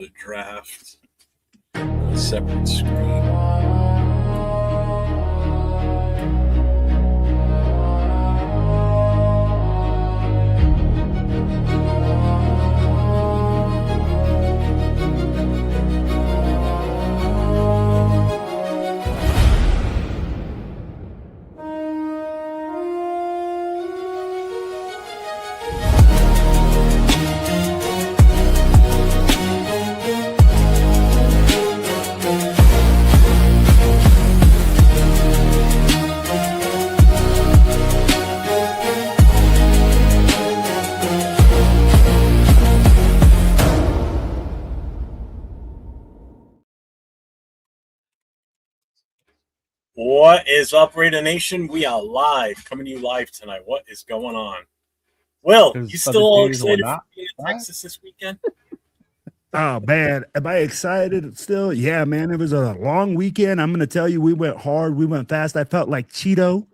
the draft on a separate screen. What is up, Raider Nation? We are live, coming to you live tonight. What is going on? Will, you still all excited for being in Texas this weekend? Oh, man. Am I excited still? Yeah, man. It was a long weekend. I'm going to tell you, we went hard. We went fast. I felt like Cheeto,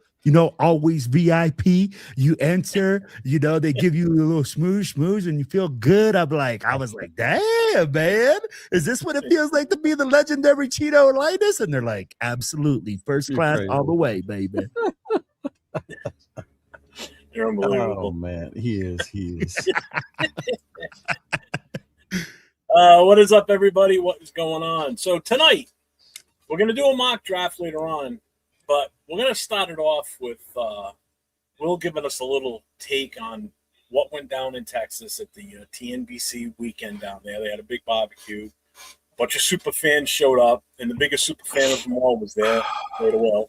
always VIP. You enter, they give you a little smooze, and you feel good. I was like, damn, man. Is this what it feels like to be the legendary Cheeto Linus? And they're like, absolutely. First class all the way, baby. You're unbelievable. Oh, man. He is. What is up, everybody? What is going on? So tonight, we're going to do a mock draft later on, but we're going to start it off with Will giving us a little take on what went down in Texas at the Tnbc weekend down there. They had a big barbecue. A bunch of super fans showed up, and the biggest super fan of them all was there, Will.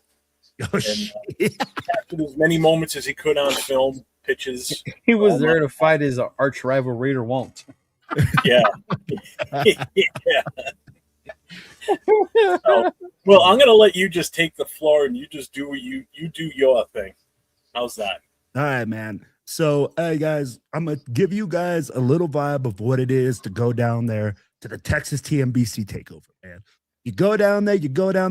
And captured as many moments as he could on film, pitches. He was there to fight his arch rival Raider Won't. Yeah. Yeah. Well, I'm gonna let you just take the floor and you just do you do your thing. How's that? All right, man. So, hey guys, I'm gonna give you guys a little vibe of what it is to go down there to the Texas TNBC takeover, man. You go down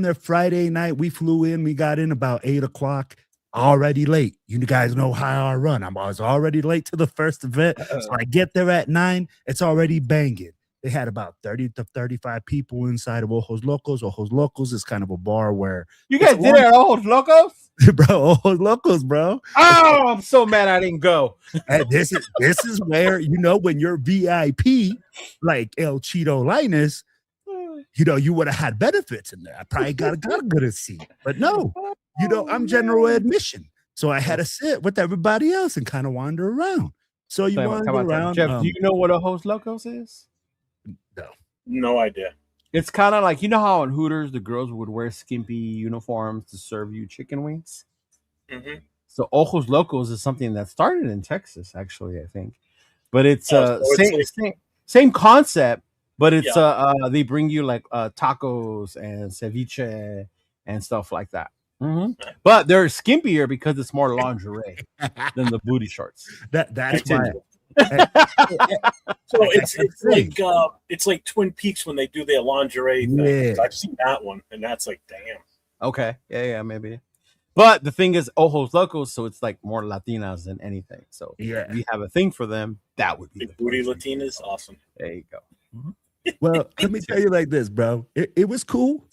there Friday night. We flew in, we got in about 8:00. Already late. You guys know how I run. I was already late to the first event. So I get there at 9. It's already banging. They had about 30 to 35 people inside of Ojos Locos. Ojos Locos is kind of a bar where you guys did it at Ojos Locos? Bro, Ojos Locos, bro. Oh, I'm so mad I didn't go. And this is where, when you're VIP, like El Cheeto Linus, you would have had benefits in there. I probably got a good seat. But no. I'm general admission. So I had to sit with everybody else and kind of wander around. So you wander around. Jeff, do you know what a Ojos Locos is? No. No idea. It's kind of like, how in Hooters, the girls would wear skimpy uniforms to serve you chicken wings? Mm-hmm. So Ojos Locos is something that started in Texas, actually, I think. But it's same concept, but it's they bring you like tacos and ceviche and stuff like that. Mm-hmm. But they're skimpier because it's more lingerie than the booty shorts. That's why. So it's like Twin Peaks when they do their lingerie thing. Yeah. I've seen that one, and that's like, damn. Okay, yeah, maybe. But the thing is, Ojos Locos, so it's like more Latinas than anything. So if we have a thing for them, that would be big booty Latinas. Awesome. There you go. Mm-hmm. Well, let me tell you like this, bro. It was cool.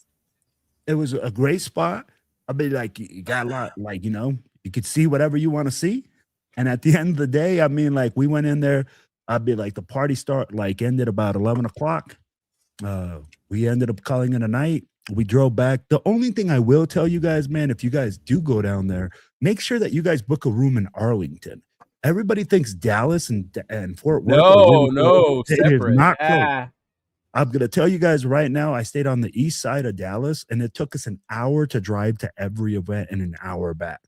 It was a great spot. I mean, like, you got a lot, like, you could see whatever you want to see. And at the end of the day, I mean, like, we went in there, I'd be like, the party ended about 11:00. We ended up calling it a night. We drove back. The only thing I will tell you guys, man, if you guys do go down there, make sure that you guys book a room in Arlington. Everybody thinks Dallas and Fort Worth. No, it separate. Is not close. I'm going to tell you guys right now, I stayed on the east side of Dallas, and it took us an hour to drive to every event and an hour back.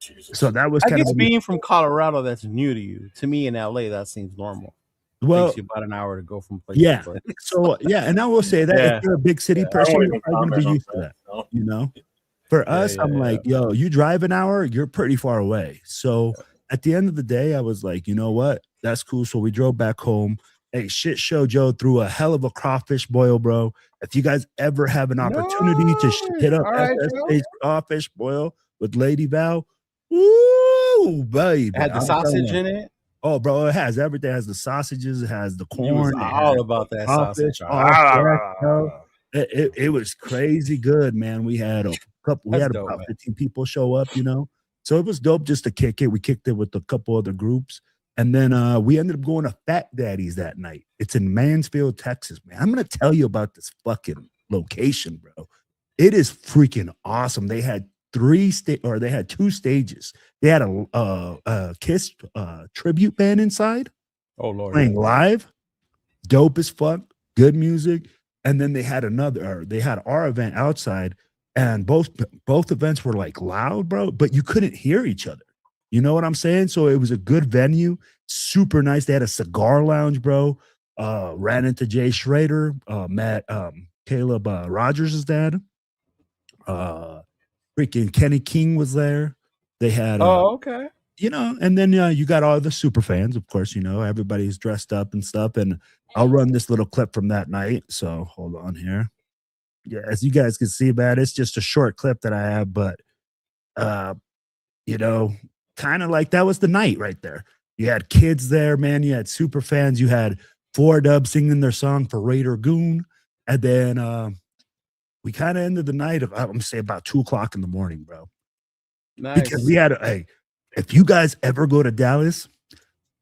Jesus. So that was kind of being from Colorado, that's new to you. To me in LA, that seems normal. Well, it takes you about an hour to go from place to place. So, and I will say that if you're a big city person, you're probably going to be used to that, For us, I'm like, yo, you drive an hour, you're pretty far away. So at the end of the day, I was like, you know what? That's cool. So we drove back home. Hey, Shit Show Joe threw a hell of a crawfish boil, bro. If you guys ever have an opportunity to hit up SSH crawfish boil with Lady Val, woo, baby. Had the sausage in it? Oh, bro, it has everything. It has the sausages, it has the corn. He was all about that sausage. It was crazy good, man. We had Dope, about man. 15 people show up, So it was dope just to kick it. We kicked it with a couple other groups. And then we ended up going to Fat Daddy's that night. It's in Mansfield, Texas, man. I'm gonna tell you about this fucking location, bro. It is freaking awesome. They had two stages. They had a Kiss tribute band inside. Oh Lord, playing live, dope as fuck, good music. And then they had our event outside, and both events were like loud, bro, but you couldn't hear each other. You know what I'm saying? So it was a good venue, super nice. They had a cigar lounge, bro. Ran into Jay Schrader, met Caleb Rogers' dad. Freaking Kenny King was there. They had okay. And then you got all the super fans, of course, everybody's dressed up and stuff. And I'll run this little clip from that night. So hold on here. Yeah, as you guys can see, man, it's just a short clip that I have, but kind of like that was the night right there. You had kids there, man. You had super fans. You had 4Dub singing their song for Raider Goon. And then we kind of ended the night I'm gonna say about 2:00 in the morning, bro. Nice. Because we had if you guys ever go to Dallas,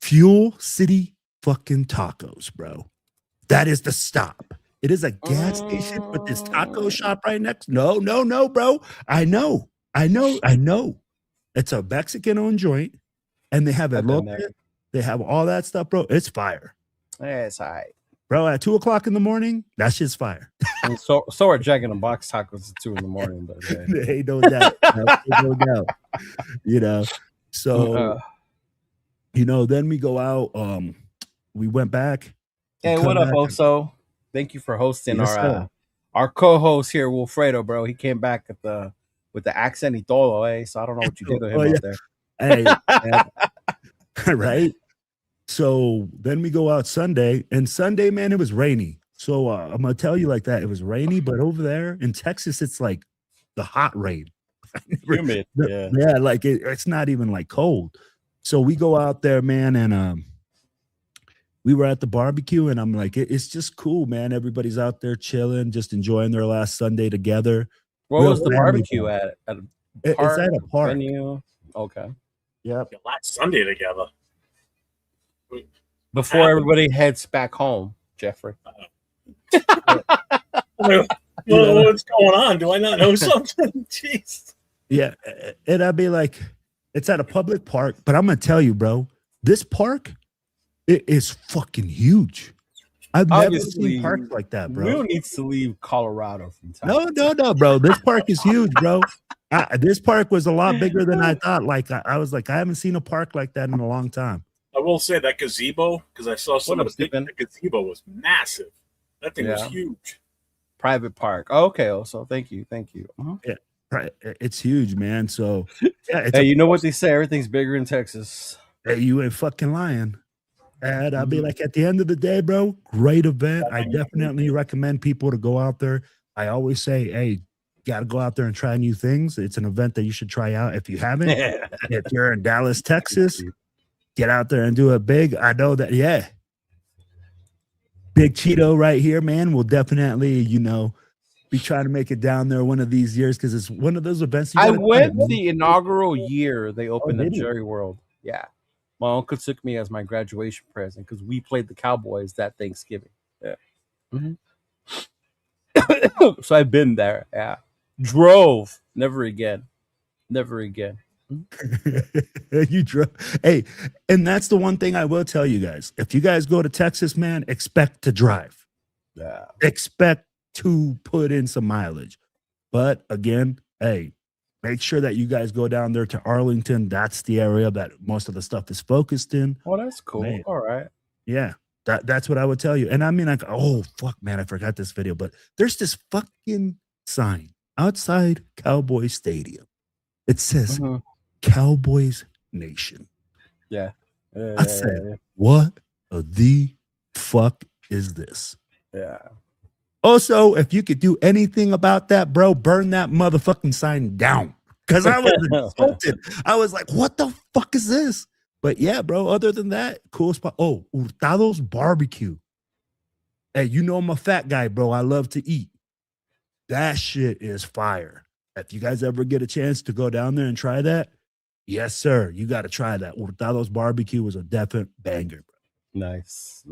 Fuel City fucking tacos, bro. That is the stop. It is a gas station with this taco shop right next. No, bro. I know. It's a Mexican-owned joint, and they have elote. They have all that stuff, bro. It's fire. Yeah, it's all right. Bro, at 2:00 in the morning, that shit's fire. And so are Jack in the Box tacos at 2 in the morning, but yeah. Hey, no doubt. No doubt. So then we go out. We went back. Hey, what up, Oso? Thank you for hosting our co-host here, Wilfredo, bro. He came back with the accent y todo, so I don't know what you did to him out there. Hey, right? So then we go out Sunday, and Sunday, man, it was rainy. So I'm gonna tell you like that. It was rainy, but over there in Texas, it's like the hot rain. Humid. Yeah. Yeah, like it's not even like cold. So we go out there, man, and we were at the barbecue, and I'm like, it's just cool, man. Everybody's out there chilling, just enjoying their last Sunday together. Where was the barbecue at? At a park? It's at a park. Venue? Okay. Yep. Last Sunday together. Before everybody heads back home, Jeffrey. What's going on? Do I not know something? Jeez. Yeah, and I'd be like, it's at a public park, but I'm gonna tell you, bro, this park, it is fucking huge. I've never seen parks like that, bro. Will needs to leave Colorado from time. No, bro. This park is huge, bro. This park was a lot bigger than I thought. Like I was like, I haven't seen a park like that in a long time. I will say that gazebo, because I saw some of the gazebo was massive. That thing was huge. Private park. Oh, okay, also thank you. Uh-huh. Yeah, right. It's huge, man. So yeah, hey, you know what they say? Everything's bigger in Texas. Hey, you ain't fucking lying. And I'll be like, at the end of the day, bro, great event. I definitely recommend people to go out there. I always say, hey, got to go out there and try new things. It's an event that you should try out if you haven't. If you're in Dallas, Texas, get out there and do it big. I know that, yeah. Big Cheeto right here, man, will definitely, be trying to make it down there one of these years because it's one of those events. I went the inaugural year they opened the Jerry World. Yeah. My uncle took me as my graduation present because we played the Cowboys that Thanksgiving. Yeah. Mm-hmm. So I've been there. Yeah. Drove. Never again. You drove. Hey, and that's the one thing I will tell you guys. If you guys go to Texas, man, expect to drive. Yeah. Expect to put in some mileage. But again, hey, make sure that you guys go down there to Arlington. That's the area that most of the stuff is focused in. Oh, that's cool. Man. All right. Yeah, that's what I would tell you. And I mean, like, oh, fuck, man, I forgot this video. But there's this fucking sign outside Cowboy Stadium. It says Cowboys Nation. Yeah. I said, what the fuck is this? Yeah. Also, if you could do anything about that, bro, burn that motherfucking sign down. Because I was insulted. I was like, what the fuck is this? But yeah, bro, other than that, cool spot. Oh, Hurtado's barbecue. Hey, you know I'm a fat guy, bro. I love to eat. That shit is fire. If you guys ever get a chance to go down there and try that, yes, sir. You got to try that. Hurtado's barbecue was a definite banger, bro. Nice.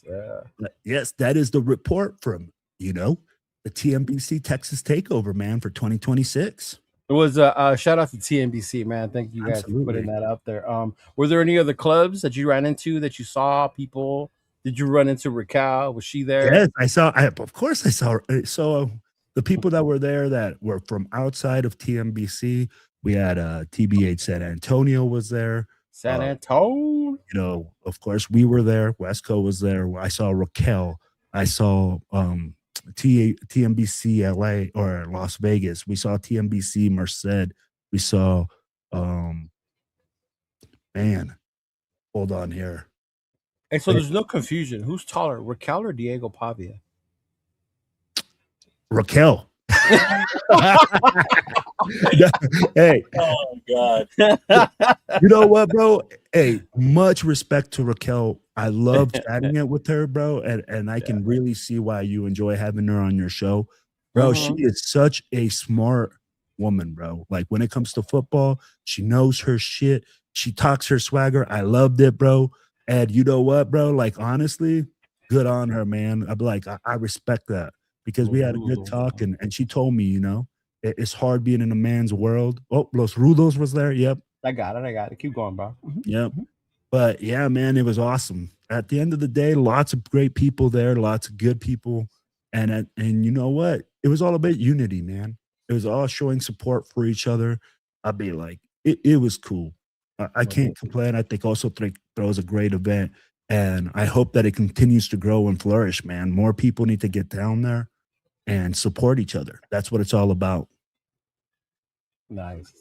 Yeah. Yes, that is the report from, the TNBC Texas Takeover, man, for 2026. It was a shout out to TNBC, man. Thank you guys for putting that out there. Were there any other clubs that you ran into that you saw people? Did you run into Raquel? Was she there? Yes, I saw. Of course, I saw. So the people that were there that were from outside of TNBC, we had TBH San Antonio was there. San Antonio. Of course, we were there. Wesco was there. I saw Raquel. I saw TNBC LA or Las Vegas. We saw TNBC Merced. We saw man, hold on here. Hey, so there's no confusion. Who's taller, Raquel or Diego Pavia? Raquel. Hey. Oh God. You know what, bro? Hey, much respect to Raquel. I love chatting it with her, bro. And I can really see why you enjoy having her on your show. Bro, she is such a smart woman, bro. Like when it comes to football, she knows her shit. She talks her swagger. I loved it, bro. And you know what, bro? Like, honestly, good on her, man. I'd be like, I respect that because we had a good talk. And she told me, it's hard being in a man's world. Oh, Los Rudos was there. Yep. I got it. Keep going, bro. Yep. But yeah, man, it was awesome. At the end of the day, lots of great people there, lots of good people. And you know what? It was all about unity, man. It was all showing support for each other. I'd be like, it was cool. I can't complain. I think also throws a great event. And I hope that it continues to grow and flourish, man. More people need to get down there and support each other. That's what it's all about. Nice.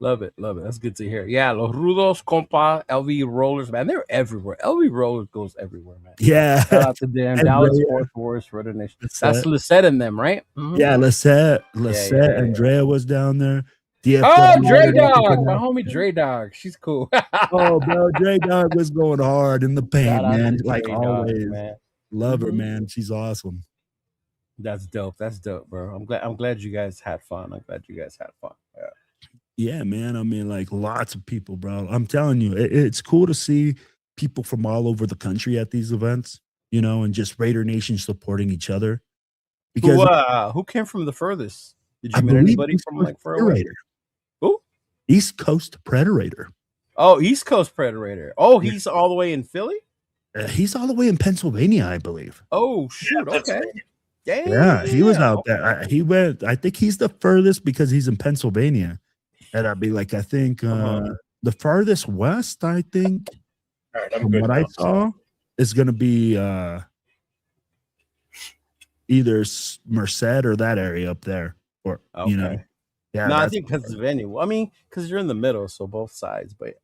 Love it. That's good to hear. Yeah, Los Rudos, compa, LV Rollers, man. They're everywhere. LV Rollers goes everywhere, man. Yeah. Shout out to them. Dallas Fort Worth, Rudder Nation. That's Lisette in them, right? Mm-hmm. Yeah, Lisette. Andrea was down there. DFW, oh, Dre Dog. My homie Dre Dog. She's cool. Oh, bro. Dre Dog was going hard in the paint, man. Like always. Man. Love her, man. She's awesome. That's dope, bro. I'm glad you guys had fun. Yeah, man. I mean, like lots of people, bro. I'm telling you, it's cool to see people from all over the country at these events, and just Raider Nation supporting each other. Because who came from the furthest? Did you meet anybody from like far away? Who? East Coast Predator. Oh, East Coast Predator. Oh, he's all the way in Philly? He's all the way in Pennsylvania, I believe. Oh, shoot. Okay. Yeah, he was out there. He went, I think he's the furthest because he's in Pennsylvania. And I'd be like, I think the farthest west, I think, from what I saw, is going to be either Merced or that area up there. Or, Yeah, no, I think Pennsylvania. Well, I mean, because you're in the middle, so both sides. But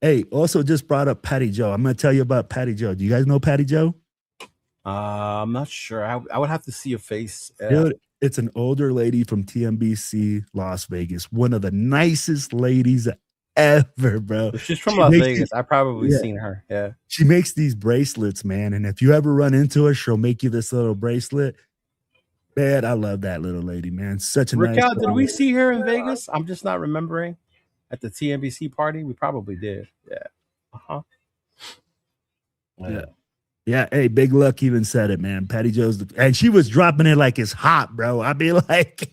hey, also just brought up Patty Joe. I'm going to tell you about Patty Joe. Do you guys know Patty Joe? I'm not sure. I would have to see a face. Dude, it's an older lady from TNBC Las Vegas. One of the nicest ladies ever, bro. She's from Las Vegas. I've probably seen her. Yeah. She makes these bracelets, man. And if you ever run into her, she'll make you this little bracelet. Man, I love that little lady, man. Such a nice Raquel, did we see her in Vegas? I'm just not remembering. At the TNBC party? We probably did. Yeah. Yeah, hey, Big Luck even said it, man. Patty Joe's, and she was dropping it like it's hot, bro. I mean, like,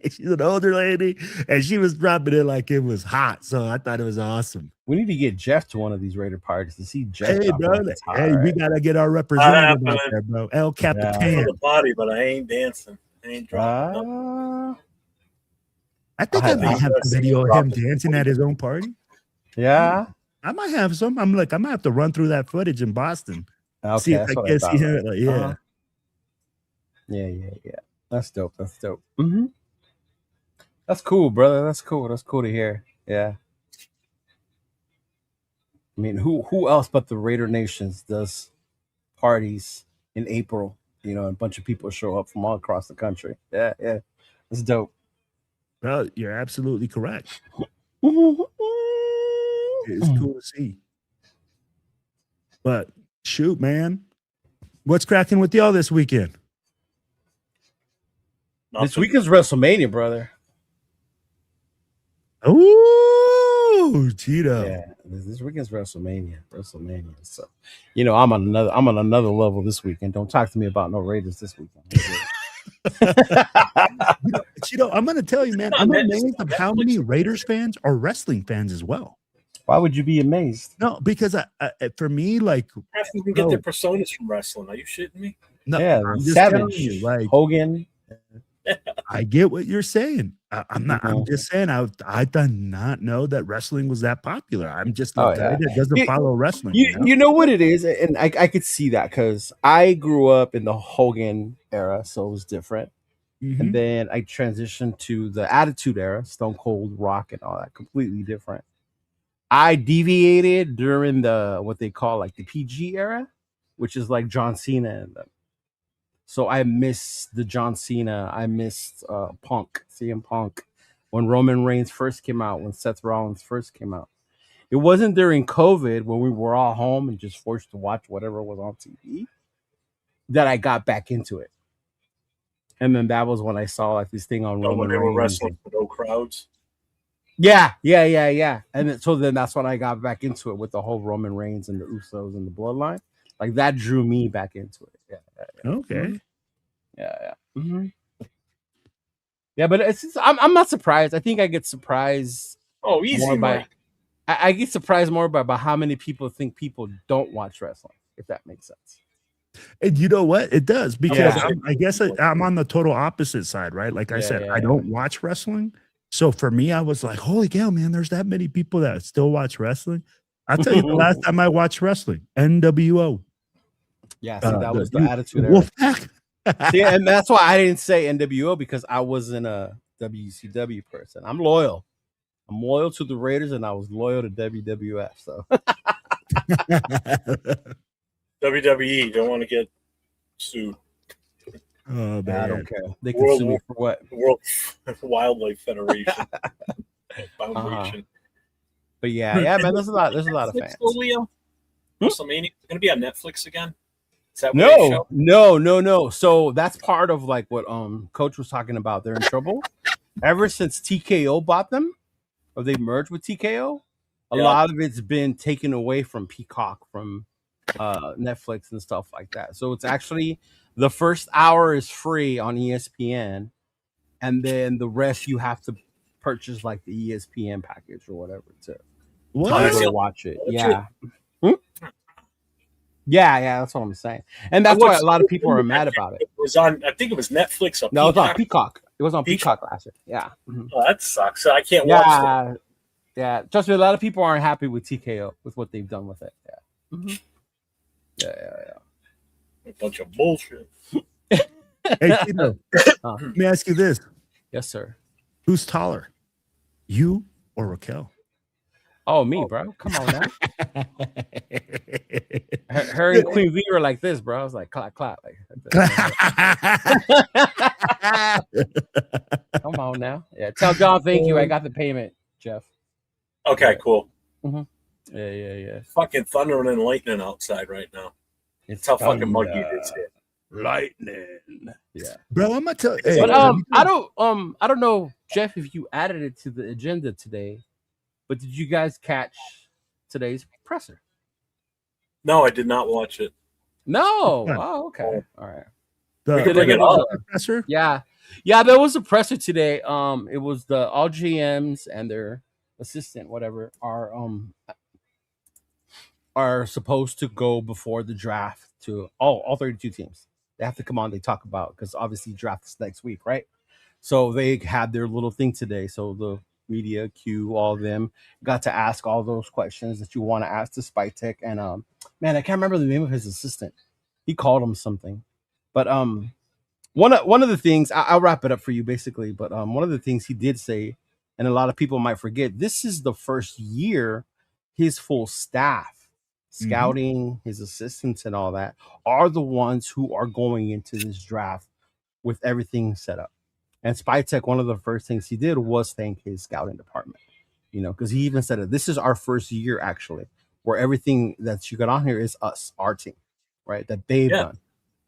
she's an older lady, and she was dropping it like it was hot. So I thought it was awesome. We need to get Jeff to one of these Raider parties to see Jeff. Hey, bro. We got to get our representative out there, bro. El Capitan. For the party, but I ain't dancing. I ain't dropping. I think I might have a video of him dancing at his own party. Yeah. I might have some. I might have to run through that footage in Boston. Okay, see if I can see him. Like, Yeah. That's dope. Mm-hmm. That's cool, brother. That's cool to hear. Yeah. I mean, who else but the Raider Nations does parties in April? A bunch of people show up from all across the country. Yeah. That's dope. Bro, you're absolutely correct. It's cool to see. But shoot, man, what's cracking with y'all this weekend? This weekend's WrestleMania, brother. Ooh, Tito. Yeah, this weekend's WrestleMania. So, I'm on another level this weekend. Don't talk to me about no Raiders this weekend. Tito, I'm going to tell you, man, I'm amazed of how many Raiders fans are wrestling fans as well. Why would you be amazed? No, because for me, like, half of them get their personas from wrestling. Are you shitting me? No, yeah, I'm just Savage, you, like, Hogan. I get what you're saying. I'm not. I'm just saying. I did not know that wrestling was that popular. I'm just a guy that doesn't follow wrestling. You know what it is, and I could see that because I grew up in the Hogan era, so it was different. Mm-hmm. And then I transitioned to the Attitude Era, Stone Cold, Rock, and all that, completely different. I deviated during the what they call like the PG era, which is like John Cena and them. So I missed the John Cena. I missed CM Punk, when Roman Reigns first came out, when Seth Rollins first came out. It wasn't during COVID when we were all home and just forced to watch whatever was on TV that I got back into it. And then that was when I saw like this thing on Roman Reigns. When they were wrestling for no crowds. Yeah. And then that's when I got back into it with the whole Roman Reigns and the Usos and the Bloodline. Like that drew me back into it. Yeah. Okay. Mm-hmm. Yeah. Mm-hmm. Yeah, but I'm not surprised. I think I get surprised. Oh, easy, Mike. I get surprised more by how many people think people don't watch wrestling, if that makes sense. And you know what? It does, because I guess I'm on the total opposite side, right? Like I said, I don't watch wrestling. So for me, I was like, holy cow, man, there's that many people that still watch wrestling. I'll tell you the last time I watched wrestling, NWO. Yeah, see, that was the Attitude Era. See, and that's why I didn't say NWO, because I wasn't a WCW person. I'm loyal. I'm loyal to the Raiders, and I was loyal to WWF. So WWE don't want to get sued. Oh, man. I don't care. They can sue me for what? World Wildlife Federation Foundation. But yeah, man. There's a lot of fans. WrestleMania is going to be on Netflix again. Is that No. So that's part of like what Coach was talking about. They're in trouble. Ever since TKO bought them, or they merged with TKO, a lot of it's been taken away from Peacock, from Netflix and stuff like that. So it's actually the first hour is free on ESPN, and then the rest you have to purchase like the ESPN package or whatever to watch it. Yeah. Yeah, that's what I'm saying, and that's why a lot of people are mad about it. It was on, I think it was Netflix. Or no, it was on Peacock. It was on Peacock last year. Yeah. Mm-hmm. Oh, that sucks. So I can't watch it. Yeah. Trust me, a lot of people aren't happy with TKO, with what they've done with it. Yeah. Mm-hmm. Yeah. A bunch of bullshit. Hey, Tito, let me ask you this. Yes, sir. Who's taller, you or Raquel? Oh, me, bro. Come on now. Her and Queen V were like this, bro. I was like, clap. Like, come on now. Yeah, tell John thank you. I got the payment, Jeff. Okay, cool. Mm-hmm. Yeah. Fucking thundering and lightning outside right now. It's how fucking muggy it is here. Lightning. Yeah, bro. I'm gonna tell you. But I don't know, Jeff, if you added it to the agenda today. But did you guys catch today's presser? No, I did not watch it. No. Oh, okay. All right. The presser? Yeah, there was a presser today. It was all GMs and their assistant, whatever, are supposed to go before the draft to all 32 teams. They have to come on. They talk about, because obviously draft is next week, right? So they had their little thing today. So the media, Q, all of them got to ask all those questions that you want to ask to Spytek. And man, I can't remember the name of his assistant. He called him something. But one of the things, I'll wrap it up for you basically, but one of the things he did say, and a lot of people might forget, this is the first year his full staff, scouting, his assistants and all that, are the ones who are going into this draft with everything set up. And Spytek, one of the first things he did was thank his scouting department. because he even said it. This is our first year actually, where everything that you got on here is us, our team, right? That they've done.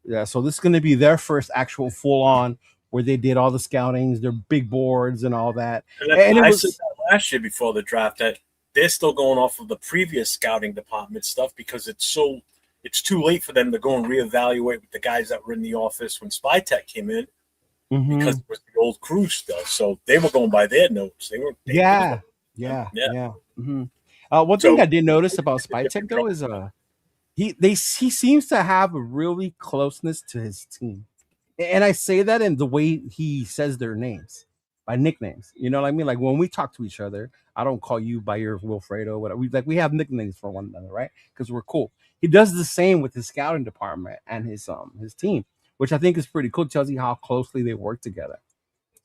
Yeah. So this is going to be their first actual full on where they did all the scoutings, their big boards and all that. And I said that last year before the draft that they're still going off of the previous scouting department stuff because it's too late for them to go and reevaluate with the guys that were in the office when SpyTech came in because it was the old crew still. So they were going by their notes. Yeah. Mm-hmm. One thing I did notice about SpyTech though is he seems to have a really closeness to his team, and I say that in the way he says their names by nicknames. You know what I mean? Like when we talk to each other, I don't call you by your Wilfredo. Whatever. We have nicknames for one another, right? Because we're cool. He does the same with his scouting department and his team, which I think is pretty cool. It tells you how closely they work together.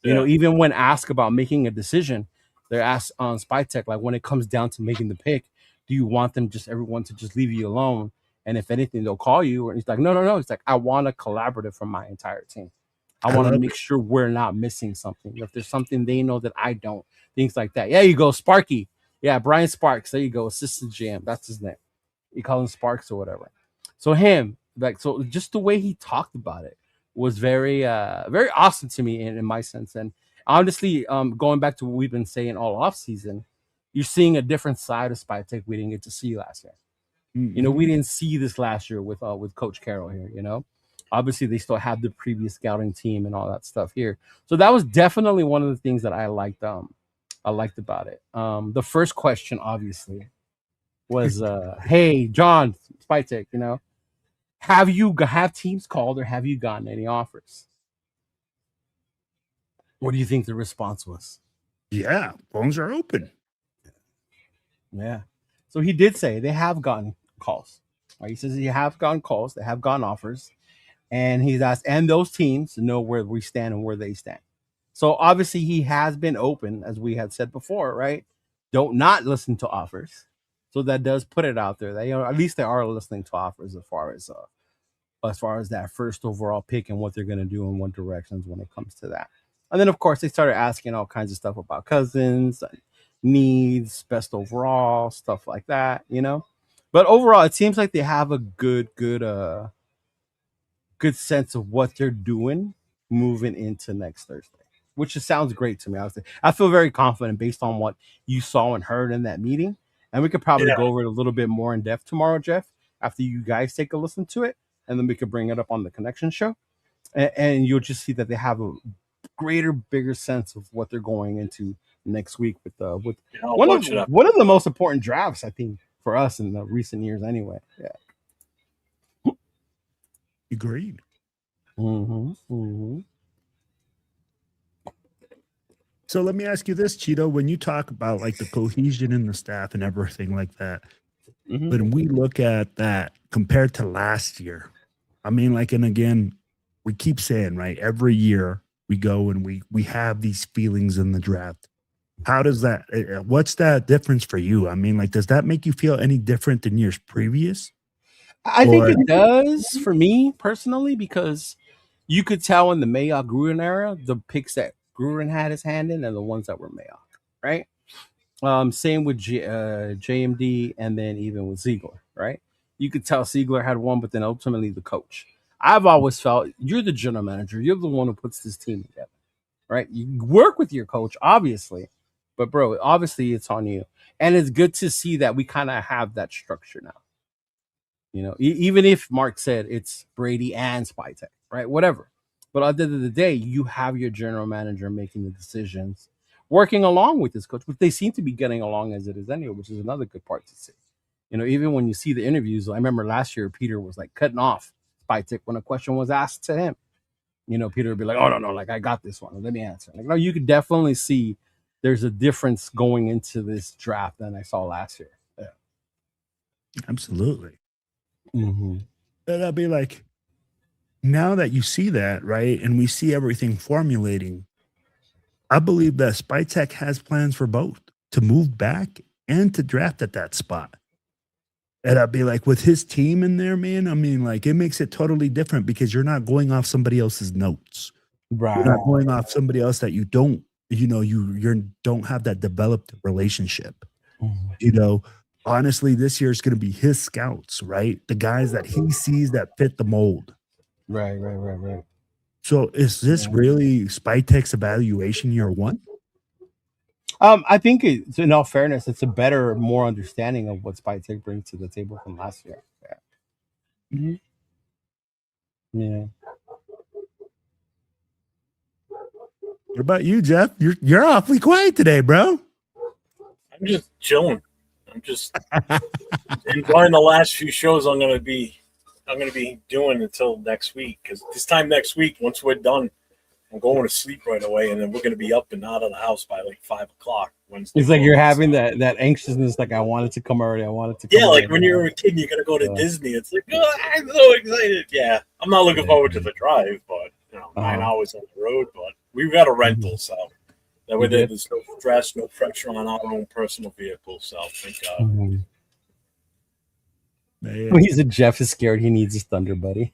Yeah. Even when asked about making a decision, they're asked on SpyTech, like when it comes down to making the pick, do you want everyone to just leave you alone? And if anything, they'll call you. And he's like, no. It's like, I want a collaborative from my entire team. I want to make sure we're not missing something. If there's something they know that I don't, things like that. Yeah, you go, Sparky. Yeah, Brian Sparks. There you go, assistant GM. That's his name. You call him Sparks or whatever. So so just the way he talked about it was very, very awesome to me in my sense. And honestly, going back to what we've been saying all off season, you're seeing a different side of SpyTech we didn't get to see last year. Mm-hmm. We didn't see this last year with Coach Carroll here. Obviously they still have the previous scouting team and all that stuff here. So that was definitely one of the things that I liked. I liked about it. The first question, obviously, was, "Hey, John, SpyTech, have teams called or have you gotten any offers?" What do you think the response was? Yeah, phones are open. Yeah. So he did say they have gotten calls. Right? He says they have gotten calls, they have gotten offers, and he's asked, and those teams know where we stand and where they stand. So obviously he has been open, as we had said before, right? Don't not listen to offers. So that does put it out there that at least they are listening to offers as far as that first overall pick and what they're going to do in what directions when it comes to that. And then of course they started asking all kinds of stuff about Cousins, needs, best overall, stuff like that, But overall, it seems like they have a good sense of what they're doing moving into next Thursday, which just sounds great to me. I feel very confident based on what you saw and heard in that meeting. And we could probably go over it a little bit more in depth tomorrow, Jeff, after you guys take a listen to it. And then we could bring it up on the Connection Show. And you'll just see that they have a bigger sense of what they're going into next week with one of the most important drafts, I think, for us in the recent years anyway. Yeah. Agreed. Mm-hmm. Mm-hmm. So let me ask you this, Cheeto, when you talk about like the cohesion in the staff and everything like that, when we look at that compared to last year, I mean, like, and again, we keep saying, right, every year we go and we have these feelings in the draft. How does that, what's that difference for you? I mean, like, does that make you feel any different than years previous? I think it does for me personally, because you could tell in the Mayock Gruden era, the picks that Gruden had his hand in and the ones that were Mayock, right? Same with JMD and then even with Ziegler, right? You could tell Ziegler had one, but then ultimately the coach. I've always felt you're the general manager. You're the one who puts this team together, right? You work with your coach, obviously, but bro, obviously it's on you. And it's good to see that we kind of have that structure now. Even if Mark said it's Brady and SpyTech, right? Whatever. But at the end of the day, you have your general manager making the decisions, working along with his coach, but they seem to be getting along as it is anyway, which is another good part to see. Even when you see the interviews, I remember last year, Peter was like cutting off SpyTech when a question was asked to him. Peter would be like, "Oh, no, like I got this one. Let me answer." Like, no, you could definitely see there's a difference going into this draft than I saw last year. Yeah. Absolutely. Mm-hmm. And I'll be like, now that you see that, right, and we see everything formulating, I believe that SpyTech has plans for both, to move back and to draft at that spot. And I'd be like, with his team in there, man, I mean, like, it makes it totally different because you're not going off somebody else's notes. Right. You're not going off somebody else that you don't you don't have that developed relationship. You know, honestly, this year is going to be his scouts, right? The guys that he sees that fit the mold. Right. So is this really Spytek's evaluation year one? I think it's, in all fairness, it's a better, more understanding of what Spytek brings to the table from last year. Yeah. Yeah. What about you, Jeff? You're awfully quiet today, bro. I'm just chilling. I'm just enjoying the last few shows I'm gonna be doing until next week. Because this time next week, once we're done, I'm going to sleep right away, and then we're gonna be up and out of the house by like 5 o'clock Wednesday. It's like you're having that anxiousness, like I wanted to come already. I wanted to come. Yeah, like when you're a kid, you're gonna go to Disney. It's like, oh, I'm so excited. Yeah, I'm not looking forward to the drive, but 9 hours on the road. But we've got a rental, so that way there's no stress, no pressure on our own personal vehicle. So thank God. When he's a Jeff is scared, he needs his Thunder Buddy.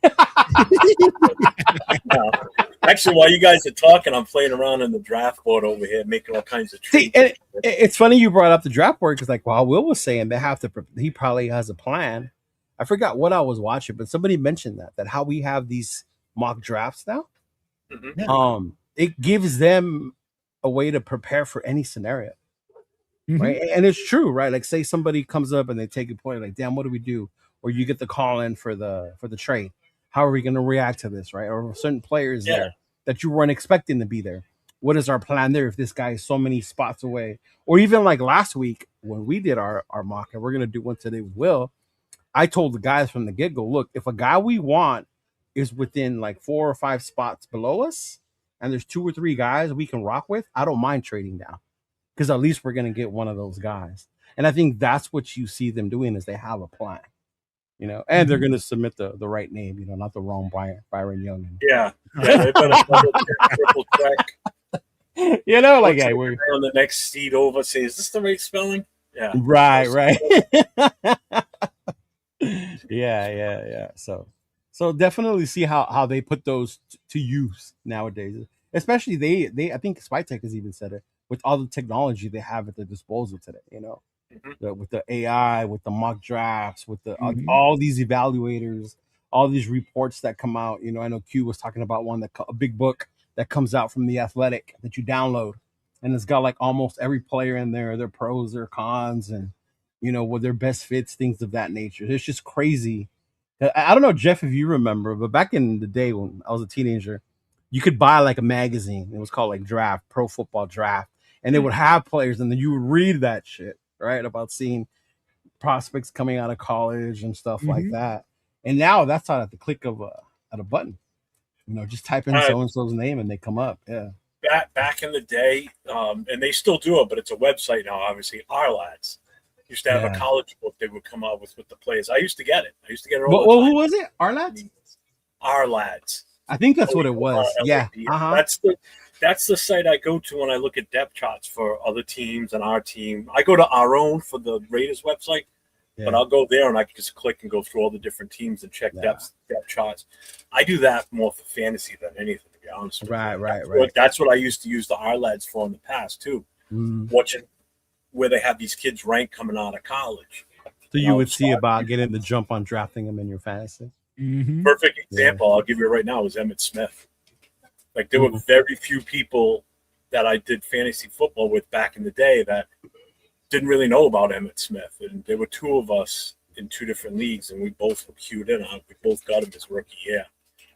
Actually, while you guys are talking, I'm playing around in the draft board over here, making all kinds of treats. See, it's funny you brought up the draft board because, like, while Will was saying they have to, he probably has a plan. I forgot what I was watching, but somebody mentioned that how we have these mock drafts now. Mm-hmm. It gives them a way to prepare for any scenario, right? And it's true, right? Like, say somebody comes up and they take a point, like, damn, what do we do? Or you get the call in for the trade. How are we going to react to this, right? Or certain players there that you weren't expecting to be there. What is our plan there if this guy is so many spots away? Or even like last week when we did our mock, and we're going to do one today with Will, I told the guys from the get-go, look, if a guy we want is within like 4 or 5 spots below us, and there's 2 or 3 guys we can rock with, I don't mind trading down. Because at least we're going to get one of those guys. And I think that's what you see them doing is they have a plan. And they're going to submit the right name, not the wrong Byron Young. Yeah, they better triple check. Like, hey, we're on the next seat over. Say, is this the right spelling? Yeah, right. yeah. So definitely see how they put those to use nowadays. Especially they I think Spytek has even said it with all the technology they have at their disposal today. With the AI, with the mock drafts, with the all these evaluators, all these reports that come out. I know Q was talking about a big book that comes out from The Athletic that you download, and it's got like almost every player in there, their pros, their cons, and with their best fits, things of that nature. It's just crazy. I don't know, Jeff, if you remember, but back in the day when I was a teenager, you could buy like a magazine. It was called like Draft, Pro Football Draft, and it would have players, and then you would read that shit. Right, about seeing prospects coming out of college and stuff like that, and now that's not at the click of a button. Just type in so and so's name and they come up. Yeah. Back in the day, and they still do it, but it's a website now. Obviously, Our Lads used to have a college book they would come out with the players. I used to get it. All the time. Who was it? Our Lads. Our Lads. I think that's what it was. Yeah. That's the site I go to when I look at depth charts for other teams and our team. I go to our own for the Raiders website, but I'll go there and I can just click and go through all the different teams and check depth charts. I do that more for fantasy than anything, to be honest with you. Right. That's what I used to use the Our Lads for in the past, too, watching where they have these kids ranked coming out of college. So you would see about getting the jump on drafting them in your fantasy? Perfect example I'll give you right now is Emmitt Smith. Like, there were very few people that I did fantasy football with back in the day that didn't really know about Emmitt Smith. And there were 2 of us in 2 different leagues, and we both were queued in on it. We both got him his rookie year.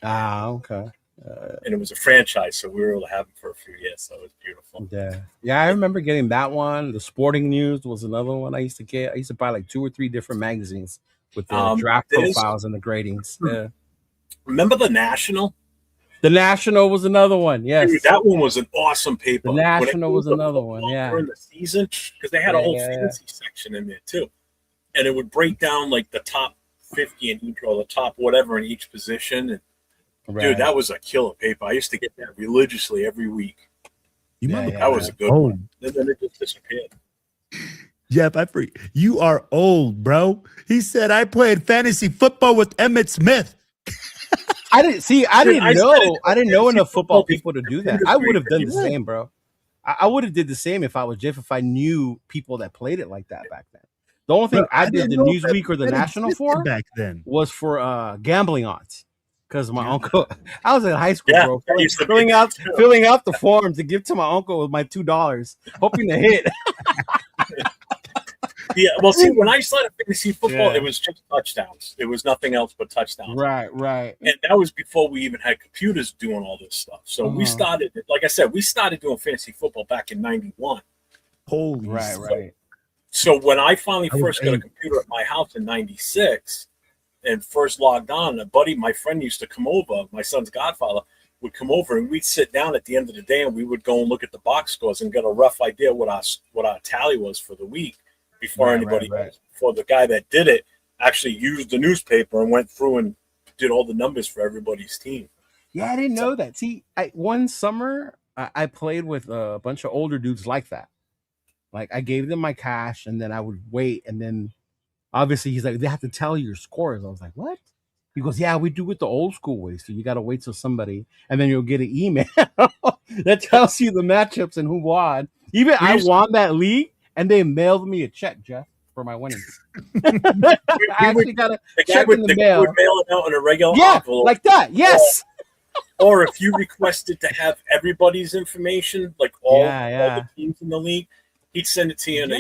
Okay. And it was a franchise, so we were able to have him for a few years. So it was beautiful. Yeah, I remember getting that one. The Sporting News was another one I used to get. I used to buy like 2 or 3 different magazines with the draft profiles and the gradings. Yeah. Remember the National? The National was another one. Yes, dude, that one was an awesome paper. The National was another one. Yeah, during the season, because they had a whole fantasy section in there too, and it would break down like the top 50 in each, or the top whatever in each position. And dude, that was a killer paper. I used to get that religiously every week. That was a good one. And then it just disappeared. Jeff, you are old, bro. He said I played fantasy football with Emmitt Smith. I didn't know enough football people to do that. I would have done the same, bro. I would have did the same if I was Jeff, if I knew people that played it like that back then. The only thing Bro, I I did didn't the know Newsweek or the that National existed for back then. was for gambling odds. Because my Yeah. uncle, I was in high school, Yeah, bro, I used to be filling there out too. filling out the form to give to my uncle with my $2, hoping to hit. Yeah, well, see, when I started fantasy football, Yeah. it was just touchdowns. It was nothing else but touchdowns. Right. And that was before we even had computers doing all this stuff. So we started, like I said, we started doing fantasy football back in '91. Holy Right. So when I finally I was first got a 8. computer at my house in '96 and first logged on, my friend used to come over, my son's godfather would come over, and we'd sit down at the end of the day and we would go and look at the box scores and get a rough idea what our tally was for the week before before the guy that did it actually used the newspaper and went through and did all the numbers for everybody's team. Yeah, I didn't know that. See, one summer I played with a bunch of older dudes like that. Like I gave them my cash and then I would wait, and then obviously he's like, they have to tell you your scores. I was like, what? He goes, yeah, we do it the old school way. So you got to wait till somebody, and then you'll get an email that tells you the matchups and who won. Even I won that league, and they mailed me a check, Jeff, for my winnings. I actually got a check in the mail. Would mail it out in a regular envelope. Like that. Yes. Or if you requested to have everybody's information, like all the teams in the league, he'd send it to you in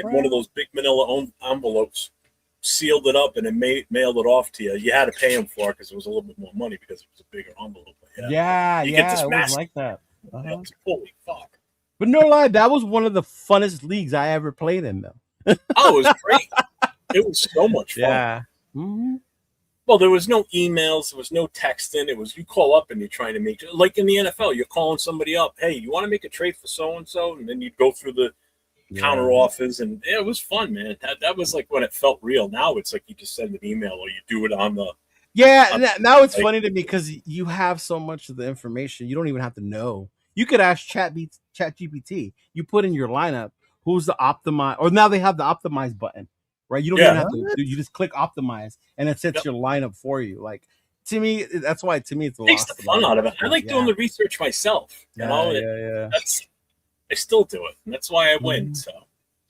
one of those big manila envelopes, sealed it up, and then mailed it off to you. You had to pay him for it because it was a little bit more money because it was a bigger envelope. You get this massive, like that. Holy fuck. But no lie, that was one of the funnest leagues I ever played in, though. Oh, it was great. It was so much fun. Yeah. Mm-hmm. Well, there was no emails. There was no texting. It was you call up and you're trying to make, like in the NFL, you're calling somebody up. Hey, you want to make a trade for so-and-so? And then you'd go through the counter offers. And it was fun, man. That was like when it felt real. Now it's like you just send an email or you do it on the. Yeah, now it's funny to me because you have so much of the information. You don't even have to know. You could ask ChatGPT. You put in your lineup, who's the optimize, or now they have the optimize button, right? You don't even have to. You just click optimize, and it sets your lineup for you. Like to me, that's why it's a takes the fun out of it. I like doing the research myself. You know, I still do it, and that's why I win. So.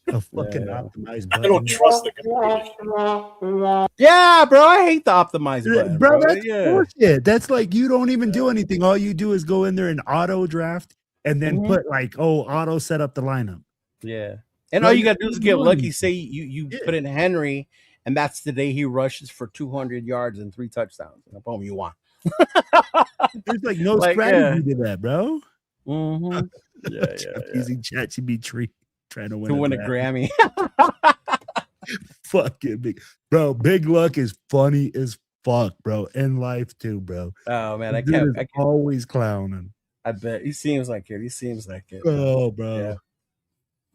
A fucking optimized button. I don't trust the computer. Yeah, bro, I hate the optimized button, bro. That's bullshit. That's like you don't even do anything. All you do is go in there and auto draft, and then put like, auto set up the lineup. Yeah, and all you gotta do is get lucky. Say you put in Henry, and that's the day he rushes for 200 yards and 3 touchdowns. And boom, you won. There's like no strategy to that, bro. Mm-hmm. Using ChatGPT trying to win a Grammy. Fucking bro. Big Luck is funny as fuck, bro. In life too, bro. Oh man, I can't always clowning. I bet he seems like it. Oh, bro.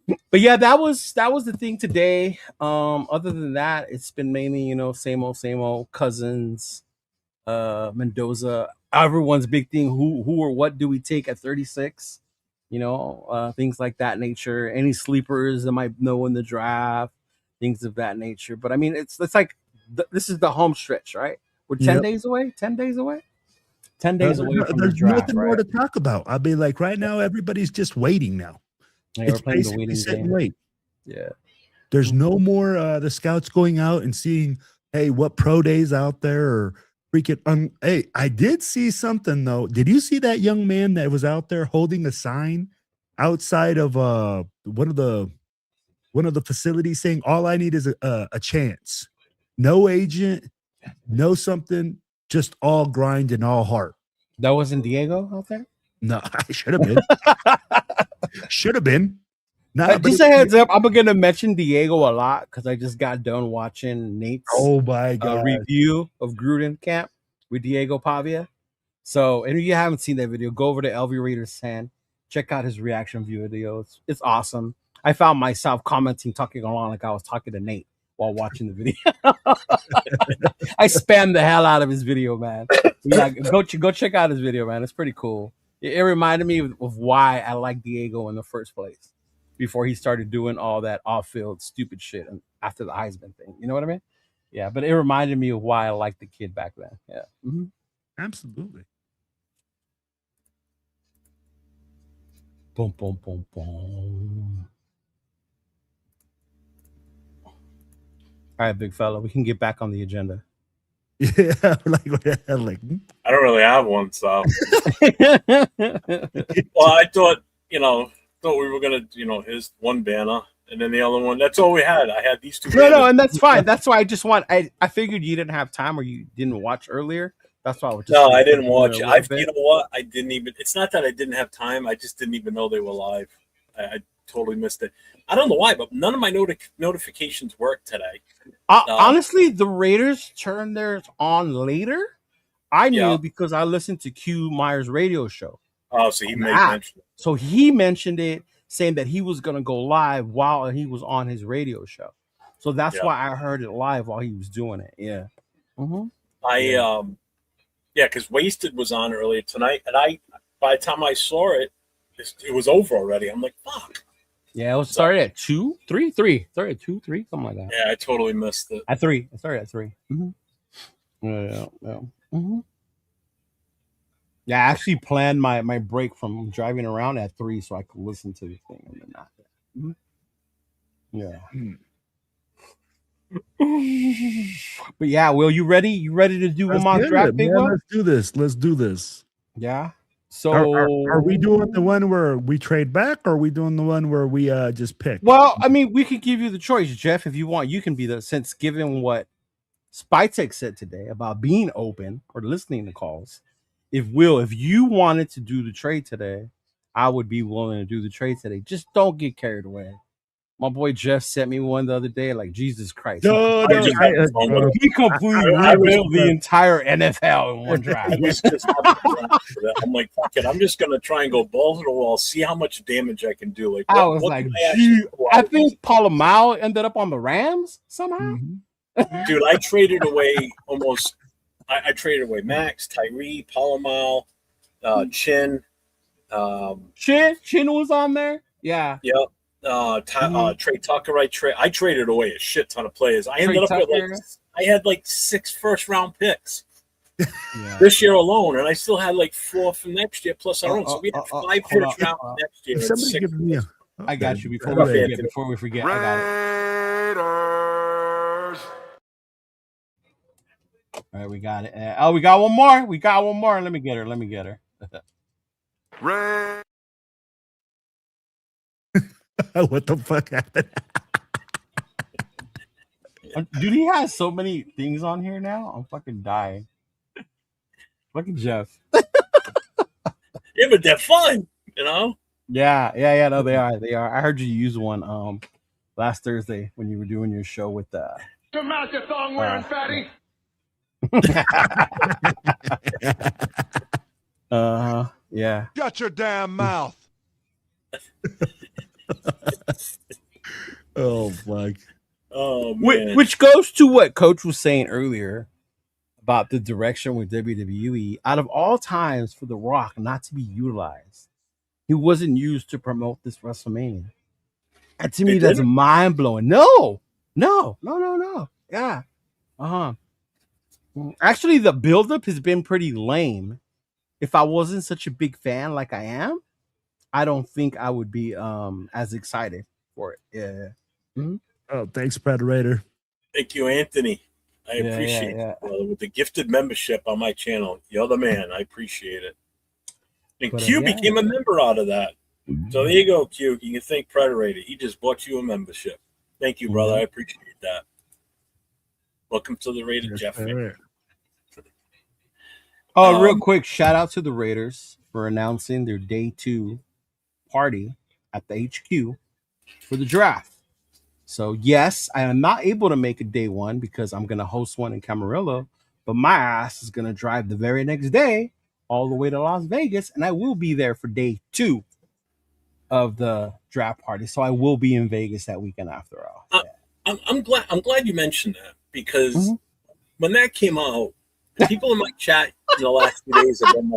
Yeah. But yeah, that was the thing today. Other than that, it's been mainly same old Cousins, Mendoza. Everyone's big thing. Who or what do we take at 36? Things like that nature. Any sleepers that might know in the draft, things of that nature. But I mean, it's like this is the home stretch, right? We're 10 days away. 10 days away. 10 days away from the draft. Nothing more to talk about. I'll be like, right now, everybody's just waiting now. It's playing the waiting game. Wait. Yeah. There's no more the scouts going out and seeing, hey, what pro days out there or freaking. Hey, I did see something though. Did you see that young man that was out there holding a sign outside of one of the facilities saying, "All I need is a chance, no agent, no something, just all grind and all heart." That wasn't Diego out there. No, I should have been. Should have been. Nah, just a heads up, I'm gonna mention Diego a lot because I just got done watching Nate's review of Gruden camp with Diego Pavia. So, and if you haven't seen that video, go over to LV Raiders fan, check out his reaction video. It's awesome. I found myself commenting, talking along like I was talking to Nate while watching the video. I spammed the hell out of his video, man. Yeah, go check out his video, man. It's pretty cool. It reminded me of why I like Diego in the first place before he started doing all that off-field stupid shit after the Heisman thing. You know what I mean? Yeah, but it reminded me of why I liked the kid back then. Yeah. Mm-hmm. Absolutely. Boom, boom, boom, boom. All right, big fella, we can get back on the agenda. Yeah, like I don't really have one, so. Well, I thought we were gonna, his one banner and then the other one. That's all we had. I had these two. No, and that's fine. That's why I figured you didn't have time or you didn't watch earlier. That's why I was just. No, I didn't watch. You know what? I didn't even. It's not that I didn't have time. I just didn't even know they were live. I totally missed it. I don't know why, but none of my notifications worked today. Honestly, the Raiders turned theirs on later. I knew because I listened to Q Myers' radio show. Oh, so he mentioned it. So he mentioned it, saying that he was going to go live while he was on his radio show. So that's why I heard it live while he was doing it. Yeah. Mm-hmm. Because Wasted was on earlier tonight, and by the time I saw it, it was over already. I'm like, fuck. Yeah, it was started at 2, 3, 3. Started at 2, 3, something like that. Yeah, I totally missed it. At 3. It started at 3. Mm-hmm. Yeah. Mm-hmm. Yeah, I actually planned my break from driving around at 3 so I could listen to the thing and then not. Mm-hmm. Yeah. But yeah, Will, you ready? You ready to do a mock draft, big one? Let's do this. Yeah. So are we doing the one where we trade back, or are we doing the one where we just pick? Well, I mean, we could give you the choice, Jeff, if you want. You can be since given what Spytek said today about being open or listening to calls. If you wanted to do the trade today, I would be willing to do the trade today. Just don't get carried away. My boy Jeff sent me one the other day, like Jesus Christ. He completely rebuilt the entire NFL in one draft. I'm like, fuck it. I'm just gonna try and go balls to the wall, see how much damage I can do. I was like, I think Palomar ended up on the Rams somehow. Mm-hmm. Dude, I traded away almost. I traded away Max, Tyree, Palomar, Chin. Chin was on there. Yeah. Yep. Trey Tucker. I traded away a shit ton of players. I ended up with I had 6 first-round picks this year alone, and I still had 4 from next year plus our own. So we had 5 first round next year. Somebody give me I got you before we forget. I got it. All right, we got it. We got one more. Let me get her. What the fuck happened? Dude, he has so many things on here now. I'm fucking dying. Look at Jeff. Yeah, but they're fun, Yeah. No, they are. I heard you use one last Thursday when you were doing your show with the mouth your thong wearing fatty. Yeah. Shut your damn mouth. Oh fuck. Oh man. Which goes to what Coach was saying earlier about the direction with WWE. Out of all times for The Rock not to be utilized, he wasn't used to promote this WrestleMania. And to me, that's mind blowing. No. Yeah. Actually, the buildup has been pretty lame. If I wasn't such a big fan like I am, I don't think I would be as excited for it. Yeah. Mm-hmm. Oh, thanks, Predator. Thank you, Anthony. I appreciate it, brother. With the gifted membership on my channel. You're the man. I appreciate it. And Q became a member out of that. So there you go, Q. You can thank Predator. He just bought you a membership. Thank you, brother. I appreciate that. Welcome to the Raider, Jeff. Oh, real quick, shout out to the Raiders for announcing their day 2 party at the HQ for the draft. So, yes, I am not able to make a day 1 because I'm going to host one in Camarillo, but my ass is going to drive the very next day all the way to Las Vegas, and I will be there for day 2 of the draft party. So I will be in Vegas that weekend after all. I'm glad you mentioned that because when that came out, people in my chat in the last few days have been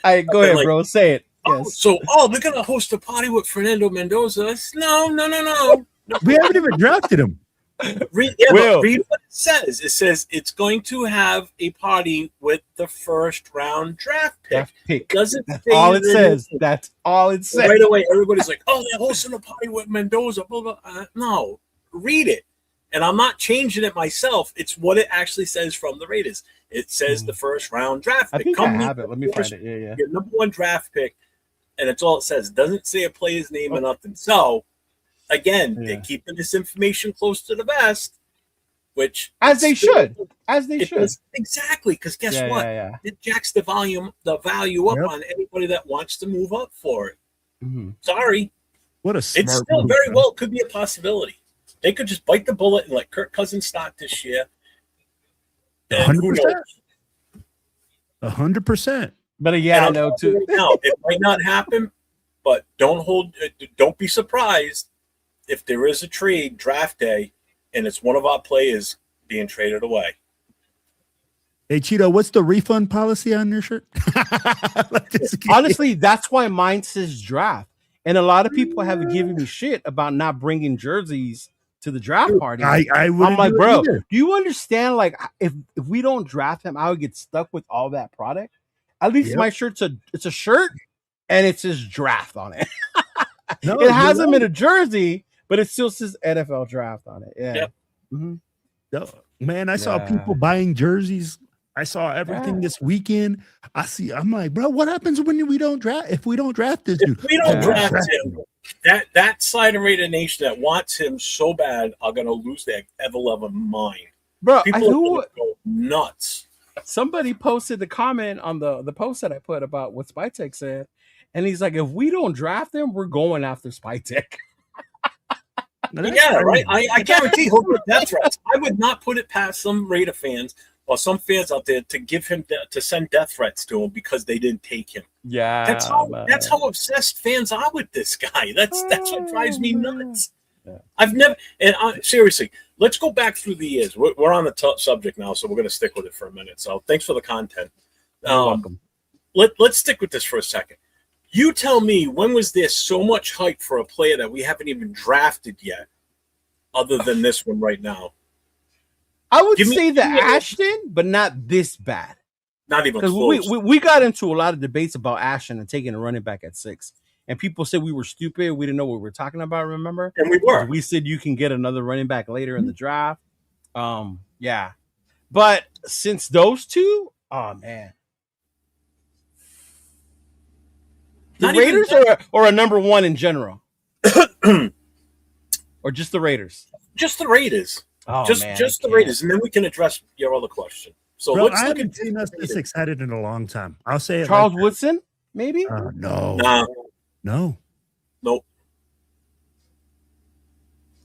like, go ahead, bro. Say it. Yes. They're gonna host a party with Fernando Mendoza. No. We haven't even drafted him. Read what it says. It says it's going to have a party with the first round draft pick. Doesn't That's say all it that says. That's all it says. Right away, everybody's like, "Oh, they're hosting a party with Mendoza." Blah, blah. No, read it. And I'm not changing it myself. It's what it actually says from the Raiders. It says the first round draft pick. I think I have it. Let me find it. Yeah. Your number one draft pick, and it's all it says. It doesn't say a player's name or nothing. So, again, they're keeping this information close to the vest, which as they should. Exactly, because guess what? Yeah. It jacks the value up on anybody that wants to move up for it. Mm-hmm. Sorry, what a it still very well could be a possibility. They could just bite the bullet and let Kirk Cousins start this year. 100%. 100%. But I know too. Now, it might not happen, but don't be surprised if there is a trade draft day and it's one of our players being traded away. Hey, Cheeto, what's the refund policy on your shirt? Honestly, that's why mine says draft. And a lot of people have given me shit about not bringing jerseys to the draft party. I'm like, bro, do you understand? Like, if we don't draft him, I would get stuck with all that product. At least my shirt's it's a shirt and it says draft on it. No, it has him in a jersey, but it still says NFL draft on it. Yeah. Yep. Mm-hmm. No, man, I saw people buying jerseys. I saw everything this weekend. I'm like, bro, what happens when we don't draft? If we don't draft this dude, if we don't draft him, that side of Raider Nation that wants him so bad are gonna lose their ever-loving mind. Bro, people are gonna go nuts. Somebody posted the comment on the post that I put about what Spytek said, and he's like, if we don't draft him, we're going after Spytek. Yeah, right. I guarantee he'll get death threats. I would not put it past some Raider fans or some fans out there to give him to send death threats to him because they didn't take him. Yeah, that's how obsessed fans are with this guy. That's what drives me nuts. Yeah. I've never seriously. Let's go back through the years. We're on the subject now, so we're going to stick with it for a minute. So thanks for the content. You're welcome. Let's stick with this for a second. You tell me, when was there so much hype for a player that we haven't even drafted yet, other than this one right now? I would say the Ashton, but not this bad. Not even close. We got into a lot of debates about Ashton and taking a running back at 6. And people said we were stupid. We didn't know what we were talking about, remember? And we were. We said you can get another running back later in the draft. Yeah. But since those two, oh, man. The Raiders or a number one in general? Or just the Raiders? Just the Raiders. Oh, just the Raiders. And then we can address your other question. So bro, I haven't seen us this excited in a long time. I'll say it. Charles Woodson, maybe? No. Nope.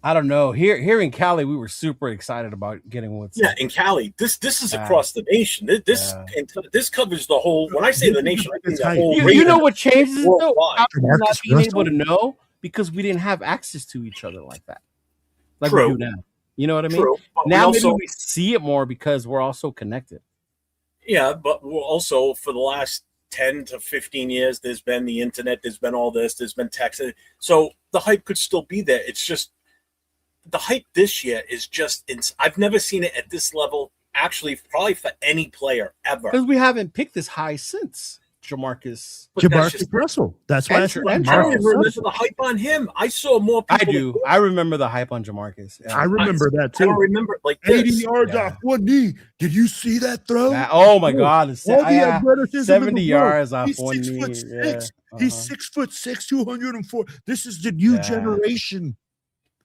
I don't know. Here in Cali, we were super excited about getting Woodson. Yeah, in Cali, this is across the nation. This covers the whole. When I say the nation, I mean the whole. You know what changes it though? Not being able to know because we didn't have access to each other like that, like we do now. You know what I mean? True. Now maybe we see it more because we're also connected. Yeah, but we're also for the last 10 to 15 years, there's been the internet, there's been all this, there's been text. So the hype could still be there. It's just the hype this year is just I've never seen it at this level, actually, probably for any player ever. Because we haven't picked this high since Jamarcus Russell. That's why I don't remember the hype on him. I saw more people. I do. I remember the hype on Jamarcus. Yeah. I remember that too. I don't remember like 80 yards off one knee. Did you see that throw? Oh my God. 70 yards off one knee. He's 6'6", 204. This is the new generation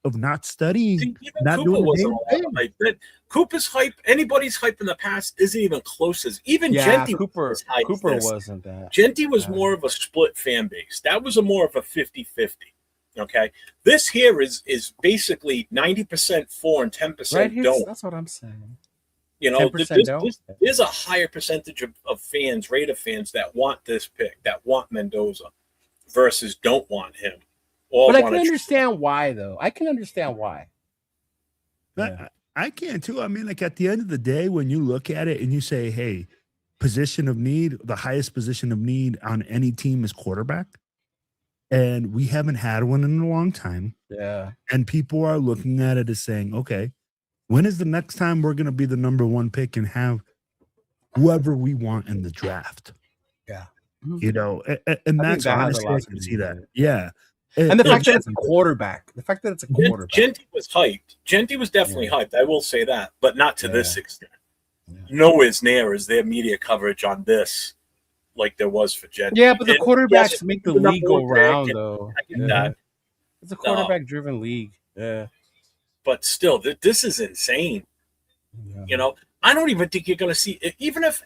of not studying, not Cooper doing wasn't all that hype. Cooper's hype, anybody's hype in the past isn't even close as Genty. Cooper wasn't that. Genty was more of a split fan base. That was more of a 50-50. Okay, this here is basically 90% for and 10% don't. That's what I'm saying. You know, there's a higher percentage of fans, Raider fans, that want this pick, that want Mendoza, versus don't want him. But I can understand why, though. I can understand why. I can, too. I mean, like, at the end of the day, when you look at it and you say, hey, position of need, the highest position of need on any team is quarterback. And we haven't had one in a long time. Yeah. And people are looking at it as saying, okay, When is the next time we're going to be the number one pick and have whoever we want in the draft? Yeah. You know, and that's honestly, I can see that. Yeah. And the fact that it's a quarterback. The fact that it's a quarterback. Genty was hyped. Genty was definitely hyped. I will say that, but not to this extent. Nowhere near is their media coverage on this like there was for Genty. Yeah, but the quarterbacks make the league go round, though. I get that. It's a quarterback-driven league. Yeah. But still, this is insane. Yeah. You know, I don't even think you're going to see even if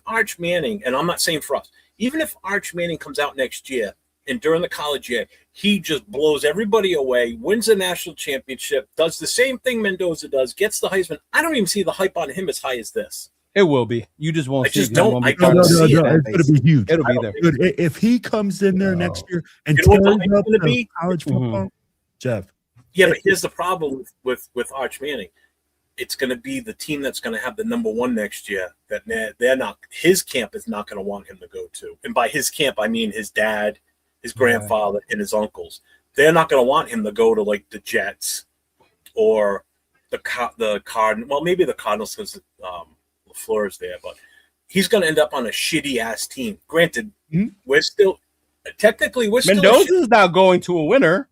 Arch Manning, and I'm not saying for us, even if Arch Manning comes out next year and during the college year, he just blows everybody away, wins a national championship, does the same thing Mendoza does, gets the Heisman. I don't even see the hype on him as high as this. It will be. You just won't see it. I don't see it. It's going to be huge. It'll be there. If he comes in there next year and tears up college football, Jeff. Yeah, but here's the problem with Arch Manning. It's going to be the team that's going to have the number one next year that they're not. His camp is not going to want him to go to, and by his camp I mean his dad, his grandfather, and his uncles. They're not going to want him to go to like the Jets or the Cardinals. Well, maybe the Cardinals because LaFleur's there, but he's going to end up on a shitty ass team. Granted, we're still Mendoza's not going to a winner.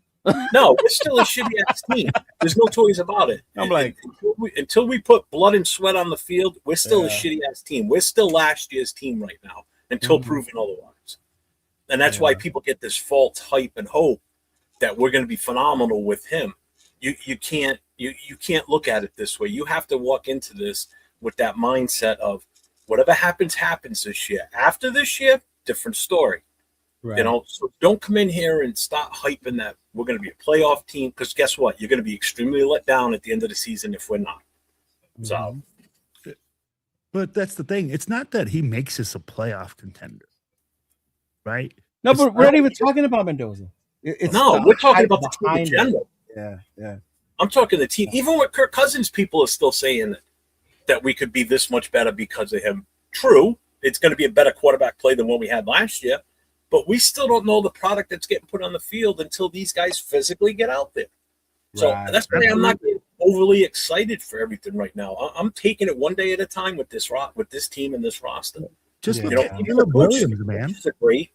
No, we're still a shitty ass team. There's no toys about it. I'm like, until we put blood and sweat on the field, we're still a shitty ass team. We're still last year's team right now until proven otherwise. And that's why people get this false hype and hope that we're going to be phenomenal with him. You can't look at it this way. You have to walk into this with that mindset of whatever happens this year. After this year, different story. Right. You know, so don't come in here and start hyping that we're going to be a playoff team, because guess what? You're going to be extremely let down at the end of the season if we're not. So, but that's the thing. It's not that he makes us a playoff contender, right? No, but we're not even talking about Mendoza. We're talking about the team in general. Yeah. I'm talking the team. Even with Kirk Cousins, people are still saying that we could be this much better because of him. True, it's going to be a better quarterback play than what we had last year. But we still don't know the product that's getting put on the field until these guys physically get out there. So that's why I'm not getting overly excited for everything right now. I'm taking it one day at a time with this team and this roster. Just look at Caleb Williams, man. They're great,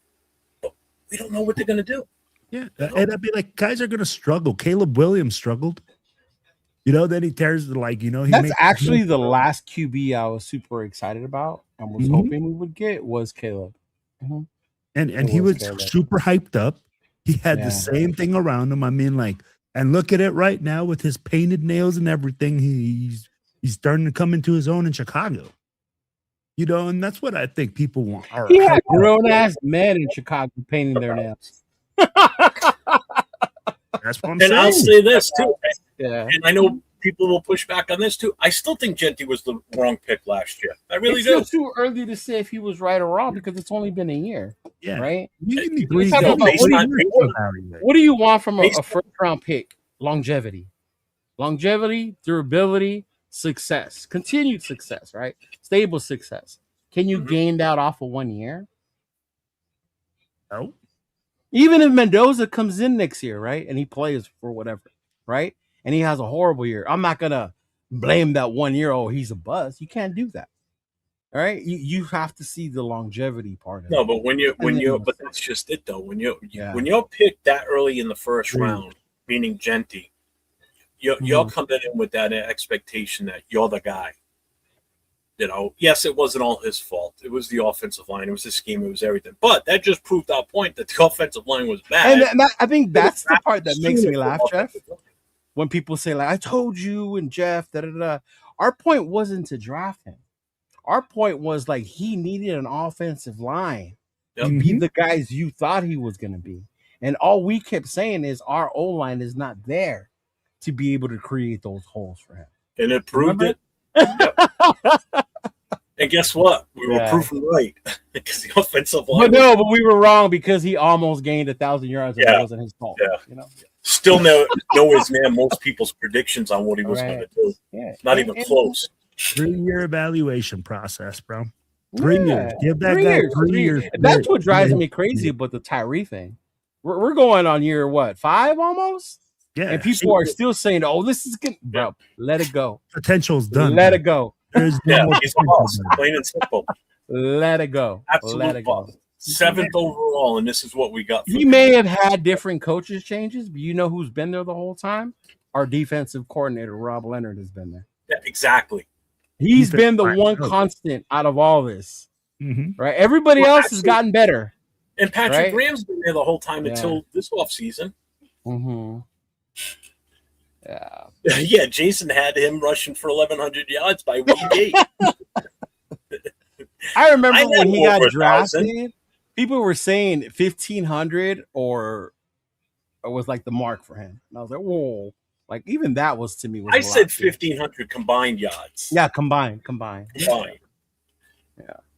but we don't know what they're going to do. Yeah, and I'd be like, guys are going to struggle. Caleb Williams struggled. You know, then he tears That's actually the last QB I was super excited about and was hoping we would get was Caleb. Mm-hmm. And he was super hyped up. He had the same thing around him. I mean, and look at it right now with his painted nails and everything. He's starting to come into his own in Chicago. You know, and that's what I think people want. He had grown-ass men in Chicago painting their nails. That's what I'm saying. And I'll say this, too. Yeah. And I know people will push back on this, too. I still think Genty was the wrong pick last year. I really do. It's too early to say if he was right or wrong because it's only been a year. Yeah. Right? What do you want from a first-round pick? Longevity, durability, success, continued success, right? Stable success. Can you gain that off of 1 year? No. Even if Mendoza comes in next year, right, and he plays for whatever, right, and he has a horrible year, I'm not gonna blame that 1 year. Oh, he's a bust. You can't do that. All right, you have to see the longevity part of it. No, but but that's just it though. When you're picked that early in the first round, meaning Genty, you're coming in with that expectation that you're the guy. You know, yes, it wasn't all his fault. It was the offensive line. It was the scheme. It was everything. But that just proved our point that the offensive line was bad. And I think that's the part that makes me laugh, Jeff. When people say, I told you and Jeff, da-da-da. Our point wasn't to draft him. Our point was, he needed an offensive line to be the guys you thought he was going to be. And all we kept saying is our O-line is not there to be able to create those holes for him. And it proved it. Yep. And guess what? We were proven right because the offensive line. But we were wrong because he almost gained 1,000 yards and it wasn't his fault. Yeah. You know? Still nowhere near most people's predictions on what he was going to do. Yeah. Not even close. 3-year evaluation process, bro. 3 years. Give that guy 3 years. That's what drives me crazy about the Tyree thing. We're going on year, 5 almost? Yeah. And people are still saying, "Oh, this is good, bro. Let it go. Potential's done. Let it go. There's no more he's a potential boss, done. plain and simple. Let it go. Absolute Let it go." boss. 7th overall, and this is what we got. He may have had different coaches changes, but you know who's been there the whole time? Our defensive coordinator, Rob Leonard, has been there. Yeah, exactly. He's been the Defensive one coach. constant out of all this, Mhm. right? Everybody Well, else has gotten better. And Patrick Right? Graham's been there the whole time Yeah. until this offseason. Mm-hmm. Yeah. Yeah, Jason had him rushing for 1,100 yards by week 8. I remember I had when he over got 1,000. drafted, people were saying 1,500 or was like the mark for him. And I was like, whoa. Like, even that was to me. Was I a said lot, too. 1,500 combined yards. Yeah, combined. Combined. Yeah.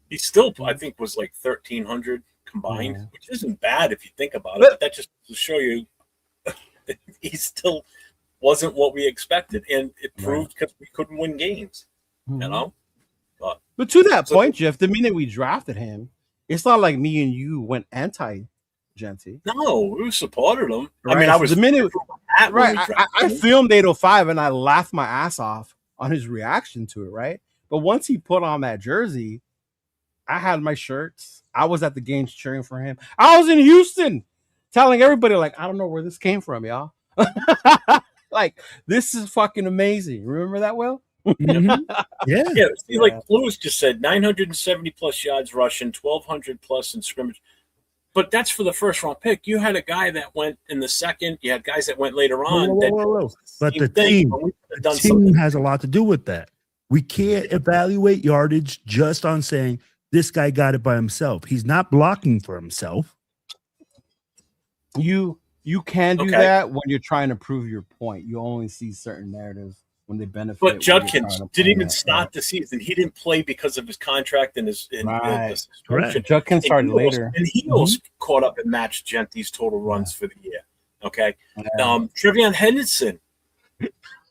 He still, I think, was like 1,300 combined, Mhm. which isn't bad if you think about it. But- But that just to show you he still wasn't what we expected. And it proved because we couldn't win games, you know? But to that So- point, Jeff, the minute we drafted him, it's not like me and you went anti-Genty. No, we supported him. I Right, mean, I so was the minute- at when Right. we I drafted him. filmed 805 and I laughed my ass off on his reaction to it, right? But once he put on that jersey, I had my shirts. I was at the games cheering for him. I was in Houston telling everybody, like, I don't know where this came from, y'all. Like, this is fucking amazing. Remember that, Will? Mhm. Yeah. Yeah, see, like Yeah. Lewis just said, 970 plus yards rushing, 1,200 plus in scrimmage. But that's for the first round pick. You had a guy that went in the second. You had guys that went later on. Whoa. But Same the thing, team, but we could have the done team something. has a lot to do with that. We can't evaluate yardage just on saying this guy got it by himself. He's not blocking for himself. You can do Okay. that when you're trying to prove your point. You only see certain narratives when they benefit. But when you're trying Judkins to didn't play even that, start the season. He didn't play because of his contract and his Right. his Right. suspension. Judkins started And he almost- later. and he almost caught up and matched Genty's total runs for the year. Okay. Yeah. Trevion Henderson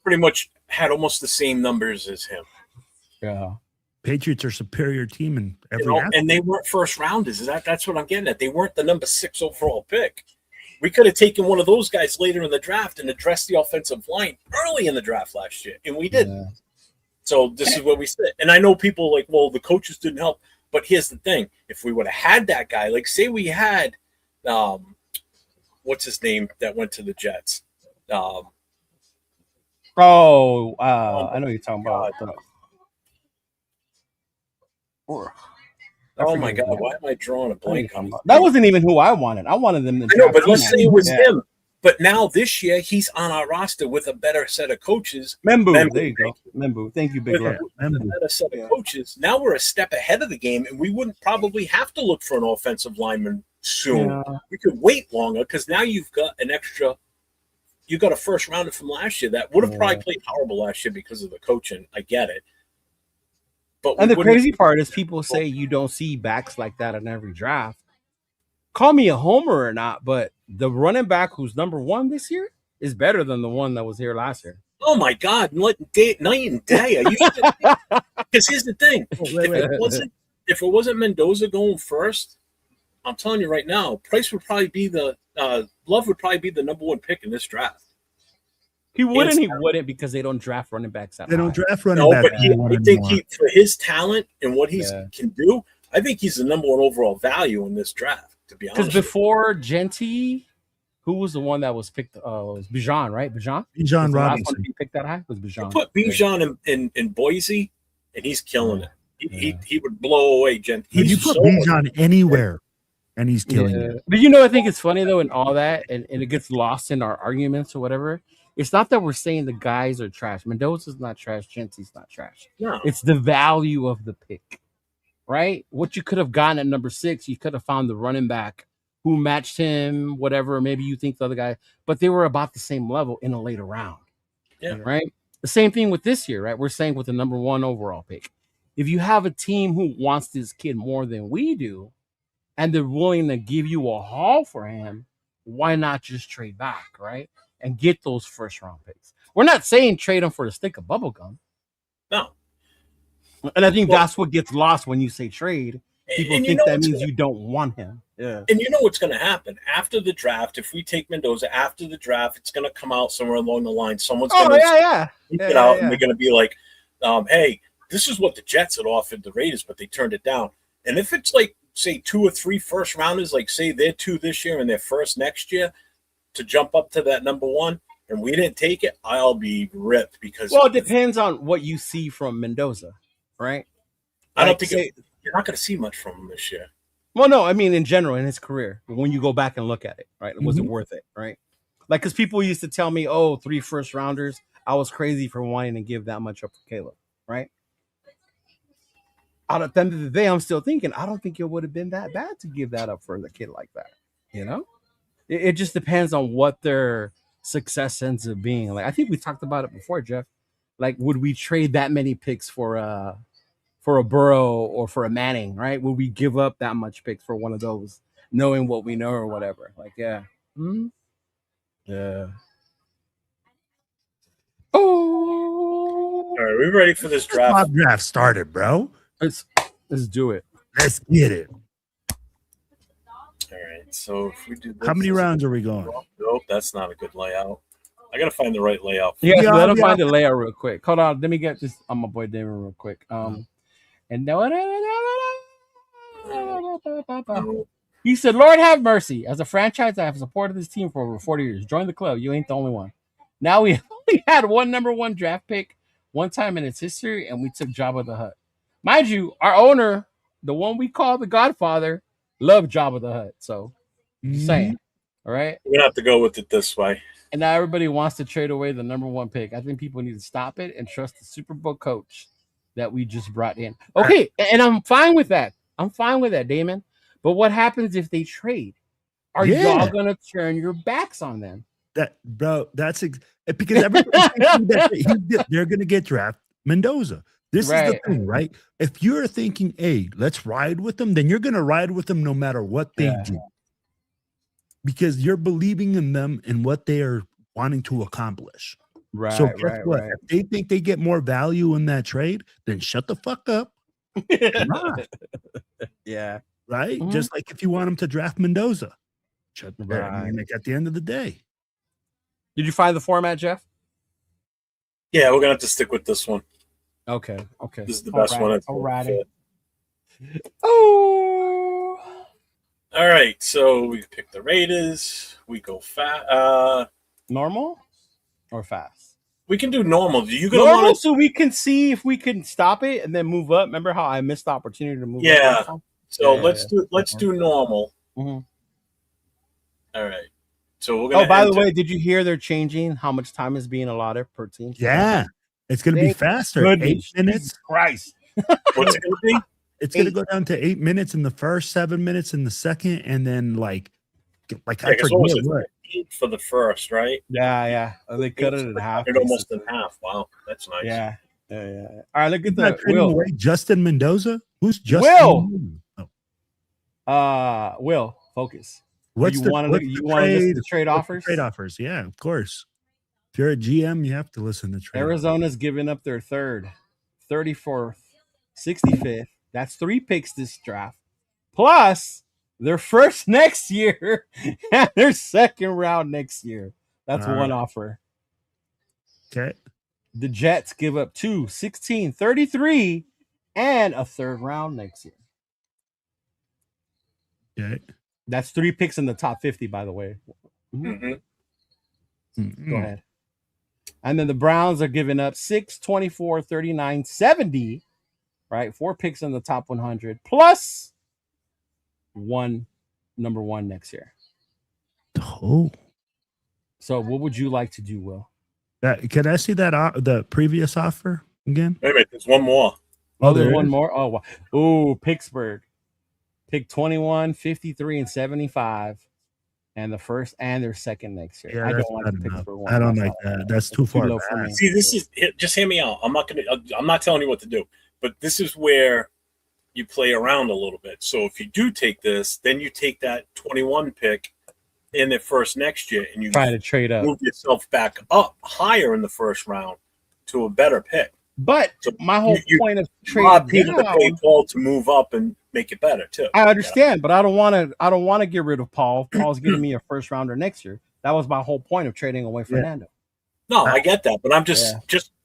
pretty much had almost the same numbers as him. Yeah. Patriots are superior team in every You know, aspect. and they weren't first rounders. That's what I'm getting at. They weren't the number 6 overall pick. We could have taken one of those guys later in the draft and addressed the offensive line early in the draft last year, and we didn't. Yeah. So this is where we sit. And I know people like, well, the coaches didn't help. But here's the thing. If we would have had that guy, like say we had what's his name that went to the Jets? I know what you're talking about. Oh my God, why am I drawing a blank on That wasn't even who I wanted. I wanted them to I know, but let's draft say him. it was Yeah. him. But now this year he's on our roster with a better set of coaches. Membu, Membu, there you go. Membu, thank you, Big With Love. a better set of coaches. Now we're a step ahead of the game, and we wouldn't probably have to look for an offensive lineman soon. Yeah. We could wait longer because now you've got an extra. You got a first rounder from last year that would have probably played horrible last year because of the coaching. I get it. But And we the wouldn't- crazy part is people say you don't see backs like that in every draft. Call me a homer or not, but the running back who's number 1 this year is better than the one that was here last year. Oh my God! Night and day. Because here's the thing: if it wasn't Mendoza going first, I'm telling you right now, Price would probably be Love would probably be the number 1 pick in this draft. He wouldn't because they don't draft running backs that They don't high. draft running No, back. but I think for his talent and what he Yeah. can do, I think he's the number 1 overall value in this draft. To be honest, Because before Genty, who was the one that was picked? Was Bijan, right? Bijan? Bijan Was the last one Robinson. to be picked that high? Was you Bijan? put Bijan in Boise, and he's killing it. Yeah. He would blow away Genty. But you put Bijan anywhere, and he's killing it. But I think it's funny though, in all that, and it gets lost in our arguments or whatever. It's not that we're saying the guys are trash. Mendoza's not trash. Genty's not trash. No. It's the value of the pick, right? What you could have gotten at number 6, you could have found the running back who matched him, whatever. Maybe you think the other guy, but they were about the same level in a later round. Yeah. Right. The same thing with this year, right? We're saying with the number 1 overall pick. If you have a team who wants this kid more than we do, and they're willing to give you a haul for him, why not just trade back, right? And get those first round picks. We're not saying trade them for the stick of bubble gum. No. And I think that's what gets lost when you say trade. people and think that means you don't want him. Yeah. And you know what's going to happen after the draft. If we take Mendoza after the draft, it's going to come out somewhere along the line. Someone's going to it out, and they're going to be like, hey, this is what the Jets had offered the Raiders, but they turned it down. And if it's like, say, 2 or 3 first rounders, like say they're 2 this year and they're first next year to jump up to that number 1, and we didn't take it, I'll be ripped because. Well, it depends on what you see from Mendoza, right? I don't think you're not going to see much from him this year. Well, no, I mean in general in his career, when you go back and look at it, right? Was it worth it, right? Like, because people used to tell me, 3 first rounders. I was crazy for wanting to give that much up for Caleb, right? At the end of the day, I'm still thinking, I don't think it would have been that bad to give that up for a kid like that. You know, it just depends on what their success ends up being. Like, I think we talked about it before, Jeff. Like, would we trade that many picks for a Burrow or for a Manning, right? Would we give up that much picks for one of those, knowing what we know or whatever? Like, yeah. Yeah. Oh. All right, we ready for this draft? Mock draft started, bro. Let's do it. Let's get it. All right, so if we do this, how many rounds are we going? Nope, that's not a good layout. I gotta find the right layout. Yeah, let him find the layout real quick. Hold on, let me get this on my boy Damon real quick. And he said, "Lord have mercy. As a franchise, I have supported this team for over 40 years. Join the club. You ain't the only one. Now we only had one number 1 draft pick one time in its history, and we took Jabba the Hutt. Mind you, our owner, the one we call the Godfather, loved Jabba the Hutt. So, just saying, all right. We're gonna have to go with it this way. And now everybody wants to trade away the number 1 pick. I think people need to stop it and trust the Super Bowl coach that we just brought in. Okay, and I'm fine with that. I'm fine with that, Damon. But what happens if they trade? Are y'all gonna turn your backs on them? That's because everybody's thinking that they're gonna get drafted Mendoza. This is the thing, right? If you're thinking, hey, let's ride with them, then you're gonna ride with them no matter what they do. Because you're believing in them and what they are wanting to accomplish. Right. So guess what? If they think they get more value in that trade, then shut the fuck up. Yeah. Right? Just like if you want them to draft Mendoza. I mean, like at the end of the day. Did you find the format, Jeff? Yeah, we're gonna have to stick with this one. Okay. This is the best one. Alrighty. All right, so we pick the Raiders. We go fast. Normal or fast? We can do normal. Do you normal want so we can see if we can stop it and then move up? Remember how I missed the opportunity to move up? Yeah. So let's do normal. Mm-hmm. All right. So we're gonna. By the way, did you hear they're changing how much time is being allotted per team? Yeah, it's going to be faster. 8 minutes. Jesus Christ. What's it going to be? It's going to go down to 8 minutes in the first, 7 minutes in the second, and then like I forget what. 8 for the first, right? Yeah. They cut it in half. Almost in half. Wow, that's nice. Yeah. All right, look at that. Will. Justin Mendoza? Who's Justin? Will, focus. What's you the want to listen to trade offers? Trade offers, yeah, of course. If you're a GM, you have to listen to trade. Arizona's giving up their 3rd, 34th, 65th. That's 3 picks this draft. Plus their first next year and their 2nd round next year. That's one offer. Okay. The Jets give up 2, 16, 33, and a 3rd round next year. Okay. That's 3 picks in the top 50, by the way. Mm-hmm. Go ahead. And then the Browns are giving up 6, 24, 39, 70, right? 4 picks in the top 100, plus 1 number 1 next year. Oh. So what would you like to do, Will? Can I see that the previous offer again? Wait a minute, there's one more. Oh, there's one more? Oh, wow. Oh, Pittsburgh. Pick 21, 53, and 75. And the first and their 2nd next year. Yeah, I don't like the Pittsburgh one. I don't like that. That's too far low for me. See, this is just hear me out. I'm not telling you what to do, but this is where you play around a little bit. So if you do take this, then you take that 21 pick in the first next year, and you try to trade up, move yourself back up higher in the first round to a better pick. But So my whole point of Rob trading needed to pay down, Paul to move up and make it better too. I understand, but I don't want to get rid of Paul. Paul's giving me a first rounder next year. That was my whole point of trading away Fernando. No, I get that, but I'm just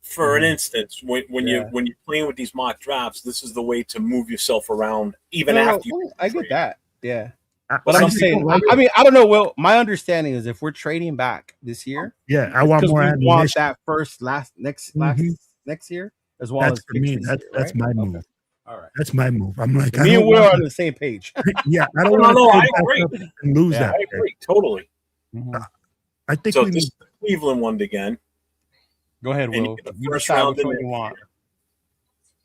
for an Mhm. instance, when you're playing with these mock drafts, this is the way to move yourself around even No, after you. I get that. Yeah. I But I'm just saying, don't like I it. mean, I don't know. Will, my understanding is if we're trading back this year, Yeah, I want because more we want ammunition. that next year, as well That's as for picks me. this That's year, that's right? my Okay. move. All right. That's my move. I'm like, Me and Will are on the same page. Yeah, I don't No, want I to agree. and lose Yeah, that. I agree totally. Mhm. I think So we this need. is the Cleveland one again. Go ahead, And you Will. get a You first decide round which in one next you want.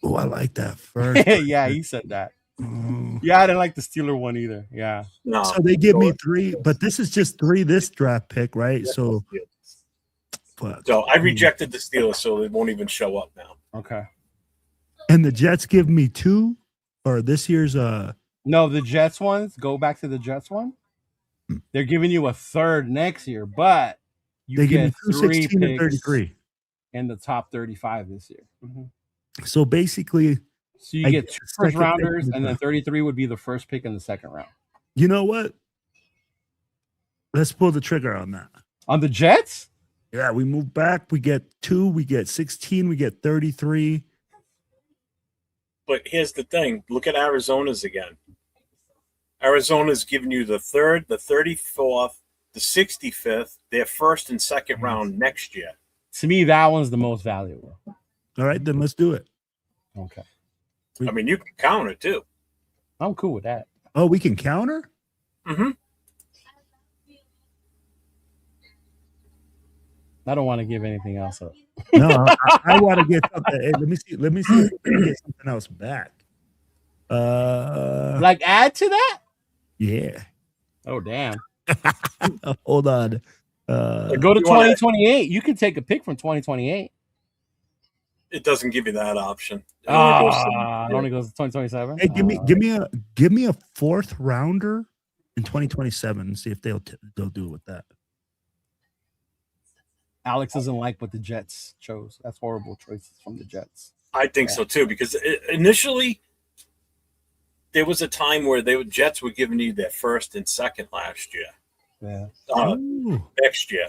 Oh, I like that first. Yeah, he said that. Oh. Yeah, I didn't like the Steeler one either. Yeah. No. So they give me 3, but this is just 3 this draft pick, right? So, fuck. So I rejected the Steelers, so they won't even show up now. Okay. And the Jets give me 2, or this year's No, the Jets ones. Go back to the Jets one. They're giving you a third next year, but you they give me get 2, 3 16, and picks 33. in the top 35 this year. Mhm. So basically, So you I get get 2 the first second pick rounders, in the and then draft. 33 would be the first pick in the second round. You know what? Let's pull the trigger on that. On the Jets? Yeah, we move back. We get 2, we get 16, we get 33. But here's the thing. Look at Arizona's again. Arizona's giving you the 3rd, the 34th, the 65th, their first and second round next year. To me, that one's the most valuable. All right, then let's do it. Okay. I mean, you can count it too. I'm cool with that. Oh, we can counter? Mm-hmm. I don't want to give anything else up. No, I want to get something. Hey, let me see if we can get something else back. Like add to that? Yeah. Oh, damn. Hold on. Go to 2028. You can take a pick from 2028. It doesn't give you that option. It It only goes to 2027. Hey, give me a 4th rounder in 2027 and see if they'll do it with that. Alex doesn't like what the Jets chose. That's horrible choices from the Jets. I think so too, because initially there was a time where Jets were giving you their first and second last year. Yeah. Ooh. Next year.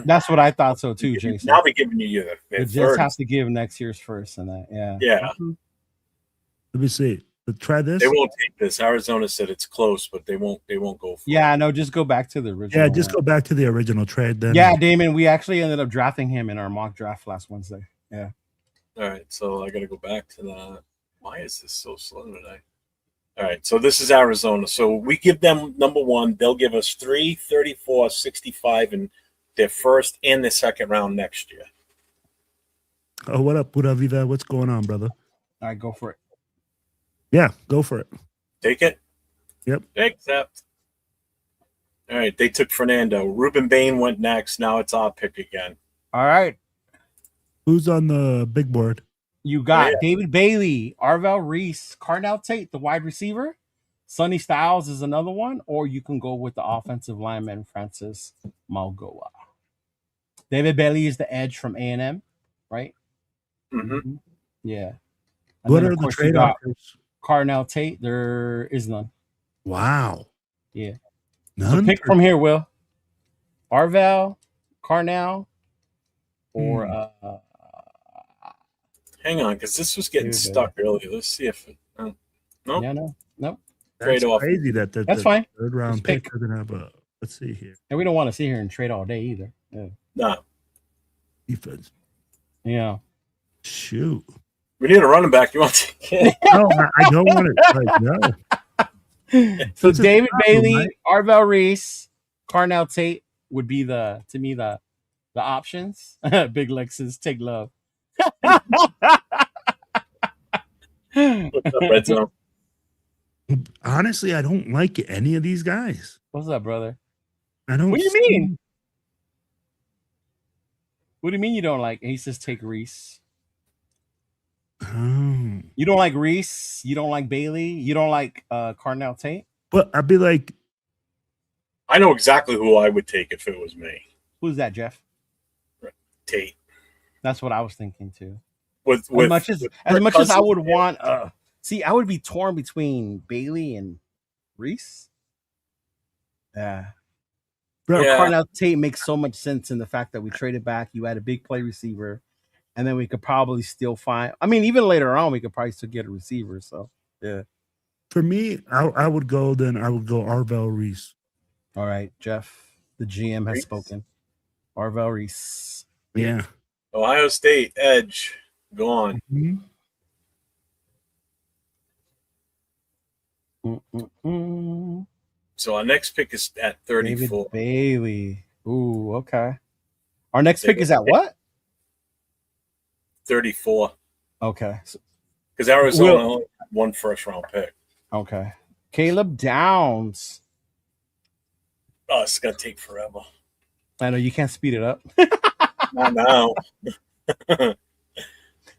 That's what I thought so too, Jason. Now they're giving you their The Jets third. have to give next year's first and that. Yeah. Yeah. Let me see. Try this. They won't take this. Arizona said it's close, but they won't go for Yeah, no, just go back to the original. Yeah, just go back to the original trade then. Yeah, Damon, we actually ended up drafting him in our mock draft last Wednesday. Yeah. it. All right, so I got to go back to that. Why is this so slow today? All right, so this is Arizona. So we give them number 1. They'll give us 3, 34, 65, and their first and their second round next year. Oh, what up, Vida? What's going on, brother? All right, go for it. Yeah, go for it. Take it? Yep. Accept. All right, they took Fernando. Ruben Bain went next. Now it's our pick again. All right. Who's on the big board? You got Yeah. David Bailey, Arvell Reese, Cardell Tate, the wide receiver. Sonny Styles is another one, or you can go with the offensive lineman Francis Malgoa. David Bailey is the edge from A&M, right? Mm-hmm. Yeah. And What then, are of the course, you trade got offers? Cardell Tate. There is none. Wow. Yeah. None? So pick from here, Will. Arvell, Carnell, or Hang on, because this was getting David stuck earlier. Let's see if it. Nope. yeah, no. Trade That's off. crazy that the That's fine. third round Just pick pick. doesn't have a. Let's see here. And we don't want to sit here and trade all day either. Yeah. No. Defense. Yeah. Shoot. We need a running back. You want to get No, I don't want it. Like, no. So That's a David problem, Bailey, right? Arvell Reese, Carnell Tate would be the options. Big Lexus, take love. What's up, Red Zone? Honestly, I don't like any of these guys. What's up, brother? I don't. What do you see- mean? What do you mean you don't like? He says take Reese. Oh. You don't like Reese. You don't like Bailey. You don't like Carnell Tate. But I'd be like, I know exactly who I would take if it was me. Who's that, Jeff? Tate. That's what I was thinking too. With as much as I would want, see, I would be torn between Bailey and Reese. Yeah. Bro, Carnell Tate makes so much sense in the fact that we traded back. You had a big play receiver, and then we could probably still find. I mean, even later on, we could probably still get a receiver. So, yeah. For me, I would go Arvell Reese. All right, Jeff, the GM has spoken. Arvell Reese. Yeah. Ohio State edge gone. Mm-hmm. So our next pick is at 34. David Bailey. Ooh, okay. Our next pick is at what? 34. Okay. Because Arizona only had one first-round pick. Okay. Caleb Downs. Oh, it's going to take forever. I know, you can't speed it up. Not now.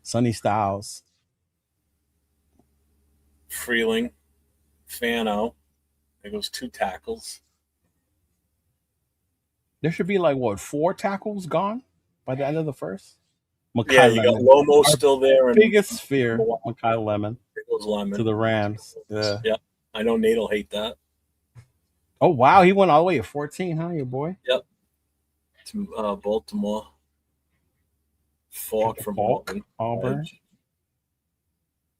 Sonny Styles. Freeling. Fano. There goes 2 tackles. There should be 4 tackles gone by the end of the first? Yeah, you got Lomo still there. And biggest fear, Makai Lemon. To the Rams. Yeah. I know Nate will hate that. Oh, wow. He went all the way at 14, huh, your boy? Yep. To Baltimore. Falk from Auburn. Edge.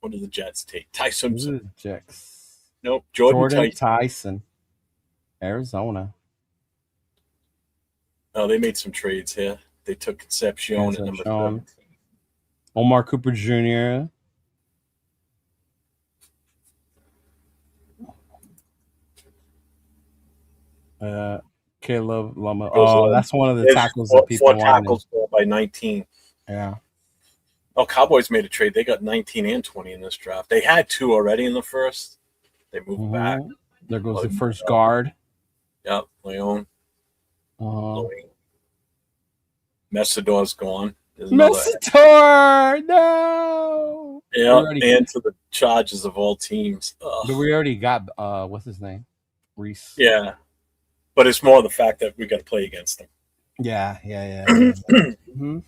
What do the Jets take? Tyson. Jets. Nope. Jordan Tyson. Arizona. Oh, they made some trades here. They took Concepcion at number 7. Omar Cooper Jr. Caleb Lama. Oh, that's one of the tackles that people want. 4 tackles by 19. Yeah. Oh, Cowboys made a trade. They got 19 and 20 in this draft. They had 2 already in the first. They moved back. There goes the first guard. Yep, Leon. Messidor's gone. Messidor, no. Yeah, and to the Chargers of all teams. But we already got what's his name, Reese. Yeah, but it's more the fact that we got to play against them. Yeah. Mm-hmm.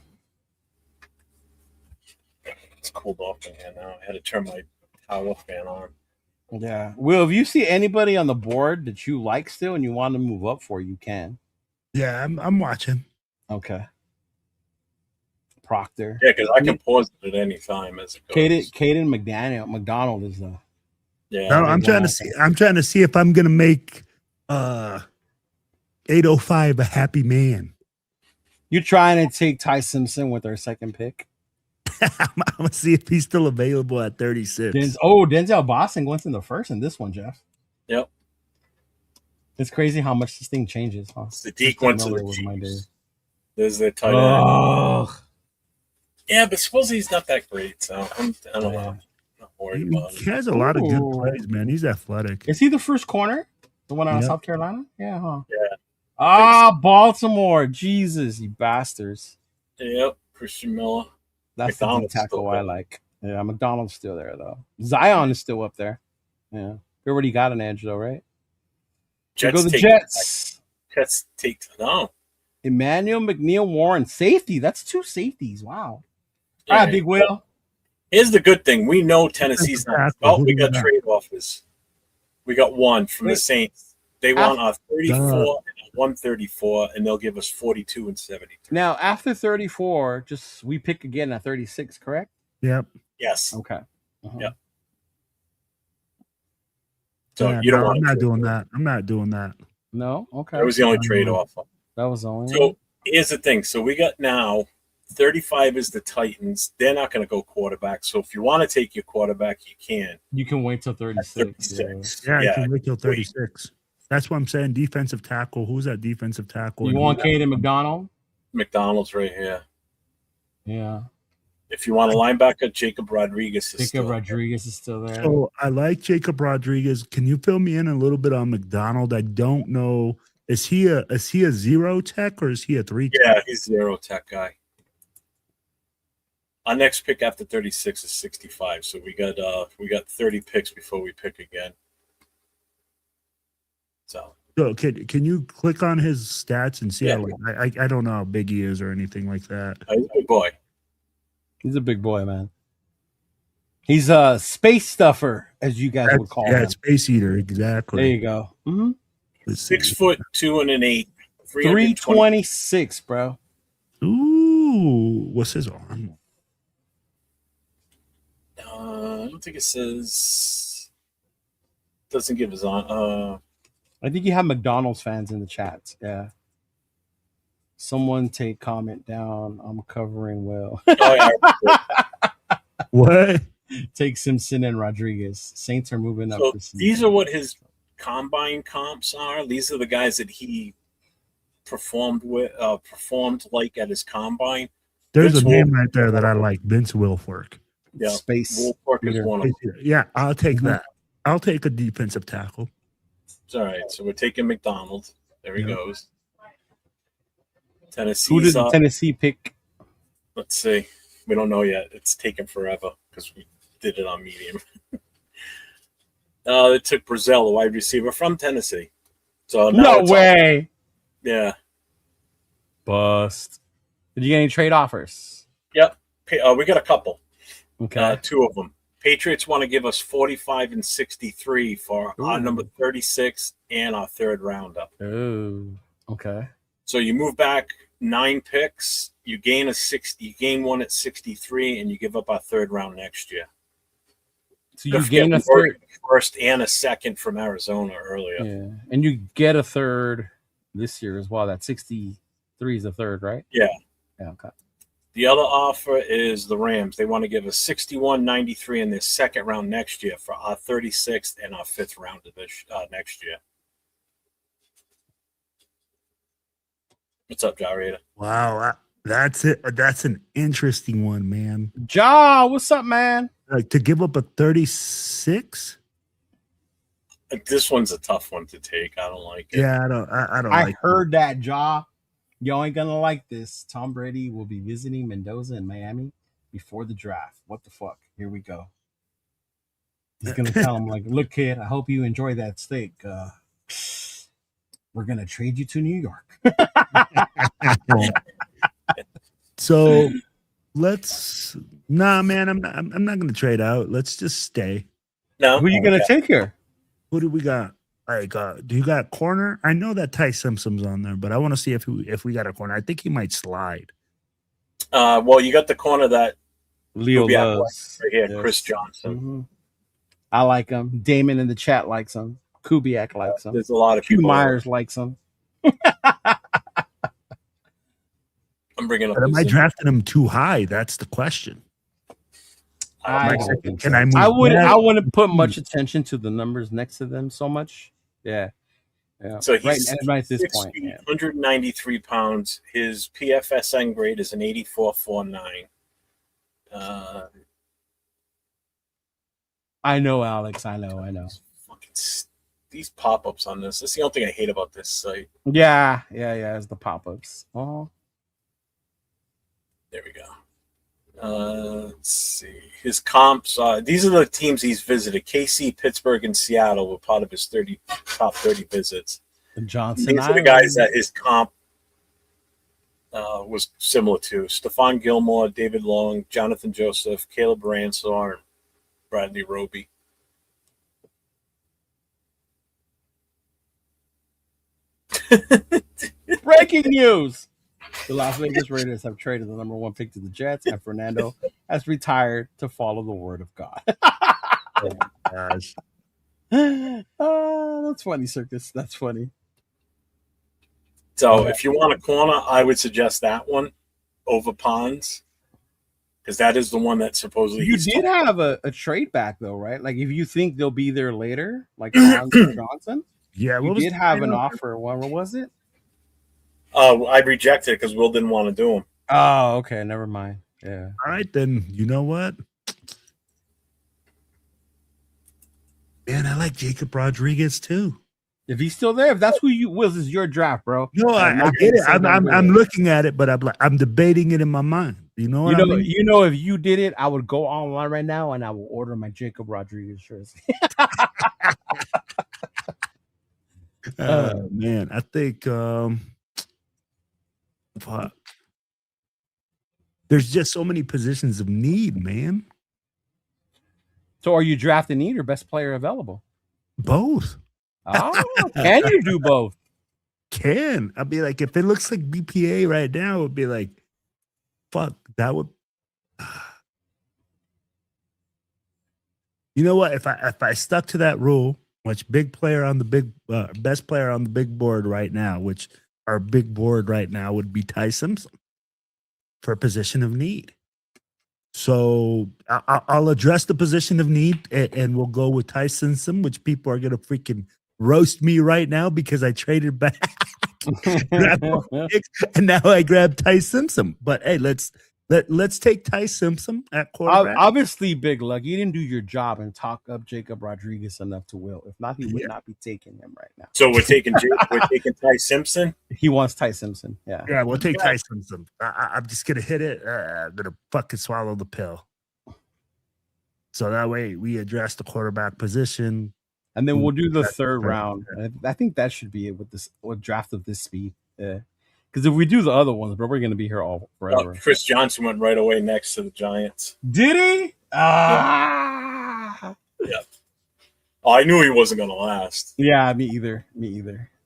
It's cooled off in here now. I had to turn my power fan on. Yeah. Will, if you see anybody on the board that you like still and you want to move up for, you can. Yeah, I'm watching. Okay. Proctor. Yeah, because I can pause it at any time as it goes. Caden McDonald is the. Yeah. No, I'm trying to see if I'm gonna make 805 a happy man. You're trying to take Ty Simpson with our second pick. I'm gonna see if he's still available at 36. Denzel Boston went in the first in this one, Jeff. Yep. It's crazy how much this thing changes, huh? Sadiq went to the Chiefs. There's their tight end. Yeah, but suppose he's not that great, so I don't know. I'm not worried about him. He has a lot of good plays, man. He's athletic. Is he the first corner? The one out of South Carolina? Yeah, huh? Yeah. Baltimore. Jesus, you bastards. Yep, Christian Miller. That's the tackle I like. Yeah, McDonald's still there, though. Zion is still up there. Yeah. We already got an edge, though, right? Jets take no. Emmanuel McNeil Warren, safety. That's 2 safeties. Wow. All right, Big Will. Here's the good thing. We know Tennessee's not. Oh, we got trade offers. We got one from the Saints. They want a 34 and a 134, and they'll give us 42 and 72. Now, after 34, we pick again at 36, correct? Yep. Yes. Okay. Yep. So you don't want. I'm not doing that. I'm not doing that. No. Okay. That was the only trade offer. That was the only. So here's the thing. So we got now 35 is the Titans. They're not going to go quarterback. So if you want to take your quarterback, you can. You can wait till 36. Yeah, you can wait till 36. That's what I'm saying. Defensive tackle. Who's that defensive tackle? You want Caden McDonald? McDonald's right here. Yeah. If you want a linebacker, Jacob Rodriguez is still there. So I like Jacob Rodriguez. Can you fill me in a little bit on McDonald? I don't know. Is he a 0 tech or is he a 3 tech? Yeah, he's 0 tech guy. Our next pick after 36 is 65. So we got 30 picks before we pick again. So can you click on his stats and see how I don't know how big he is or anything like that. He's a good boy. He's a big boy, man. He's a space stuffer, as you guys would call him. Yeah, Space Eater, exactly. There you go. Mm-hmm. 6'2" and an 8. 326, bro. Ooh, what's his arm? I don't think it says. Doesn't give his on. I think you have McDonald's fans in the chat. Yeah. Someone take comment down. I'm covering Will. Oh, yeah. What? Take Simpson and Rodriguez. Saints are moving up. So this season. these are what his combine comps are. These are the guys that he performed like at his combine. There's Vince a name right there that I like. Vince Wilfork. Yeah, Space. Wolfwork is one of them. Yeah, I'll take that. I'll take a defensive tackle. It's all right. So we're taking McDonald. There he goes. Tennessee. Who did Tennessee pick? Let's see. We don't know yet. It's taken forever because we did it on medium. They took Brazil, a wide receiver from Tennessee. So No way. Yeah. Bust. Did you get any trade offers? Yep. We got a couple. Okay. 2 of them. Patriots want to give us 45 and 63 for our number 36 and our 3rd roundup. Oh, okay. So you move back 9 picks, you gain one at 63, and you give up our 3rd round next year. So you gain a 3rd, first and a 2nd from Arizona earlier. Yeah, and you get a 3rd this year as well. That 63 is a 3rd, right? Yeah. Yeah. Okay. The other offer is the Rams. They want to give us 61, 93 in their 2nd round next year for our 36th and our 5th round of this next year. What's up, Jarretta? Wow, that's it. That's an interesting one, man. Ja, what's up, man? Like to give up a 36? This one's a tough one to take. I don't like it. Yeah, I don't. I like heard that, Ja. Y'all ain't gonna like this. Tom Brady will be visiting Mendoza and Miami before the draft. What the fuck? Here we go. He's gonna tell him, like, look, kid, I hope you enjoy that steak. We're gonna trade you to New York. So man, I'm not gonna trade out. Let's just stay. No. Who are you gonna take here? Who do we got? Like, do you got corner? I know that Ty Simpson's on there, but I want to see if we got a corner. I think he might slide. Well, you got the corner that Leo loves right here, yes. Chris Johnson. Mm-hmm. I like him. Damon in the chat likes him. Kubiak likes him. There's a lot of Hugh people. Myers likes him. I'm bringing up. But am I drafting him too high? That's the question. I wouldn't put much attention to the numbers next to them so much. Yeah. So he's right at this point, 193 pounds. His PFSN grade is an 84.49. I know, Alex. I know. These pop-ups on this. That's the only thing I hate about this site. Yeah. It's the pop-ups. Oh. There we go. Let's see. His comps. These are the teams he's visited. KC, Pittsburgh, and Seattle were part of his top 30 visits. The Johnson. These are the guys that his comp was similar to. Stephon Gilmore, David Long, Jonathan Joseph, Caleb Ransor, and Bradley Roby. Breaking news. The Las Vegas Raiders have traded the number 1 pick to the Jets, and Fernando has retired to follow the word of God. Oh my gosh. That's funny, Circus. That's funny. So if you want a corner, I would suggest that one over Pons, because that is the one that supposedly you did have a trade back though, right? Like if you think they'll be there later, like Pons or Johnson. Yeah, you did have an offer. What was it? I rejected it because Will didn't want to do them. Oh, okay. Never mind. Yeah. All right, then. You know what? Man, I like Jacob Rodriguez too. If he's still there, if that's who you Will, this is your draft, bro. No, I get it. I'm looking at it, but I'm debating it in my mind. You know what I mean? You know, if you did it, I would go online right now and I will order my Jacob Rodriguez jersey. Man, I think fuck. There's just so many positions of need, man. So are you drafting need or best player available? Both. Oh, can you do both? Can. I'd be like, if it looks like BPA right now, it would be like, fuck, that would. You know what? If I stuck to that rule, which best player on the big board right now, which our big board right now would be Ty Simpson for a position of need. So I'll address the position of need, and we'll go with Ty Simpson, which people are gonna freaking roast me right now because I traded back, and now I grabbed Ty Simpson. But hey, let's take Ty Simpson at quarterback. Obviously, Big Luck, you didn't do your job and talk up Jacob Rodriguez enough to Will. If not, he would not be taking him right now. So we're taking Ty Simpson. He wants Ty Simpson. Yeah, we'll take Ty Simpson. I'm just gonna hit it. I'm gonna fucking swallow the pill. So that way we address the quarterback position, and then we'll do the third round. I think that should be it with draft of this speed. Yeah. Because if we do the other ones, bro, we're going to be here all forever. Chris Johnson went right away next to the Giants. Did he? Yeah. Oh, I knew he wasn't going to last. Yeah, me either.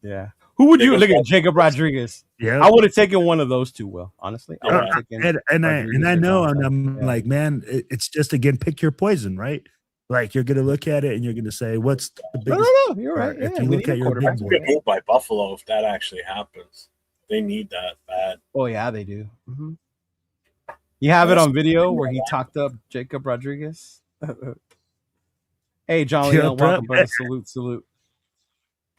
Yeah. Who would you look at? Jacob Rodriguez. Yeah, I would have taken one of those two. Will, honestly, I would have taken. And I know, and I'm like, man, it's just again, pick your poison, right? Like you're going to look at it and you're going to say, what's the biggest? No, you're right. If you look at your big board, good move by Buffalo if that actually happens. They need that bad. Oh yeah, they do. Mm-hmm. You have it on video where he talked up Jacob Rodriguez. Hey, John Leon, welcome, brother. Salute.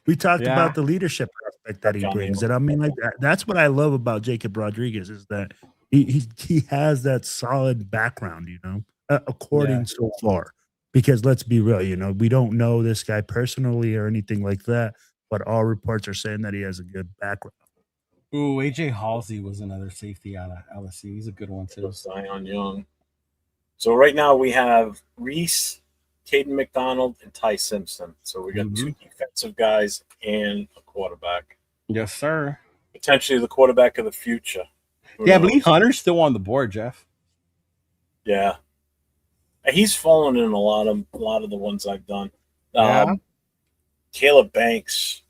We talked about the leadership aspect that he brings, and I mean, like that's what I love about Jacob Rodriguez is that he has that solid background, you know, according so far. Because let's be real, you know, we don't know this guy personally or anything like that, but all reports are saying that he has a good background. Ooh, AJ Halsey was another safety out of LSU. He's a good one too. Zion Young. So right now we have Reese, Caden McDonald, and Ty Simpson. So we got two defensive guys and a quarterback. Yes, sir. Potentially the quarterback of the future. I believe Hunter's still on the board, Jeff. Yeah, he's fallen in a lot of the ones I've done. Caleb Banks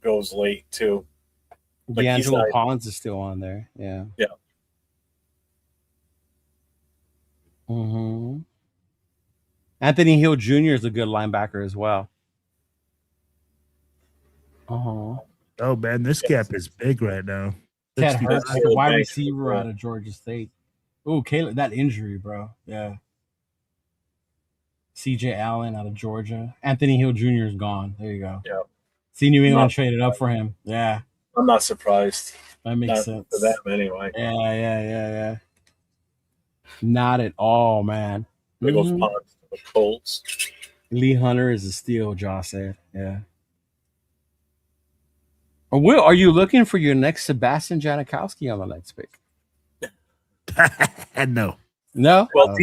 goes late too. Like D'Angelo Pons is still on there. Yeah. Mm-hmm. Anthony Hill Jr. is a good linebacker as well. Oh man, this gap is big right now. Ted Hurts, like a wide receiver out of Georgia State. Oh, Caleb, that injury, bro. Yeah. CJ Allen out of Georgia. Anthony Hill Jr. is gone. There you go. Yeah. See, New England traded up for him. Yeah. I'm not surprised. That makes sense. For them anyway. Yeah. Not at all, man. There goes Pons to the Colts. Lee Hunter is a steal, Josh said. Yeah. Will, are you looking for your next Sebastian Janikowski on the next pick? No. Well,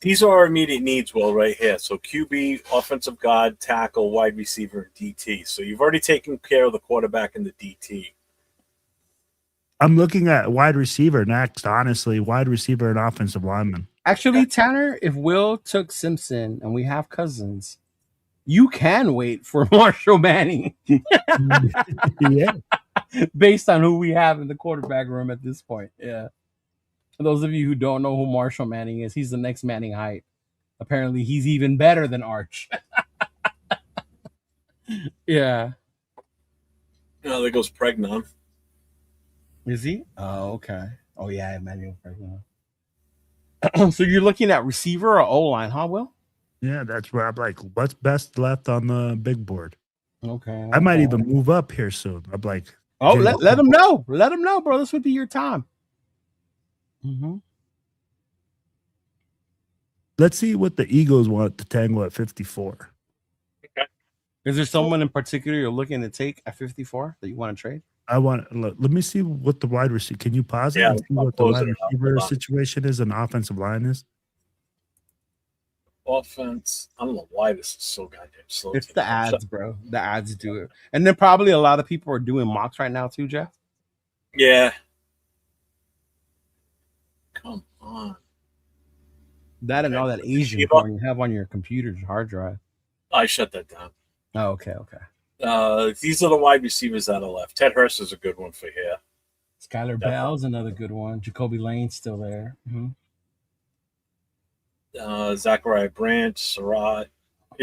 these are our immediate needs, Will, right here. So QB, offensive guard, tackle, wide receiver, and DT. So you've already taken care of the quarterback and the DT. I'm looking at wide receiver next, honestly. Wide receiver and offensive lineman. Actually, Tanner, if Will took Simpson and we have Cousins, you can wait for Marshall Manning. Yeah. Based on who we have in the quarterback room at this point. Yeah. For those of you who don't know who Marshall Manning is, he's the next Manning height. Apparently, he's even better than Arch. Yeah. Oh, there goes Pregnon. Is he? Oh, okay. Oh, yeah, Emmanuel Pregnon. So you're looking at receiver or O-line, huh, Will? Yeah, that's where I'm like, what's best left on the big board? Okay. I might even move up here soon. I'm like, let them know. Let them know, bro. This would be your time. Mm-hmm. Let's see what the Eagles want to tangle at 54. Okay. Is there someone in particular you're looking to take at 54 that you want to trade? Let me see what the wide receiver. Can you pause it and see what the wide receiver situation is and offensive line is? Offense. I don't know why this is so goddamn slow. It's the ads, bro. The ads do it. And then probably a lot of people are doing mocks right now too, Jeff. Yeah. on? That and all that Asian Shiva? porn you have on your computer's hard drive. I shut that down. Oh, okay. These are the wide receivers that are left. Ted Hurst is a good one for here. Skylar Bell's another good one. Jacoby Lane's still there. Zachariah Branch, Surratt.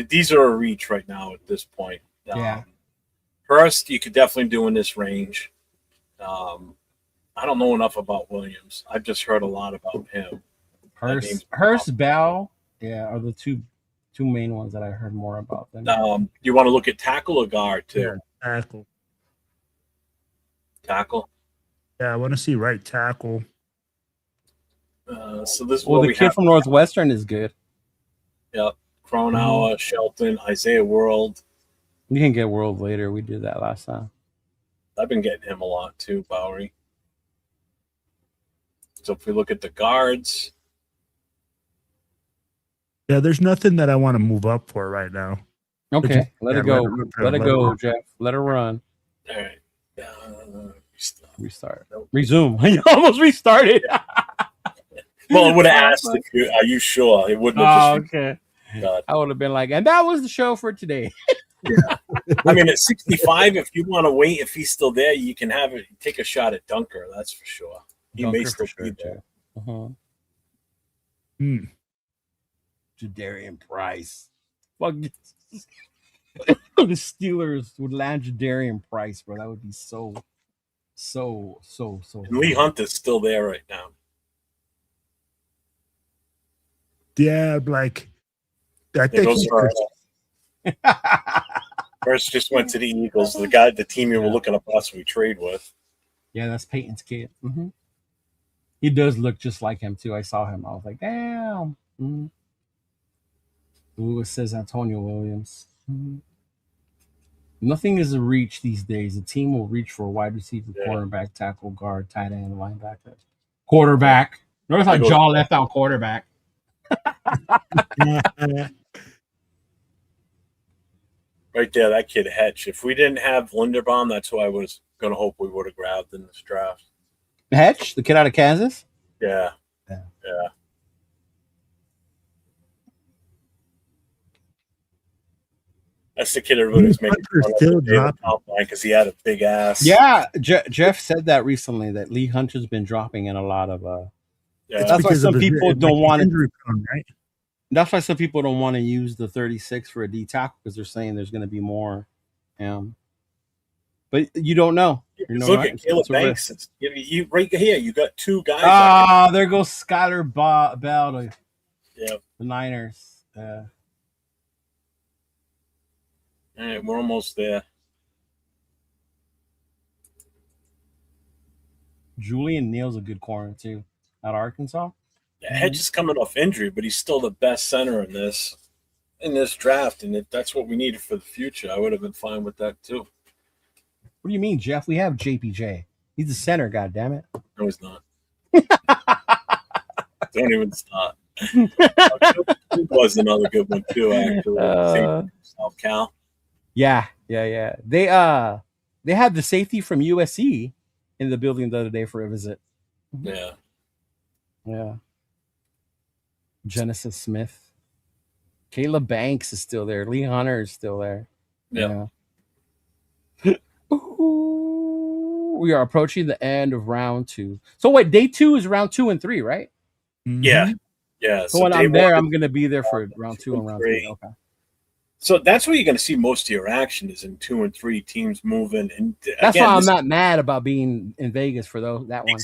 These are a reach right now at this point. Yeah. Hurst, you could definitely do in this range. I don't know enough about Williams. I've just heard a lot about him. Hurst, Bell, are the two main ones that I heard more about. You want to look at tackle or guard too? Yeah, tackle. Tackle. Yeah, I want to see right tackle. So this is the kid from Northwestern is good. Yep. Cronauer, Shelton, Isaiah World. You can get World later. We did that last time. I've been getting him a lot too, Bowery. So if we look at the guards. Yeah, there's nothing that I want to move up for right now. Okay, let it go. Let it go, Jeff. Let her run. All right. Restart. Resume. You almost restarted. Well, it would have asked if you are you sure? It wouldn't have just okay. I would have been like, and that was the show for today. Yeah. I mean, at 65, if you want to wait, if he's still there, you can have it. Take a shot at Dunker. That's for sure. He may still be there. Jadarian Price. Fuck. The Steelers would land Jadarian Price, bro. That would be so. And Lee Hunt is still there right now. Yeah, like I think First just went to the Eagles, the team you were looking to possibly trade with. Yeah, that's Peyton's kid. He does look just like him too. I saw him. I was like, damn. Lewis says Antonio Williams. Nothing is a reach these days. The team will reach for a wide receiver, cornerback, tackle, guard, tight end, linebacker, quarterback. Notice how Jaw left out quarterback. Right there, that kid Hetch. If we didn't have Linderbaum, that's who I was going to hope we would have grabbed in this draft. Hetch, the kid out of Kansas? Yeah. That's the kid everybody's making fun of because he had a big ass. Yeah, Jeff said that recently, that Lee Hunter's been dropping in a lot of that's why some people don't want to. Right? That's why some people don't want to use the 36 for a D tackle because they're saying there's going to be more. But you don't know. Look at Caleb Banks. You right here. You got two guys. There goes Skylar Bell to the Niners. All right, we're almost there. Julian Neal's a good corner too. At Arkansas. Yeah, Hedge is coming off injury, but he's still the best center in this draft, and if that's what we needed for the future, I would have been fine with that too. What do you mean, Jeff? We have JPJ. He's the center, goddammit. No, he's not. Don't even start. Was another good one too, actually. South Cal. Yeah. They had the safety from USC in the building the other day for a visit. Yeah. Genesis Smith. Caleb Banks is still there. Lee Hunter is still there. Yeah. We are approaching the end of round 2. So wait, day 2 is round 2 and 3, right? Yeah. So when I'm there, I'm going to be there for round 2 and round 3. Okay. So that's where you're going to see most of your action is in 2 and 3 teams moving. And that's why I'm not mad about being in Vegas for that one.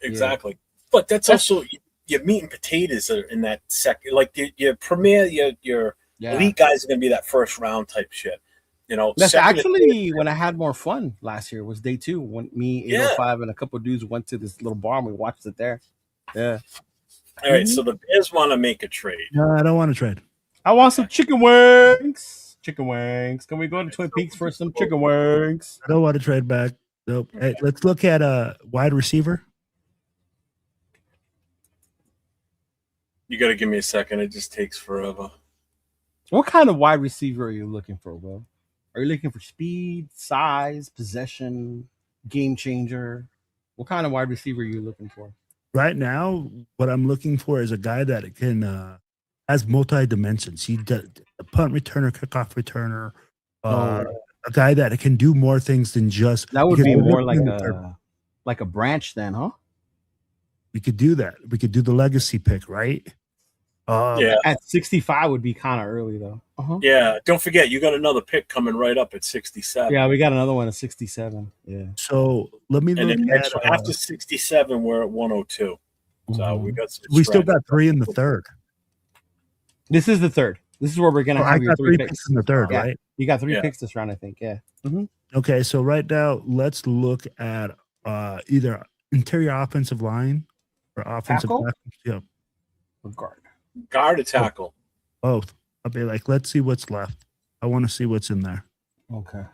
Exactly. But that's also your meat and potatoes are in that second. Like your premier, your elite guys are going to be that first round type shit. That's actually when I had more fun last year. Was day 2 when me 805 and a couple of dudes went to this little bar and we watched it there. Yeah. All right. So the Bears want to make a trade. No, I don't want to trade. I want some chicken wings. Chicken wings. Can we go to Twin Peaks for some chicken wings? I don't want to trade back. Nope. Hey, let's look at a wide receiver. You got to give me a second. It just takes forever. What kind of wide receiver are you looking for, Will? Are you looking for speed, size, possession, game changer? What kind of wide receiver are you looking for? right now, what I'm looking for is a guy that can has multi dimensions. He does a punt returner, kickoff returner, a guy that can do more things than just. That would because be we're more looking like at a branch then, huh? we could do that. We could do the legacy pick, right? Yeah. At 65 would be kind of early though. Yeah. Don't forget, you got another pick coming right up at 67. Yeah, we got another one at 67. Yeah. So let me And look then at next after 67, we're at 102. So we got. we still got 3 in the third. This is the third. This is where we're gonna I have your got 3 3 picks in the third, Yeah. right? You got 3 Yeah. picks this round, I think. Yeah. Okay, so right now let's look at either interior offensive line or offensive Tackle? tackle. Yeah, Or guard. Guard or tackle. both. I'll be like, let's see what's left. I want to see what's in there. Okay.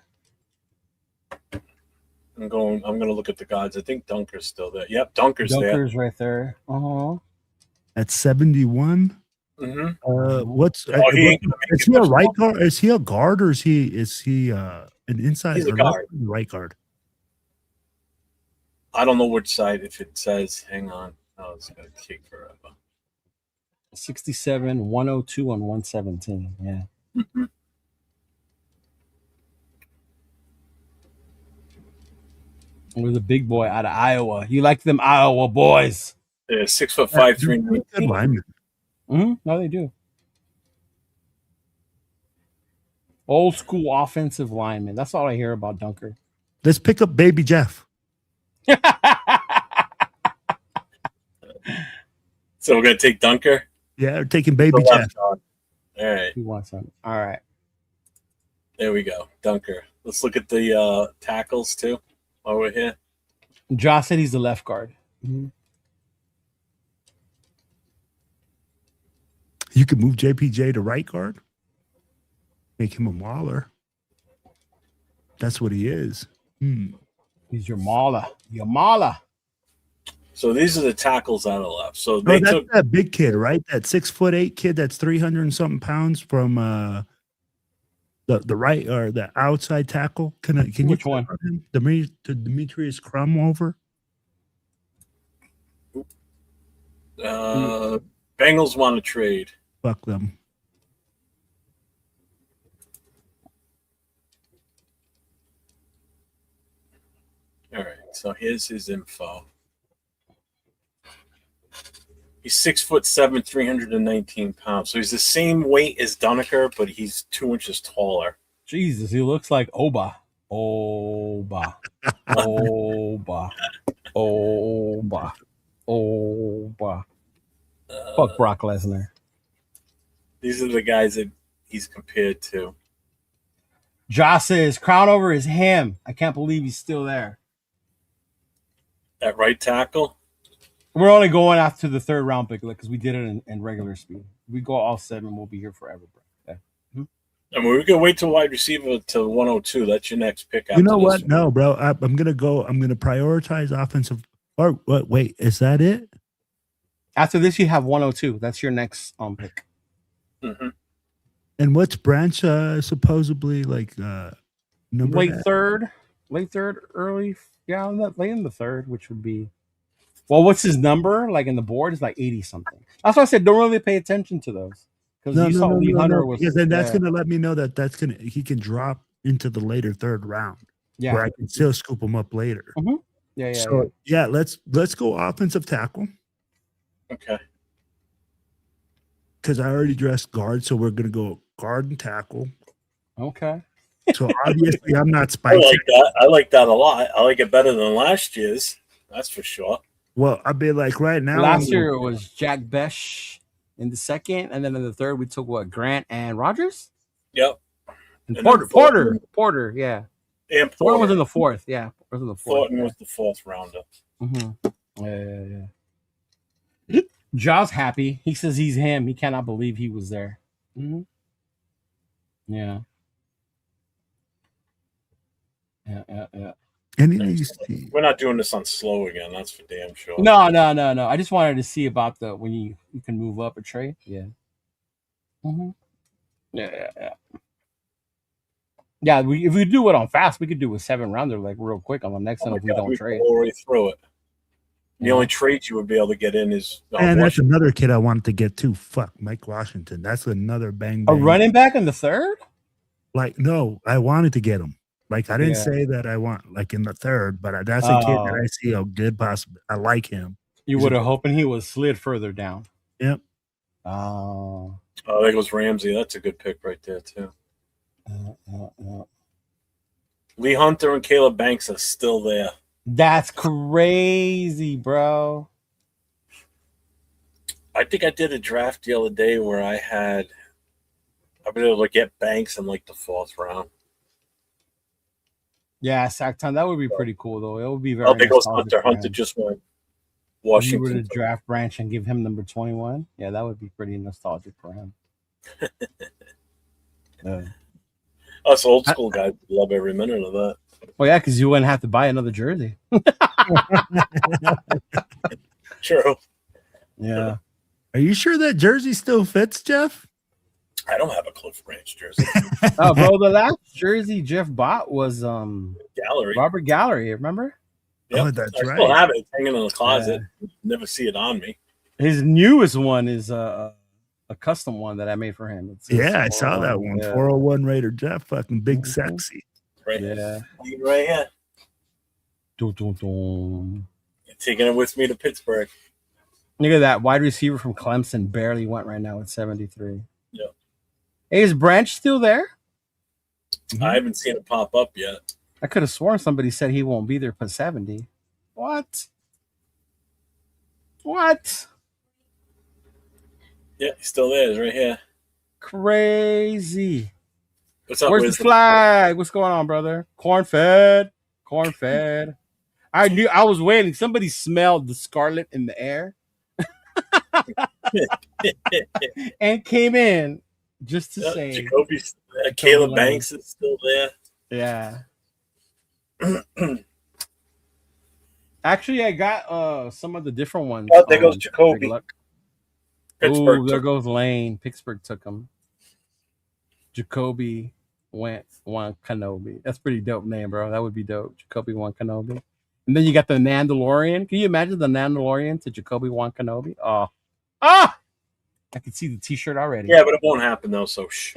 I'm gonna look at the guards. I think Dunker's still there. Yep, Dunker's Dunker's right there. At 71. there. Mm-hmm. What's Oh, he ain't gonna make is it he a much right longer. guard? Is he a guard or is he an inside He's a or guard. right guard? I don't know which side. If it says, hang on. Oh, it's gonna take forever. 67, 102, and 117. Yeah. Mm-hmm. It was a big boy out of Iowa. You like them Iowa boys? Yeah, 6'5", 319. Good lineman. No, they do. Old school offensive lineman. That's all I hear about Dunker. Let's pick up Baby Jeff. So we're gonna take Dunker. Yeah, we're taking Baby The Jeff. left guard. All right, He wants him. All right. there we go. Dunker. Let's look at the tackles too while we're here. Josh said he's the left guard. You could move JPJ to right guard. Make him a mauler. That's what he is. He's your mauler. Your mauler. So these are the tackles that are left. So Oh, they that's took. that big kid, right? That 6'8" kid that's 300 and something pounds from the right or the outside tackle. Can Which you one? him? Demetrius Crum over? Bengals want to trade. Fuck them. All right. So here's his info. He's 6'7", 319 pounds. So he's the same weight as Dunaker, but he's 2 inches taller. Jesus, he looks like Oba. Oba. Oba. Oba. Oba. Fuck Brock Lesnar. These are the guys that he's compared to. Josh says, crown over is him. I can't believe he's still there. At right tackle. We're only going after the third round pick because we did it in regular speed. We go all 7, we'll be here forever, bro. Yeah. And we're gonna wait till wide receiver to 102. That's your next pick. You know after what? this. No, bro. I'm gonna prioritize offensive. Or what? Wait, is that it? After this, you have 102. That's your next pick. Mm-hmm. And what's branch supposedly like number Late at? third, early. Yeah, late in the third, which would be. Well, what's his number? Like in the board, it's like 80 something. That's why I said don't really pay attention to those because you saw Lee Hunter was. Because then that's gonna let me know that he can drop into the later third round. Yeah. Where I can still scoop him up later. Yeah. So let's go offensive tackle. Okay. Because I already dressed guard, so we're gonna go guard and tackle. Okay. So obviously I'm not I spicy. like that. I like that a lot. I like it better than last year's. That's for sure. Well, I'd be like right now. Last year it was Jack Besh in the second, and then in the third we took Grant and Rogers. Yep. And And Porter, yeah. And Porter was Porter. in the fourth, yeah. Was in the fourth. Thornton was the fourth rounder. Yeah. Jaw's happy. He says he's him. He cannot believe he was there. Yeah. Yeah. Any of these, We're not doing this on slow again. That's for damn sure. No. I just wanted to see about the when you can move up a trade. Yeah. Yeah. Yeah, if we do it on fast, we could do a 7 rounder like real quick on the next one if we don't trade. Roll right through it. The only trades you would be able to get in is and that's Washington. another kid I wanted to get too. Fuck, Mike Washington. That's another bang A bang. running back in the third? Like, no, I wanted to get him. Like, I didn't Yeah. say that I want like in the third, but that's a kid that I see a good possible. I like him. You He's would a- have hoping he was slid further down. Yep. Oh. Oh, there goes Ramsey. That's a good pick right there too. Lee Hunter and Caleb Banks are still there. That's crazy, bro. I think I did a draft the other day where I've been able to get Banks in like the 4th round. Yeah, Sacktown. That would be pretty cool, though. It would be very. Oh, there goes nostalgic Hunter. for Hunter him. just went If you were Washington. to draft Branch and give him number 21, yeah, that would be pretty nostalgic for him. Us old school guys love every minute of that. Well, yeah, because you wouldn't have to buy another jersey. True. Yeah. Are you sure that jersey still fits, Jeff? I don't have a Cliff Branch jersey. Oh, bro, the last jersey Jeff bought was Gallery. Robert Gallery. Remember? Yep. Oh, that's I right. still have it. It's hanging in the closet. Never see it on me. His newest one is a custom one that I made for him. It's Yeah, I saw that one. Yeah. 401 Raider Jeff, fucking big Mhm. sexy. Right Yeah. here. Right here. Dun, dun, dun. Taking it with me to Pittsburgh. Look at that wide receiver from Clemson barely went right now at 73. Yeah. Hey, is Branch still there? I haven't seen it pop up yet. I could have sworn somebody said he won't be there for 70. What? What? Yeah, he's still there. He's right here. Crazy. What's up, Where's the Wisdom? flag? What's going on, brother? Corn fed. Corn fed. I knew I was waiting. Somebody smelled the scarlet in the air and came in just to say, Jacoby's Caleb Banks is still there. yeah. Actually, I got some of the different ones. Oh, there goes Jacoby. Pittsburgh. Ooh, there goes Lane. Pittsburgh took him. Jacoby won Kenobi. That's pretty dope name, bro. That would be dope. Jacoby won Kenobi. And then you got the Mandalorian. Can you imagine the Mandalorian to Jacoby won Kenobi? Oh. Ah! I can see the t-shirt already. Yeah, but it won't happen though, so shh.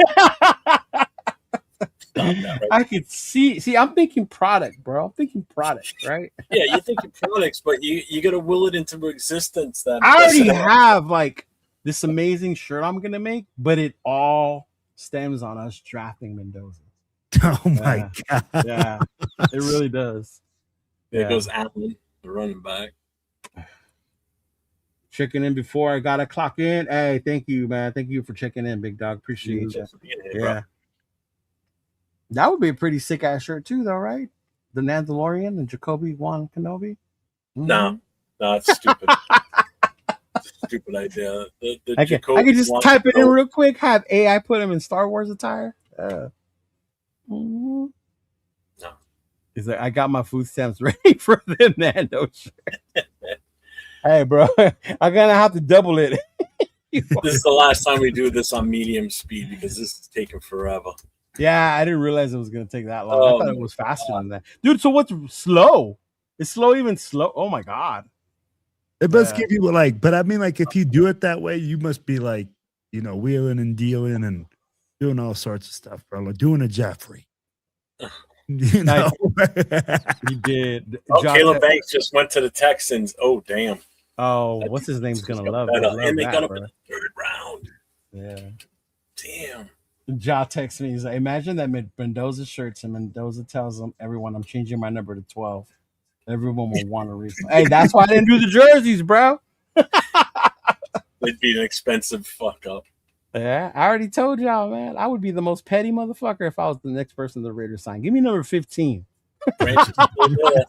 Stop that, right? I could see, I'm thinking product, bro. I'm thinking product, right? Yeah, you're thinking products, but you got to will it into existence. Then I already have like this amazing shirt I'm gonna make, but it all stems on us drafting Mendoza. Oh my God. Yeah, it really does. There goes Allen, the running back. Checking in before I gotta clock in. Hey, thank you, man. Thank you for checking in, big dog. Appreciate you. Yeah. That would be a pretty sick ass shirt too, though, right? The Mandalorian and Jacoby Wan Kenobi. Mm-hmm. No, it's stupid. Stupid idea. I can just type it in real quick. Have AI put him in Star Wars attire. No. He's like, I got my food stamps ready for the Nando shirt. Hey, bro, I'm gonna have to double it. This is the last time we do this on medium speed because this is taking forever. Yeah, I didn't realize it was gonna take that long. I thought it was faster than that, dude. So what's slow? Is slow even slow? Oh my God! It must give you like, but I mean, like, if you do it that way, you must be like, wheeling and dealing and doing all sorts of stuff, bro. Like doing a Jeffrey. You know, he did. Caleb Banks just went to the Texans. Oh, damn. Oh, what's his name's gonna love it. And they got him in the 3rd round. Yeah. Damn. Ja texts me. He's like, imagine that Mendoza shirts, and Mendoza tells everyone, I'm changing my number to 12. Everyone will want to refund. Hey, that's why I didn't do the jerseys, bro. It'd be an expensive fuck up. Yeah, I already told y'all, man. I would be the most petty motherfucker if I was the next person the Raiders sign. Give me number 15. But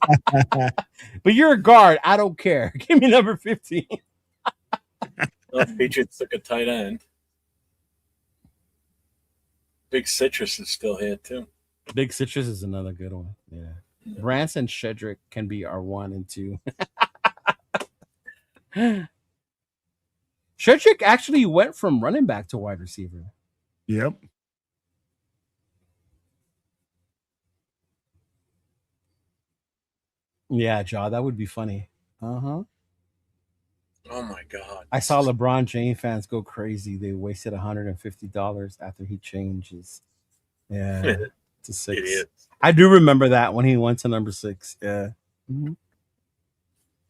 you're a guard. I don't care. Give me number 15. Patriots took a tight end. Big Citrus is still here, too. Big Citrus is another good one. Yeah. Branson Shedrick can be our 1 and 2. Shedrick actually went from running back to wide receiver. Yep. Yeah, Jaw, that would be funny. Oh my God! I saw LeBron James fans go crazy. They wasted $150 after he changes. Yeah, to 6. Idiots. I do remember that when he went to number 6. Yeah. Mm-hmm.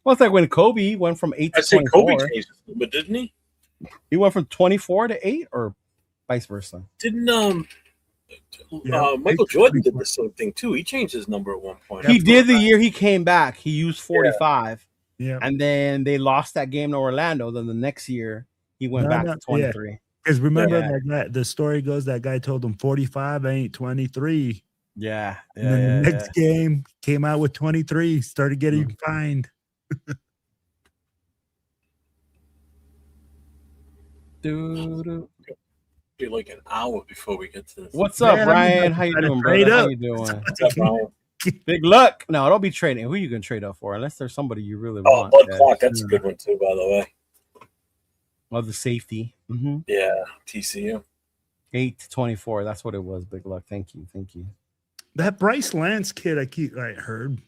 Well, it's like when Kobe went from 8 to 24. Kobe changed his number, didn't he? He went from 24 to 8, or vice versa. Didn't Michael Jordan did the same thing too? He changed his number at one point. He did the year he came back. He used 45. Yeah. And then they lost that game to Orlando. Then the next year he went back to 23. Because remember that the story goes that guy told him 45 ain't 23. Yeah. And then the next game came out with 23, started getting fined. Be like an hour before we get to this. What's up, Brian? How you doing, brother? How you doing? What's up, Brian? Big luck. No, don't be trading. Who are you gonna trade up for? Unless there's somebody you really want. Bud Clark, that's a good one too, by the way. Well, the safety. Mm-hmm. Yeah, TCU. 8 to 24. That's what it was. Big luck. Thank you. That Bryce Lance kid, I heard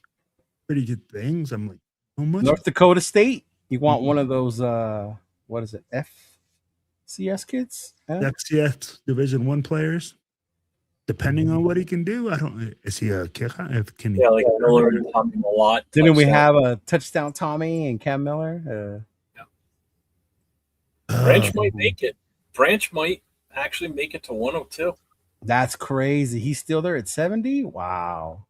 pretty good things. I'm like, how much? North Dakota State. You want one of those? What is it? FCS kids? FCS Division I players. Depending on what he can do, I don't. Is he a kicker? Can he? Yeah, like Miller and Tommy a lot. Didn't we have a touchdown Tommy and Cam Miller? Branch might make it. Branch might actually make it to 102. That's crazy. He's still there at 70? Wow.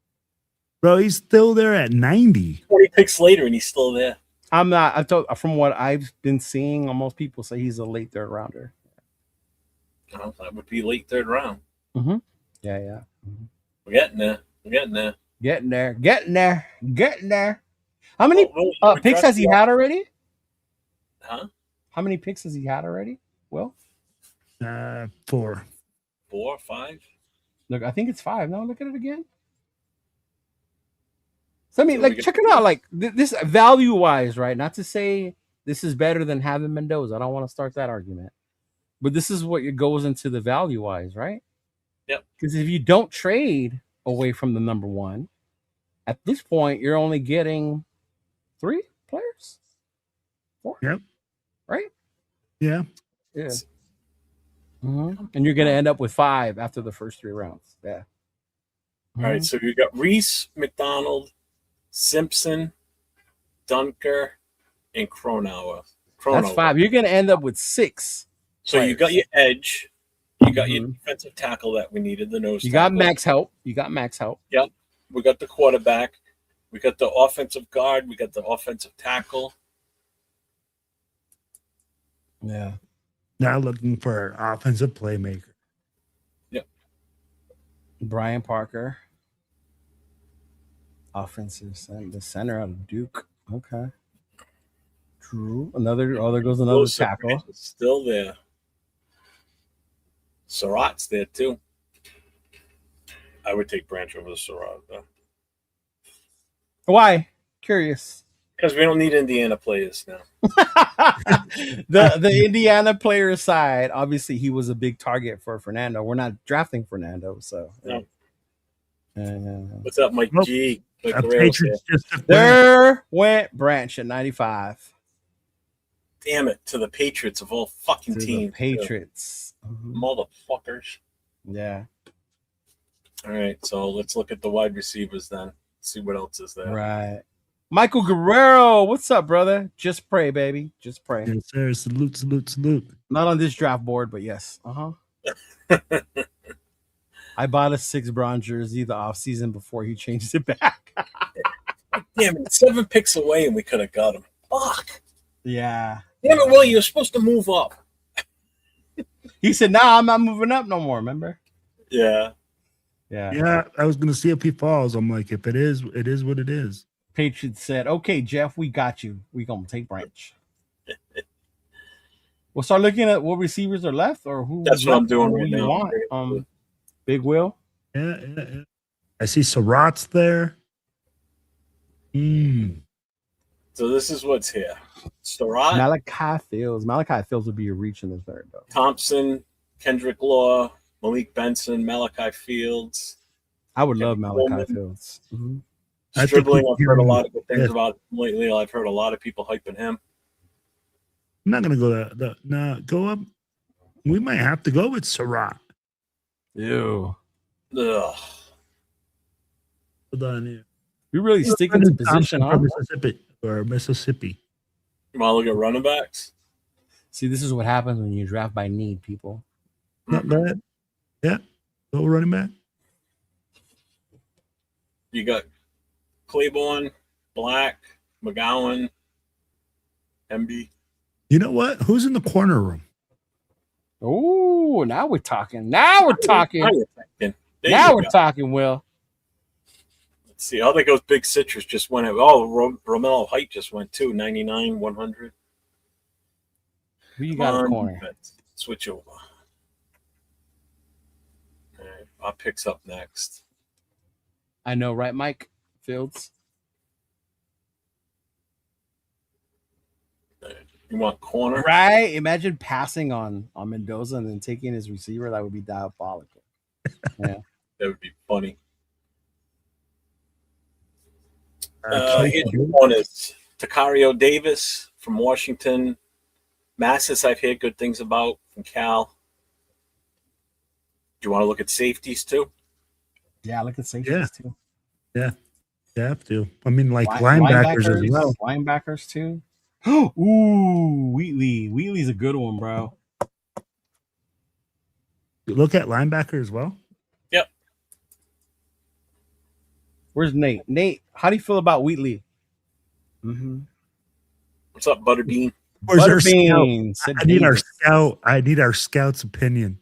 Bro, he's still there at 90. 40 picks later, and he's still there. I'm not. I told from what I've been seeing, most people say he's a late 3rd rounder. Oh, that would be late 3rd round. Mm-hmm. Yeah. Mm-hmm. We're getting there. Getting there. How many picks has he had already? Huh? How many picks has he had already? Will? 4. 4 or 5? Look, I think it's 5. No, look at it again. So I mean, check it out. Like this value-wise, right? Not to say this is better than having Mendoza. I don't want to start that argument. But this is what goes into the value-wise, right? Yep. Because if you don't trade away from the number 1, at this point, you're only getting 3 players? 4? Yep. Right? Yeah. Mm-hmm. And you're going to end up with 5 after the first 3 rounds. Yeah. All right, so you got Reese, McDonald, Simpson, Dunker, and Cronauer. That's 5. You're going to end up with 6. So players. You got your edge. You got your defensive tackle that we needed, the nose tackle. Got max help. Yep. We got the quarterback. We got the offensive guard. We got the offensive tackle. Yeah. Now looking for an offensive playmaker. Yep. Brian Parker. Offensive center, the center out of Duke. Okay. True. There goes another tackle. Still there. Surratt's there too. I would take Branch over the Surratt though. Why? Curious. Because we don't need Indiana players now. the Indiana player side, obviously he was a big target for Fernando. We're not drafting Fernando, so no. What's up, Mike G? There went Branch at 95. Damn it, to the Patriots of all fucking teams. Patriots. Motherfuckers. Yeah. All right, so let's look at the wide receivers then. See what else is there. Right. Michael Guerrero, what's up, brother? Just pray, baby. Just pray. Yes, sir. Salute. Not on this draft board, but yes. I bought a 6 bronze jersey the offseason before he changed it back. Damn it, 7 picks away and we could have got him. Fuck. Yeah. Damn it, Will, you're supposed to move up. He said, nah, I'm not moving up no more, remember? Yeah. Yeah, I was going to see if he falls. I'm like, if it is what it is. Patriots said, okay, Jeff, we got you. We going to take Branch. We'll start looking at what receivers are left or who. That's what I'm doing right now. Want. Big Will. Yeah. I see Surratt's there. So this is what's here. Surratt. Malachi Fields. Malachi Fields would be a reach in the 3rd, though. Thompson, Kendrick Law, Malik Benson, Malachi Fields. I would love Malachi Fields. Mm-hmm. Stribling, I've heard a lot of good things about him lately. I've heard a lot of people hyping him. I'm not gonna go go up. We might have to go with Surratt. Ew. Ugh. Hold on here. We really sticking to position, huh? From Mississippi. You want to look at running backs? See, this is what happens when you draft by need, people. Not bad. Yeah. Go running back. You got Claiborne, Black, McGowan, MB. You know what? Who's in the corner room? Oh, now we're talking. Now we're talking. Now we're talking, Will. Let's see. I think those big citrus just went out. Oh, Romello Height just went too. 99, 100. Who you got in the corner? Switch over. All right, our picks up next. I know, right, Mike Fields? You want corner? Right? Imagine passing on Mendoza and then taking his receiver. That would be diabolical. Yeah. That would be funny. Casey one is Takario Davis from Washington. Massis, I've heard good things about from Cal. Do you want to look at safeties too? Yeah, look at safeties too. Yeah, you have to. I mean, like linebackers as well. Linebackers too. Ooh, Wheatley. Wheatley's a good one, bro. You look at linebacker as well. Yep. Where's Nate? Nate, how do you feel about Wheatley? Mm-hmm. What's up, Butterbean? Where's our scout? I need our scout's opinion.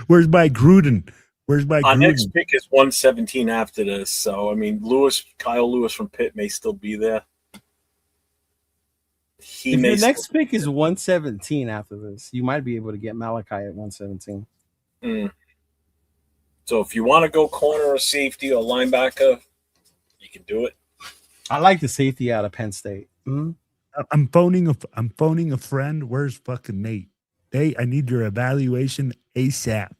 Where's my Gruden? Our next pick is 117 after this. So, I mean, Kyle Lewis from Pitt may still be there. If the next pick is 117 after this, you might be able to get Malachi at 117. So if you want to go corner or safety or linebacker, you can do it. I like the safety out of Penn State. Mm-hmm. I'm phoning a friend. Where's fucking Nate? Nate, I need your evaluation ASAP.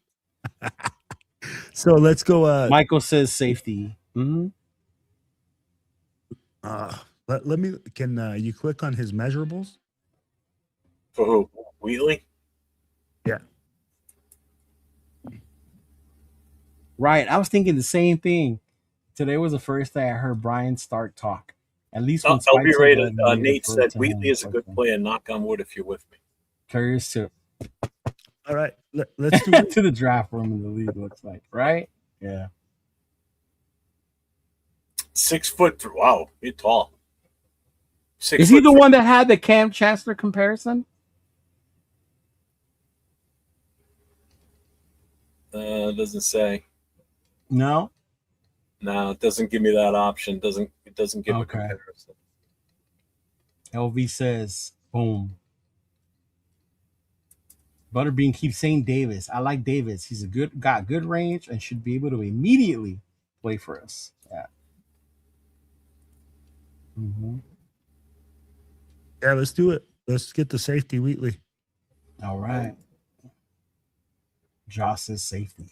So let's go. Michael says safety. Mm-hmm. Let me. Can you click on his measurables? For who? Wheatley? Yeah. Right. I was thinking the same thing. Today was the first day I heard Brian Stark talk. At least when I'll be rated. Nate said Wheatley is a good player. Knock on wood if you're with me. Curious too. All right. Let's do to the draft room in the league looks like, right? Yeah. 6 foot. Wow, you're tall. Is he the one that had the Cam Chancellor comparison? Doesn't say. No. No, it doesn't give me that option. It doesn't give a comparison. LV says, boom. Butterbean keeps saying Davis. I like Davis. He's got good range and should be able to immediately play for us. Yeah. Mm-hmm. Yeah, let's do it. Let's get the safety Wheatley. All right. Josh says safety.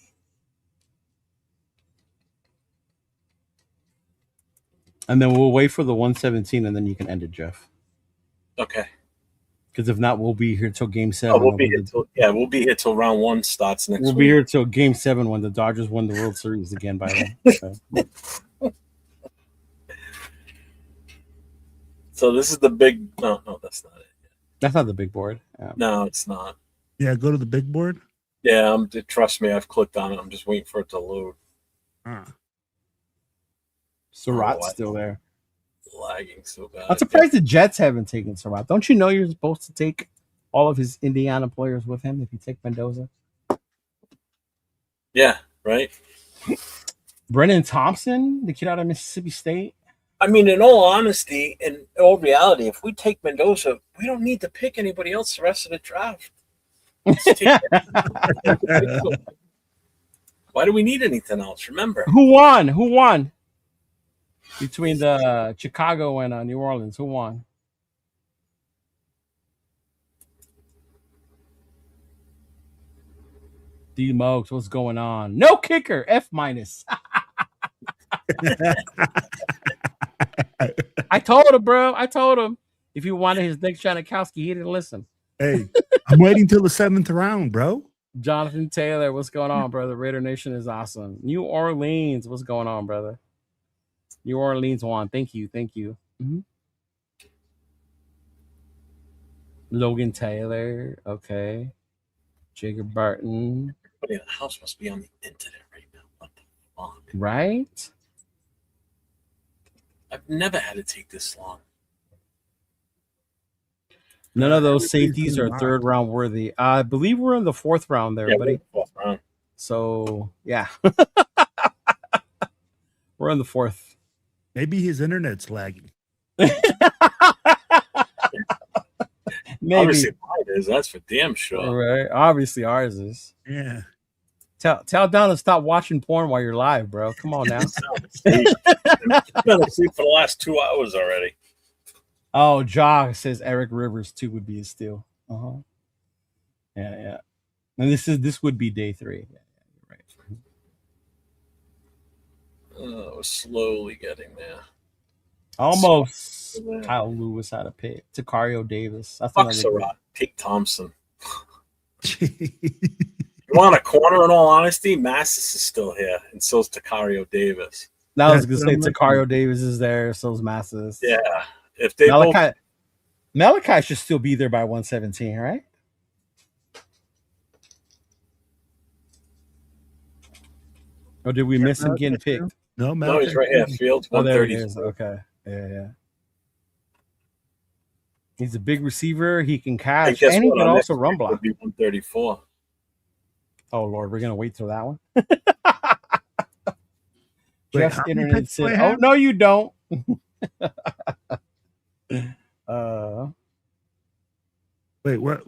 And then we'll wait for the 117 and then you can end it, Jeff. Okay. Because if not, we'll be here till game 7. We'll be here till round 1 starts next week. We'll be here till game 7 when the Dodgers win the World Series again by then. So this is the big. No, that's not it. That's not the big board. Yeah. No, it's not. Yeah, go to the big board. Yeah, trust me, I've clicked on it. I'm just waiting for it to load. Surratt's still there. Lagging so bad. I'm surprised the Jets haven't taken Surratt. Don't you know you're supposed to take all of his Indiana players with him if you take Mendoza? Yeah, right. Brennan Thompson, the kid out of Mississippi State. I mean, in all honesty, in all reality, if we take Mendoza, we don't need to pick anybody else the rest of the draft. Why do we need anything else? Remember. Who won? Between the Chicago and New Orleans, who won? D-Mokes, what's going on? No kicker, F-. I told him, bro. I told him. If you wanted his Nick Janikowski, he didn't listen. Hey, I'm waiting till the 7th round, bro. Jonathan Taylor, what's going on, brother? Raider Nation is awesome. New Orleans, what's going on, brother? New Orleans won. Thank you. Mm-hmm. Logan Taylor, okay. Jacob Barton. Everybody in the house must be on the internet right now. What the fuck? Right? I've never had to take this long. None of those safeties are 3rd round worthy. I believe we're in the 4th round there, buddy. 4th round. So, yeah. We're in the 4th. Maybe his internet's lagging. Maybe. Obviously mine is. That's for damn sure. Right. Obviously ours is. Yeah. Tell Don to stop watching porn while you're live, bro. Come on now. I've been asleep for the last 2 hours already. Oh, Ja says Eric Rivers too would be a steal. Yeah. And this would be day 3. Yeah, right. We're slowly getting there. Almost. Kyle Lewis had a pick. Takario Davis. Fuck Surratt. Take Thompson. You want a corner, in all honesty? Massis is still here, and so's Takario Davis. I was going to say Takario Davis is there, so's Massis. Yeah. If they Malachi should still be there by 117, right? Or did we miss him getting picked? No, he's right here. Fields 130. There it is. Okay. Yeah. He's a big receiver. He can catch, and he can also run block. Would be 134. Oh Lord, we're gonna wait till that one. Wait, Jeff's internet said, "Oh no, you don't." Wait, what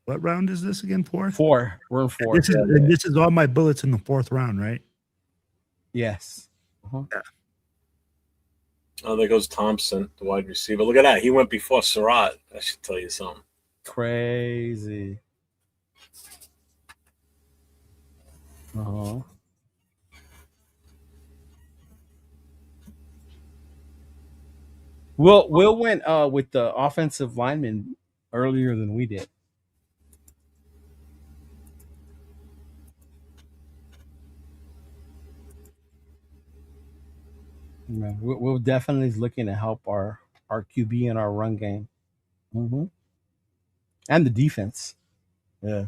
round is this again? 4th? 4. We're in 4. This is all my bullets in the 4th round, right? Yes. Yeah. Oh, there goes Thompson, the wide receiver. Look at that. He went before Surratt. I should tell you something. Crazy. Will went with the offensive lineman earlier than we did. Will definitely is looking to help our QB and our run game, and the defense. Yeah,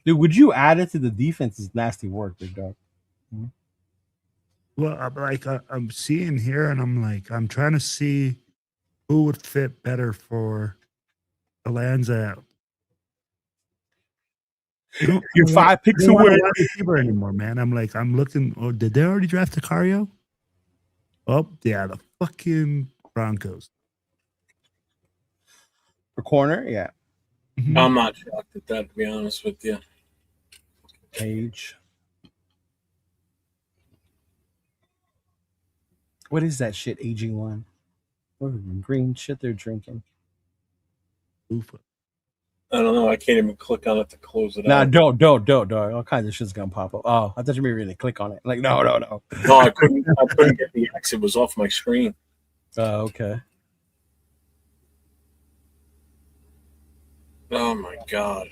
dude, would you add it to the defense? Is nasty work, big dog. Well, I'm seeing here, and I'm trying to see who would fit better for Alanza. You're 5 picks away anymore, man. I'm looking. Oh, did they already draft Takario? Oh, yeah, the fucking Broncos. For corner, yeah. Mm-hmm. I'm not shocked at that, to be honest with you. Page. What is that shit, aging one? What green shit they're drinking? Oof. I don't know. I can't even click on it to close it out. Nah, don't. All kinds of shit's gonna pop up. Oh, I thought you maybe really click on it. Like, no. No, I couldn't get the X. It was off my screen. Oh, okay. Oh my God.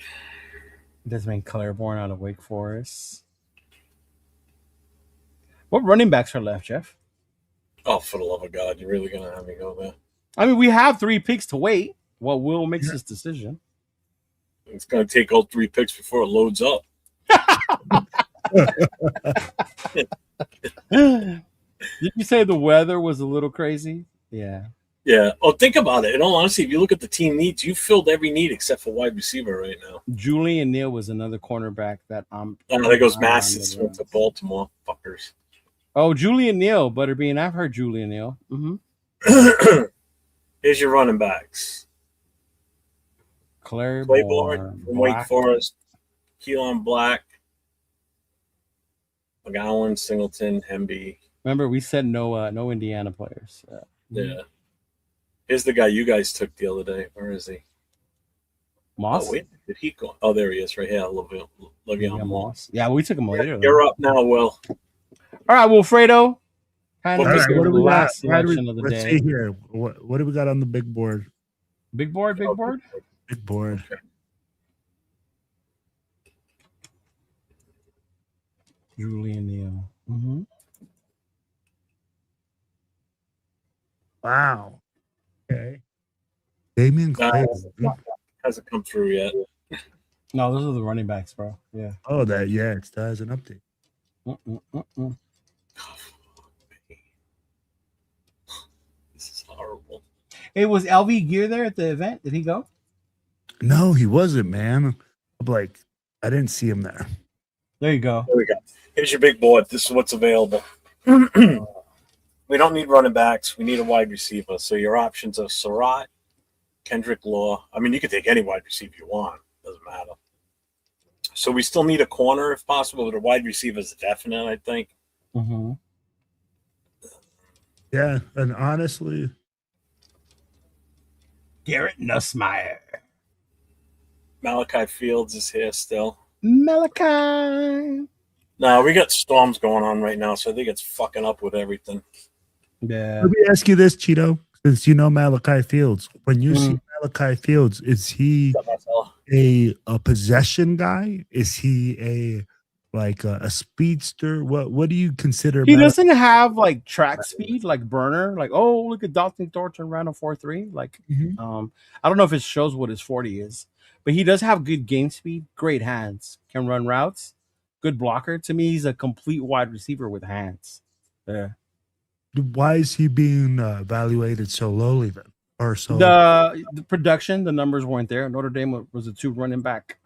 Desmond Claiborne out of Wake Forest. What running backs are left, Jeff? Oh, for the love of God, you're really gonna have me go there? I mean, we have 3 picks to wait. Well, Will makes his decision. It's gonna take all 3 picks before it loads up. Did you say the weather was a little crazy? Yeah. Yeah. Oh, think about it. In all honesty, if you look at the team needs, you filled every need except for wide receiver right now. Julian Neal was another cornerback that there goes Massis went to Baltimore. Fuckers. Oh, Julian Neal, Butterbean. I've heard Julian Neal. Mm-hmm. Here's your running backs. Claiborne from Wake Forest, Keelan Black, McGowan, Singleton, Hemby. Remember, we said no Indiana players. Yeah. Here's the guy you guys took the other day. Where is he? Moss? Oh, wait. Did he go? Oh, there he is right here. Le'Veon Moss. Yeah, we took him later. You're up now, Will. All right, Wilfredo. Kind All of right, your what do we got? last selection of the Let's day. see here. What do we got on the big board? Big board, big board. Big board. Okay. Julian Neal. Mm-hmm. Wow. Okay. Damian Clay. Hasn't come through yet. No, those are the running backs, bro. Yeah. Oh, it still has an update. This is horrible. Hey, was LV Gear there at the event? Did he go? No, he wasn't, man. I'm like, I didn't see him there. There you go. There we go. Here's your big board. This is what's available. We don't need running backs. We need a wide receiver. So your options are Surratt, Kendrick Law. I mean, you can take any wide receiver you want. Doesn't matter. So we still need a corner if possible, but a wide receiver is definite, I think. Mm-hmm. Yeah, and honestly, Garrett Nussmeier. Malachi Fields is here still. Malachi. No, we got storms going on right now, so I think it's fucking up with everything. Yeah. let me ask you this, Cheeto. Since you know Malachi Fields, when you see Malachi Fields, is he a possession guy? Is he a speedster? What do you consider? He doesn't have like track speed like Burner. Like, oh, look at Dalton Thornton ran a 4.3. Like, I don't know if it shows what his 40 is, but he does have good game speed, great hands, can run routes, good blocker. To me, he's a complete wide receiver with hands. Yeah. Why is he being evaluated so lowly then? Or so The production, the numbers weren't there. Notre Dame was a 2 running back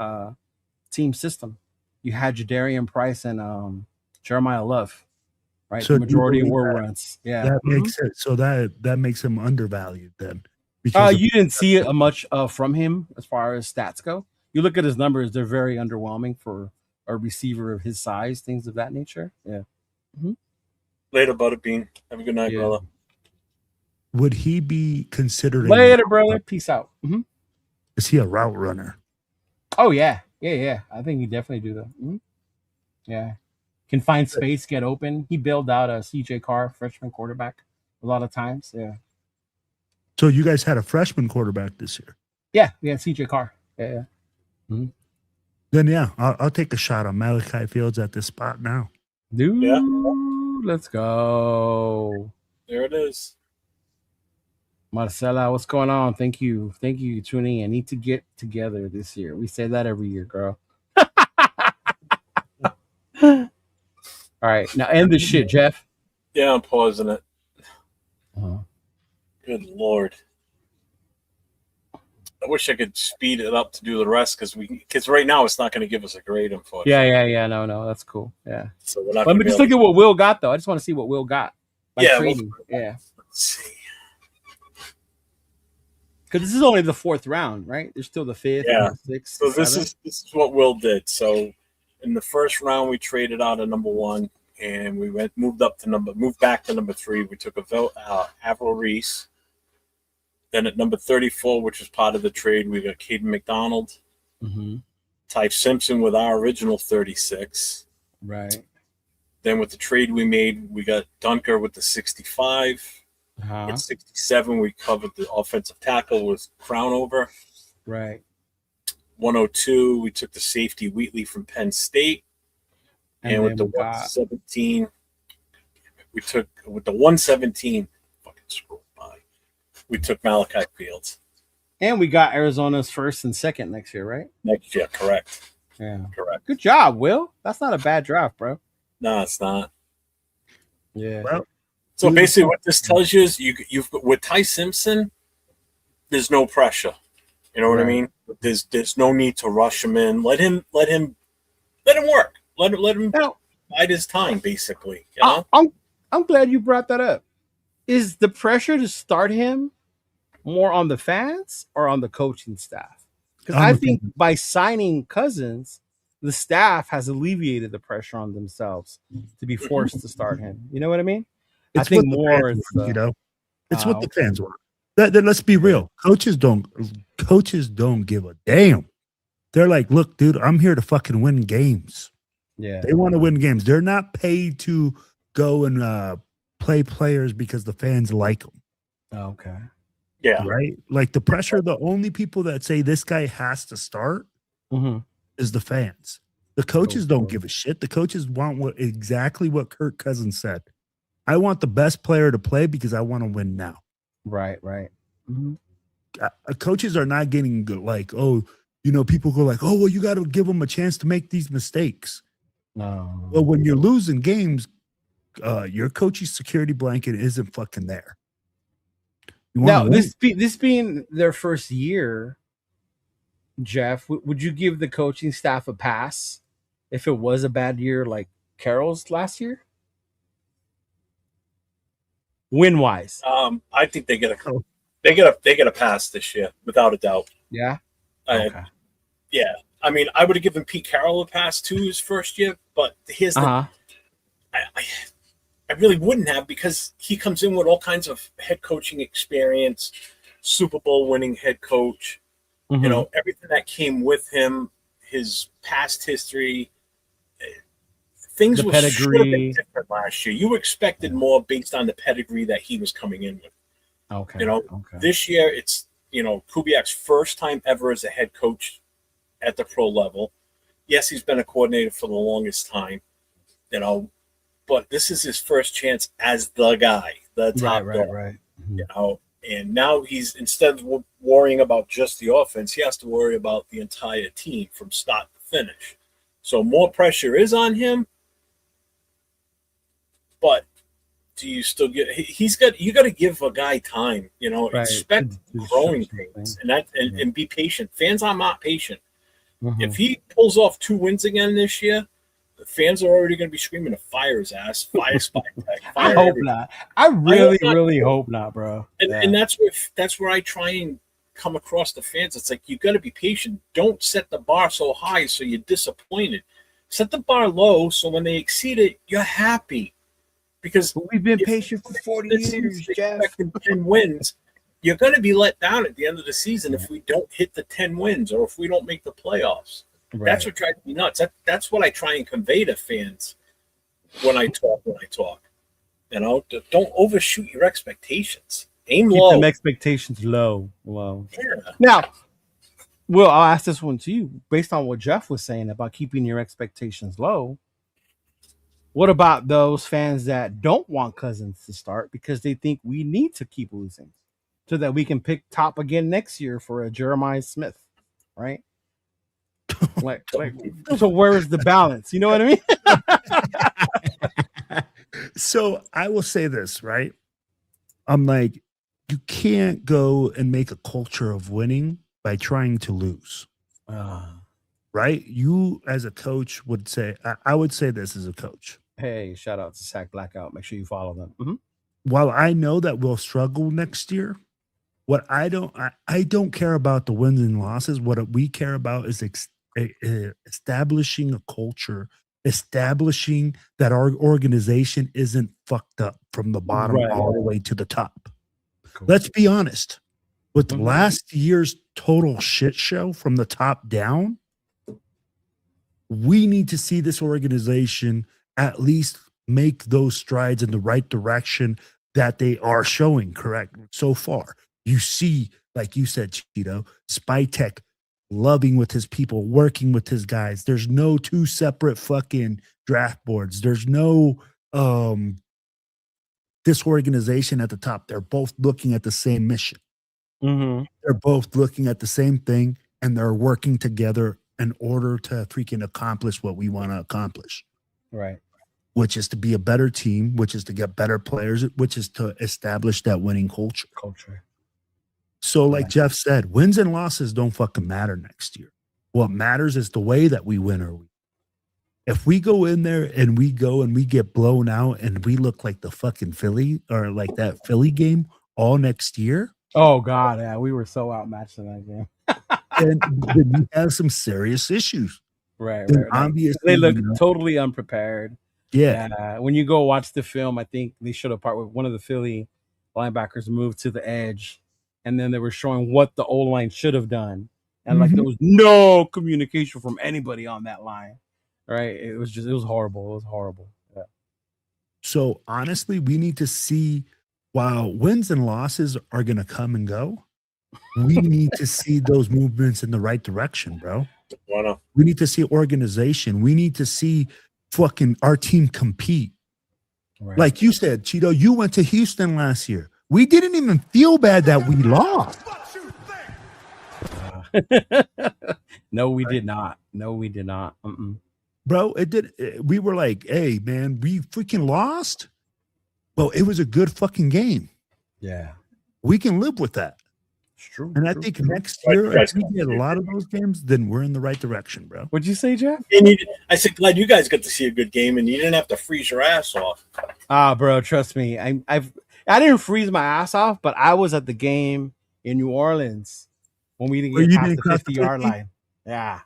team system. You had Jadarian Price and Jeremiah Love, right? So the majority were that, runs. Yeah, that makes sense. So that makes him undervalued then. Because you didn't see much from him as far as stats go. You look at his numbers; they're very underwhelming for a receiver of his size, things of that nature. Yeah. Later, Butterbean. Have a good night, brother. Would he be considered later, brother? Peace out. Is he a route runner? Oh yeah. I think he definitely do that. Yeah, can find space, get open. He bailed out a CJ Carr, freshman quarterback, a lot of times. Yeah. So you guys had a freshman quarterback this year? Yeah, CJ Carr. Yeah. Then yeah, I'll take a shot on Malachi Fields at this spot now. Dude, Yeah. Let's go. There it is. Marcela, what's going on? Thank you tuning in. I need to get together this year. We say that every year, girl. All right, now end this shit, Jeff. Yeah, I'm pausing it. Uh-huh. Good Lord. I wish I could speed it up to do the rest because right now it's not going to give us a grade, unfortunately. Yeah. No, that's cool. Yeah. So we're not Let me just look at what Will got, though. I just want to see what Will got. Yeah. Yeah. Let's see. Because this is only the 4th round, right? There's still the 5th, and the 6th. So this is what Will did. So in the first round, we traded out a number 1, and we moved back to number 3. We took Avril Reese. Then at number 34, which was part of the trade, we got Caden McDonald, Ty Simpson with our original 36. Right. Then with the trade we made, we got Dunker with the 65. At 67, we covered the offensive tackle with Crownover. Right. 102, we took the safety Wheatley from Penn State. And with the 117, we took with the 117, fucking scroll by. We took Malachi Fields. And we got Arizona's 1st and 2nd next year, right? Next year, correct. Yeah. Correct. Good job, Will. That's not a bad draft, bro. No, it's not. Yeah. Well, so basically what this tells you is you've with Ty Simpson, there's no pressure. You know what I mean? There's no need to rush him in. Let him work. Let him bide his time, basically. You know? I'm glad you brought that up. Is the pressure to start him more on the fans or on the coaching staff? Because I think by signing Cousins, the staff has alleviated the pressure on themselves to be forced to start him. You know what I mean? I think more is it's what the fans want. Then let's be real. Coaches don't give a damn. They're like, look, dude, I'm here to fucking win games. Yeah. They want to win games. They're not paid to go and play players because the fans like them. Okay. Yeah. Right? Like the pressure, the only people that say this guy has to start is the fans. The coaches don't give a shit. The coaches want exactly what Kirk Cousins said. I want the best player to play because I want to win now. Right. Mm-hmm. Coaches are not getting like, oh, people go like, oh, well, you got to give them a chance to make these mistakes. No. Well, when you're losing games, your coach's security blanket isn't fucking there. Now, this being their first year, Jeff, would you give the coaching staff a pass if it was a bad year like Carroll's last year? Win-wise. I think they get a pass this year, without a doubt. Yeah? Okay. Yeah. I mean, I would have given Pete Carroll a pass too his first year, but here's the I really wouldn't have, because he comes in with all kinds of head coaching experience, Super Bowl winning head coach, everything that came with him, his past history. Things should have been different last year. You expected more based on the pedigree that he was coming in with. Okay. This year it's, Kubiak's first time ever as a head coach at the pro level. Yes, he's been a coordinator for the longest time, but this is his first chance as the guy, the top dog. Right. And now he's, instead of worrying about just the offense, he has to worry about the entire team from start to finish. So more pressure is on him, but do you still get? You got to give a guy time. Expect growing pains and be patient. Fans are not patient. If he pulls off 2 wins again this year, the fans are already going to be screaming to fire his ass, fire Spike Tech. I hope not. I really hope not, bro. And that's where I try and come across the fans. It's like, you got to be patient. Don't set the bar so high so you're disappointed. Set the bar low so when they exceed it, you're happy. Because we've been patient for 40 years, Jeff. 10 wins, you're going to be let down at the end of the season if we don't hit the 10 wins or if we don't make the playoffs. Right. That's what drives me nuts. That's what I try and convey to fans when I talk. Don't overshoot your expectations. Aim low. Keep them expectations low. Yeah. Now, Will, I'll ask this one to you. Based on what Jeff was saying about keeping your expectations low, what about those fans that don't want Cousins to start because they think we need to keep losing so that we can pick top again next year for a Jeremiah Smith, right? So where is the balance? You know what I mean? So I will say this, right? I'm like, you can't go and make a culture of winning by trying to lose. Right? You as a coach would say, I would say this as a coach. Hey, shout out to Sack Blackout. Make sure you follow them. While I know that we'll struggle next year, what I don't care about the wins and losses. What we care about is establishing a culture, establishing that our organization isn't fucked up from the bottom all the way to the top. Cool. Let's be honest. With last year's total shit show from the top down, we need to see this organization at least make those strides in the right direction that they are showing correct so far. You see, like you said, Cheeto, Spytech loving with his people, working with his guys. There's no 2 separate fucking draft boards. There's no disorganization at the top. They're both looking at the same mission. They're both looking at the same thing, and they're working together in order to freaking accomplish what we want to accomplish. Right. Which is to be a better team, which is to get better players, which is to establish that winning culture. So like Jeff said, wins and losses don't fucking matter next year. What matters is the way that we win or we. If we go in there and we get blown out and we look like the fucking Philly or like that Philly game all next year. Oh God, yeah, we were so outmatched in that game. then you have some serious issues. Right. Obviously, they look totally unprepared. Yeah. When you go watch the film, I think they showed a part where one of the Philly linebackers moved to the edge, and then they were showing what the O-line should have done. And like there was no communication from anybody on that line. Right. It was horrible. Yeah. So honestly, we need to see, while wins and losses are going to come and go, we need to see those movements in the right direction, bro. We need to see organization. We need to see fucking our team compete. Right. Like you said, Cheeto, you went to Houston last year. We didn't even feel bad that we lost. No, we did not. No, we did not. Bro, we were like, hey, man, we freaking lost. Well, it was a good fucking game. Yeah. We can live with that. It's true. And I think next year, if we get a lot of those games, then we're in the right direction, bro. What'd you say, Jeff? I said, glad you guys got to see a good game and you didn't have to freeze your ass off. Bro, trust me. I didn't freeze my ass off, but I was at the game in New Orleans when we didn't get past the 50-yard line. Yeah.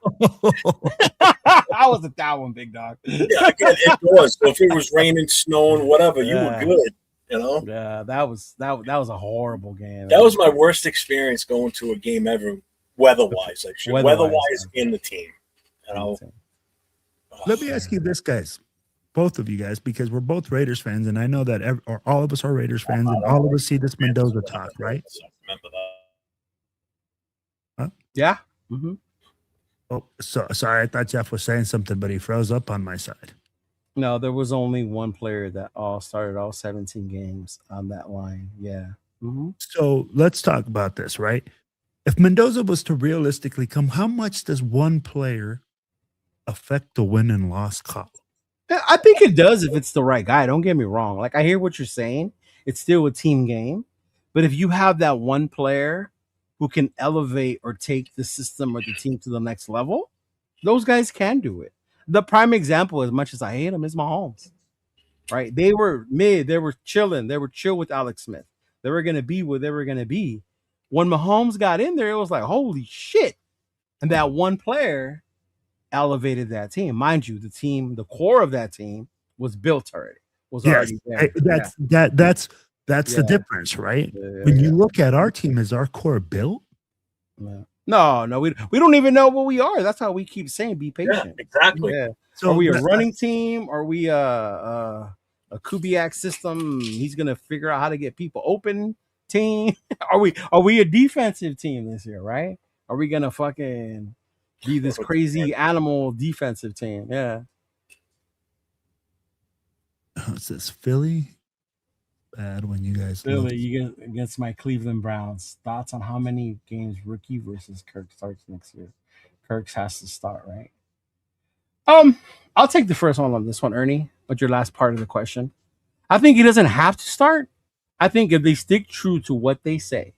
I was at that one, big dog. Yeah, again, it was. So if it was raining, snowing, whatever, you were good. You know? Yeah, that was a horrible game. That was my worst experience going to a game ever, weather-wise. Actually, weather-wise in the team. You know. Let me ask you this, guys, both of you guys, because we're both Raiders fans, and I know that all of us are Raiders fans, and all of us see this Mendoza talk, right? Remember that? Huh? Yeah. Mm-hmm. Oh, so sorry. I thought Jeff was saying something, but he froze up on my side. No, there was only one player that started all 17 games on that line. Yeah. Mm-hmm. So let's talk about this, right? If Mendoza was to realistically come, how much does one player affect the win and loss column? I think it does if it's the right guy. Don't get me wrong. Like, I hear what you're saying. It's still a team game. But if you have that one player who can elevate or take the system or the team to the next level, those guys can do it. The prime example, as much as I hate him, is Mahomes. Right? They were mid. They were chilling. They were chill with Alex Smith. They were going to be where they were going to be. When Mahomes got in there, it was like, holy shit. And that one player elevated that team. Mind you, the core of that team was built already. Already there. That's the difference, right? When you look at our team, is our core built? Yeah. No, we don't even know what we are. That's how we keep saying, be patient. Yeah, exactly. Yeah. So are we a running team? Are we a Kubiak system? He's gonna figure out how to get people open team. Are we a defensive team this year? Right? Are we gonna fucking be this crazy animal defensive team? Yeah. It's this Philly. Bad when you guys Philly against my Cleveland Browns. Thoughts on how many games rookie versus Kirk starts next year? Kirk has to start, right? I'll take the first one on this one, Ernie. What's your last part of the question? I think he doesn't have to start. I think if they stick true to what they say,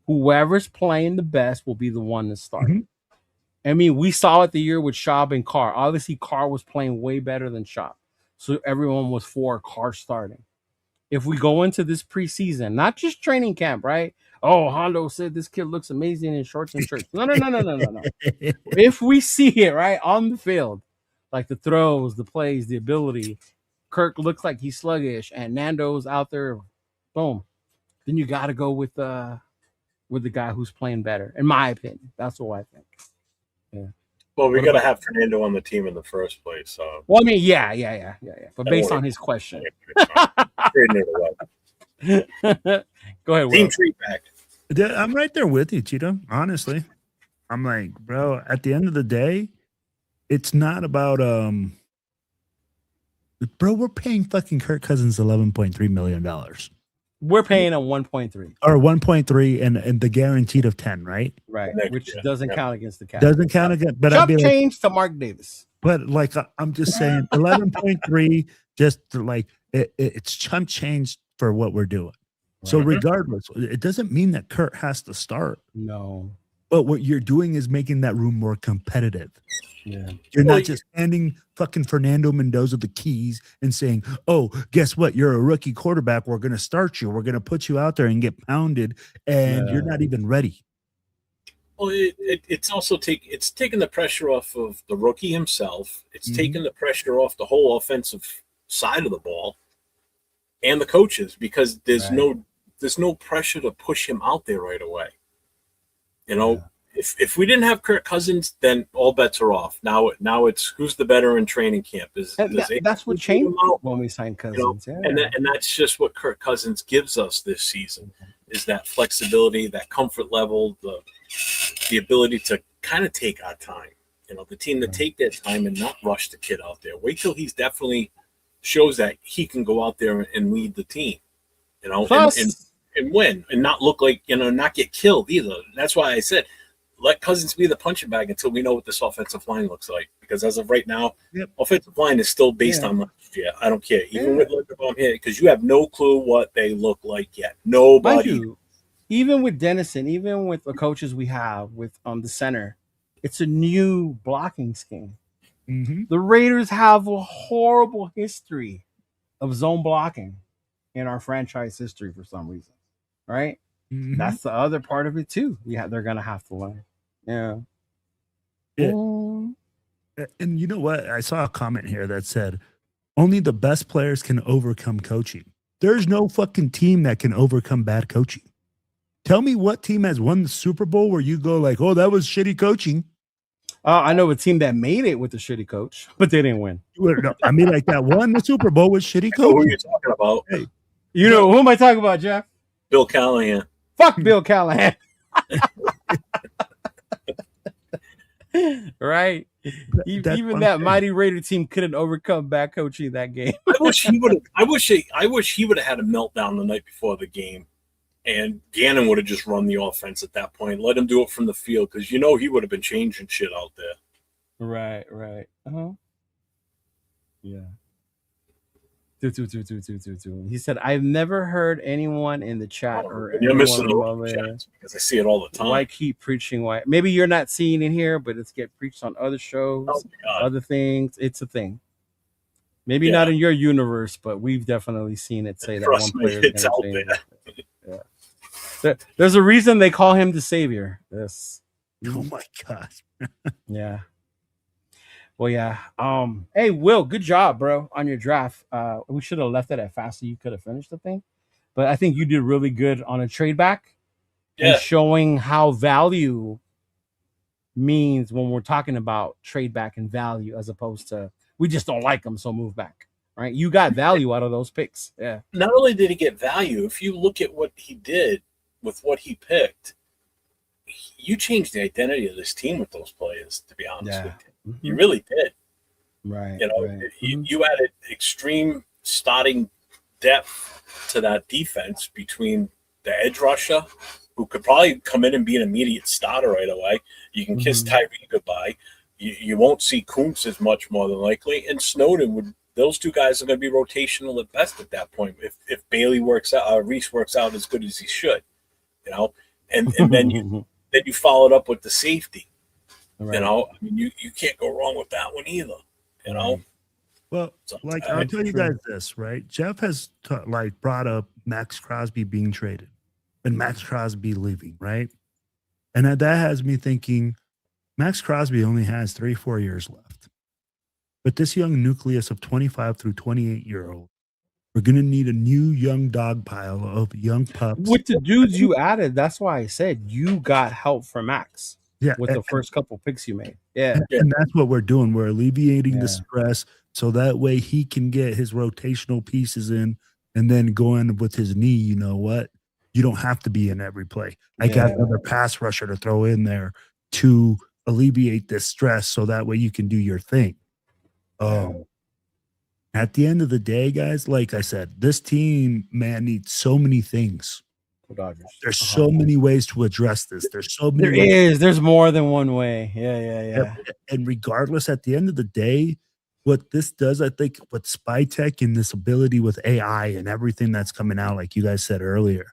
whoever's playing the best will be the one to start. Mm-hmm. I mean, we saw it the year with Schaub and Carr. Obviously, Carr was playing way better than Schaub, so everyone was for Carr starting. If we go into this preseason, not just training camp, right? Oh, Hondo said this kid looks amazing in shorts and shirts. No. If we see it, right, on the field, like the throws, the plays, the ability, Kirk looks like he's sluggish and Nando's out there, boom, then you got to go with the guy who's playing better, in my opinion. That's what I think. Yeah. Well, we got to have Fernando on the team in the first place. So. Well, I mean, yeah. But based on his question. Go ahead, Team treat back. I'm right there with you, Cheeto. Honestly, I'm like, bro, at the end of the day, it's not about bro, we're paying fucking Kirk Cousins $11.3 million. We're paying him 1.3 or 1.3 and the guaranteed of 10, right? Right, which doesn't count against the cap. Doesn't count against, but I'd be changed to Mark Davis. But like, I'm just saying 11.3, just like it's chump change for what we're doing. Right. So regardless, it doesn't mean that Kurt has to start. No. But what you're doing is making that room more competitive. Yeah. You're not just handing fucking Fernando Mendoza the keys and saying, oh, guess what? You're a rookie quarterback. We're going to start you. We're going to put you out there and get pounded, and you're not even ready. Well, it's also taking the pressure off of the rookie himself. It's taking the pressure off the whole offensive side of the ball and the coaches, because there's no pressure to push him out there right away. You know, if we didn't have Kirk Cousins, then all bets are off. Now it's who's the better in training camp. That's what changed when we signed Cousins. And that's just what Kirk Cousins gives us this season, is that flexibility, that comfort level, the ability to kind of take our time. The team to take their time and not rush the kid out there. Wait till he's definitely shows that he can go out there and lead the team. Plus, and win and not look like not get killed either. That's why I said let Cousins be the punching bag until we know what this offensive line looks like. Because as of right now, offensive line is still based on last year. I don't care. Even with Linderbaum here, because you have no clue what they look like yet. Nobody. Even with Dennison, even with the coaches we have with the center, it's a new blocking scheme. Mm-hmm. The Raiders have a horrible history of zone blocking in our franchise history for some reason, right? Mm-hmm. That's the other part of it too. They're gonna have to learn. Yeah. And you know what? I saw a comment here that said, only the best players can overcome coaching. There's no fucking team that can overcome bad coaching. Tell me what team has won the Super Bowl where you go like, oh, that was shitty coaching. I know a team that made it with a shitty coach, but they didn't win. No, I mean, like that won the Super Bowl with shitty coaching. Who are you talking about? Hey. Who am I talking about, Jeff? Bill Callahan. Fuck Bill Callahan. Right. Even that mighty Raider team couldn't overcome bad coaching that game. I wish he would have had a meltdown the night before the game, and Gannon would have just run the offense at that point. Let him do it from the field, because he would have been changing shit out there. Right. Uh-huh. Yeah. He said, I've never heard anyone in the chat you're missing the chat because I see it all the time. Why keep preaching? Why? Maybe you're not seeing it here, but it's get preached on other shows, other things. It's a thing. Maybe not in your universe, but we've definitely seen it say that Trust one player me, it's out there. Yeah. There's a reason they call him the savior. Yes. Oh my gosh. Yeah. Well, yeah. Hey, Will, good job, bro, on your draft. We should have left it at fast so you could have finished the thing. But I think you did really good on a trade back and showing how value means when we're talking about trade back and value, as opposed to we just don't like them, so move back. Right? You got value out of those picks. Yeah. Not only did he get value, if you look at what he did with what he picked, you changed the identity of this team with those players, to be honest with you. Mm-hmm. You really did. Right. You added extreme starting depth to that defense between the edge rusher, who could probably come in and be an immediate starter right away. You can kiss Tyree goodbye. You won't see Kuntz as much, more than likely. And Snowden would. Those two guys are going to be rotational at best at that point. If Bailey works out, Reese works out as good as he should, and then you followed up with the safety. Right. I mean, you can't go wrong with that one either. Well, like I'll tell you guys this, right? Jeff has brought up Max Crosby being traded and Max Crosby leaving, right? And that has me thinking, Max Crosby only has 3-4 years left. But this young nucleus of 25 through 28-year-old, we're going to need a new young dog pile of young pups. With the dudes you added, that's why I said you got help from Max. Yeah, with the first couple picks you made. Yeah. And that's what we're doing. We're alleviating the stress so that way he can get his rotational pieces in and then going with his knee. You know what? You don't have to be in every play. I got another pass rusher to throw in there to alleviate this stress so that way you can do your thing. At the end of the day, guys, like I said, this team, man, needs so many things. Dodgers. There's so many ways to address this. There's so many. There's more than one way. Yeah. And regardless, at the end of the day, what this does, I think, with spy tech and this ability with AI and everything that's coming out, like you guys said earlier,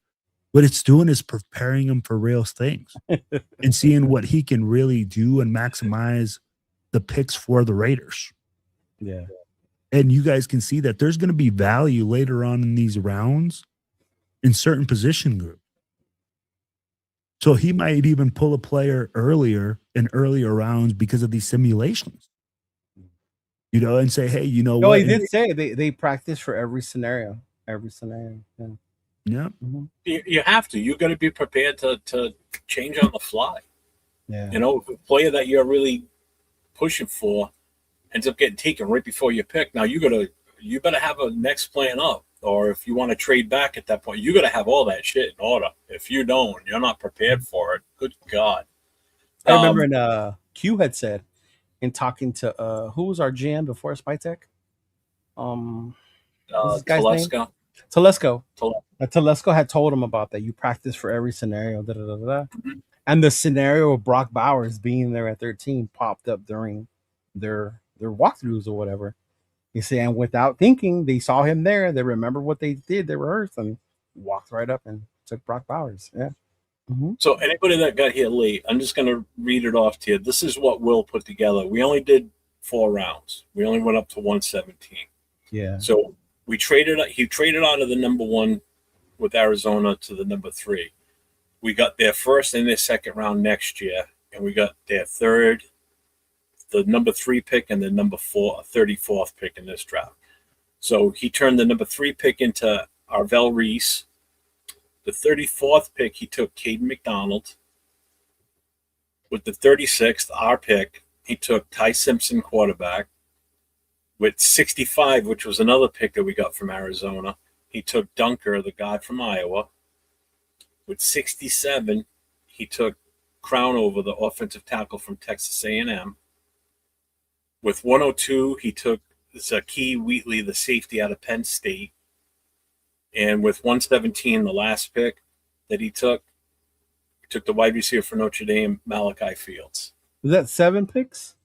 what it's doing is preparing him for real things and seeing what he can really do and maximize the picks for the Raiders. Yeah. And you guys can see that there's going to be value later on in these rounds in certain position groups. So he might even pull a player earlier in earlier rounds because of these simulations. And say, hey, you know what? He did say they practice for every scenario. Every scenario. Yeah. You have to. You got to be prepared to change on the fly. Yeah. You know, if a player that you're really pushing for ends up getting taken right before your pick, now you better have a next plan up. Or if you want to trade back at that point, you got to have all that shit in order. If you don't, you're not prepared for it. Good God. I remember in Q had said in talking to who was our GM before Spytech? What's this guy's name? Telesco. Telesco had told him about that. You practice for every scenario. Da, da, da, da. Mhm. And the scenario of Brock Bowers being there at 13 popped up during their walkthroughs or whatever. You see, and without thinking, they saw him there. They remembered what they did. They rehearsed and walked right up and took Brock Bowers. Yeah. Mm-hmm. So anybody that got here late, I'm just going to read it off to you. This is what Will put together. We only did 4 rounds. We only went up to 117. Yeah. So he traded out of the number 1 with Arizona to the number 3. We got their first and their second round next year, and we got their third, the number 3 pick, and the number 34th pick in this draft. So he turned the number 3 pick into Arvel Reese. The 34th pick, he took Caden McDonald. With the 36th, our pick, he took Ty Simpson, quarterback. With 65, which was another pick that we got from Arizona, he took Dunker, the guy from Iowa. With 67, he took Crownover, the offensive tackle from Texas A&M. With 102, he took Zakee Wheatley, the safety out of Penn State. And with 117, the last pick that he took the wide receiver for Notre Dame, Malachi Fields. Was that 7 picks?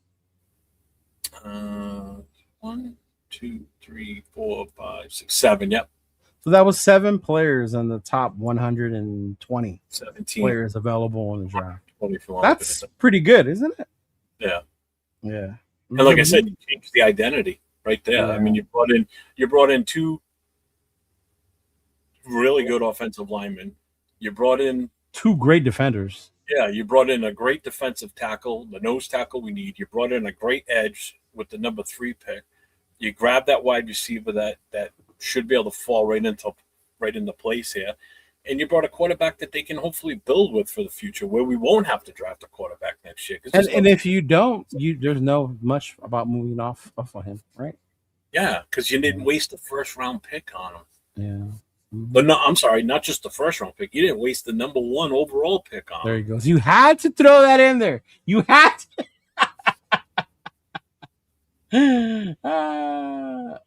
1, 2, 3, 4, 5, 6, 7. Yep. So that was 7 players in the top 120 17 players available in the draft. 24. That's pretty good, isn't it? Yeah. Yeah. And like I said, you changed the identity right there. Yeah. I mean, you brought in 2 really good offensive linemen. You brought in 2 great defenders. Yeah, you brought in a great defensive tackle, the nose tackle we need. You brought in a great edge with the number 3 pick. You grabbed that wide receiver that should be able to fall right into place here. And you brought a quarterback that they can hopefully build with for the future, where we won't have to draft a quarterback next year. And if you don't, there's no much about moving off on him, right? Yeah, because you didn't waste the first round pick on him. Yeah. Mm-hmm. But no, I'm sorry, not just the first round pick. You didn't waste the number 1 overall pick on him. There he goes. You had to throw that in there. You had to.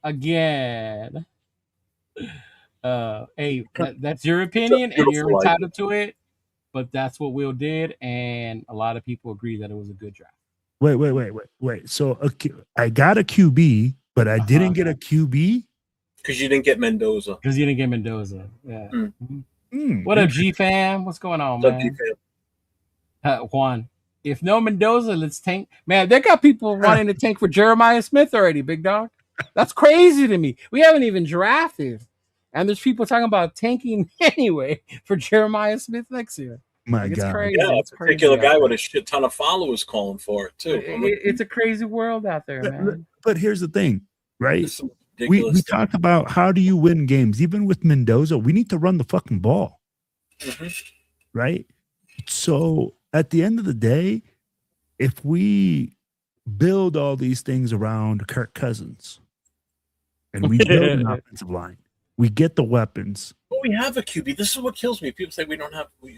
Again. Hey, that's your opinion, and you're entitled to it. But that's what Will did, and a lot of people agree that it was a good draft. Wait. So I got a QB, but I didn't get a QB because you didn't get Mendoza. Yeah. What up, G fam? What's going on, man? Juan. If no Mendoza, let's tank. Man, they got people wanting to tank for Jeremiah Smith already, big dog. That's crazy to me. We haven't even drafted. And there's people talking about tanking anyway for Jeremiah Smith next year. My God. Crazy. Yeah, a particular guy with a shit ton of followers calling for it, too. It's a crazy world out there, man. But here's the thing, right? We talk about how do you win games. Even with Mendoza, we need to run the fucking ball. Mm-hmm. Right? So at the end of the day, if we build all these things around Kirk Cousins and we build an offensive line, we get the weapons. Well, we have a QB. This is what kills me. People say we don't have we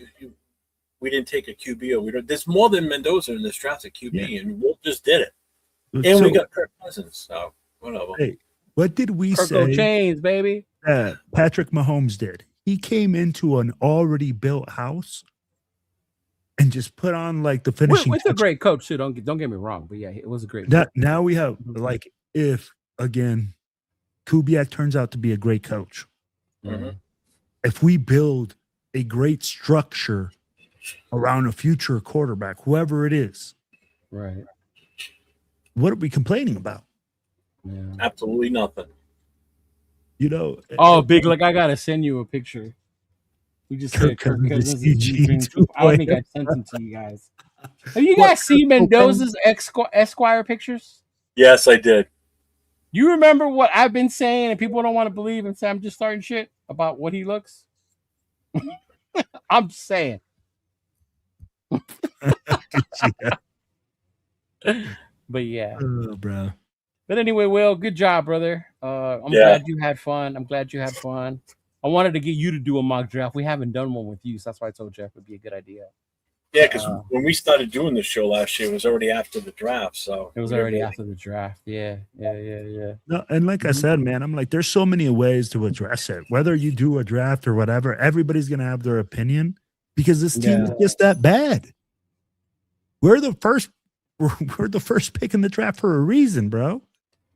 didn't take a QB or we don't. There's more than Mendoza in this draft at QB, and Wolf just did it. And we got Kirk Cousins, so whatever. Hey, what did we Kirko say? Chains, baby. Patrick Mahomes did. He came into an already built house and just put on like the finishing. With a great coach too. Don't get me wrong, but yeah, it was a great. Now we have like if again, Kubiak turns out to be a great coach. Mm-hmm. If we build a great structure around a future quarterback, whoever it is, right? What are we complaining about? Yeah. Absolutely nothing. You know. Oh, big! Like I gotta send you a picture. We just said Kirk Cousins is I don't think I sent them to you guys. Have you guys seen Mendoza's Esquire pictures? Yes, I did. You remember what I've been saying, and people don't want to believe, and say I'm just starting shit about what he looks. I'm saying. But yeah. Oh, bro. But anyway, Will, good job, brother. I'm glad you had fun. I wanted to get you to do a mock draft. We haven't done one with you, so that's why I told Jeff it'd be a good idea. Yeah, because when we started doing the show last year, it was already after the draft. So it was already after the draft. Yeah. No, and like I said, man, I'm like, there's so many ways to address it. Whether you do a draft or whatever, everybody's gonna have their opinion because this team is just that bad. We're the first pick in the draft for a reason, bro.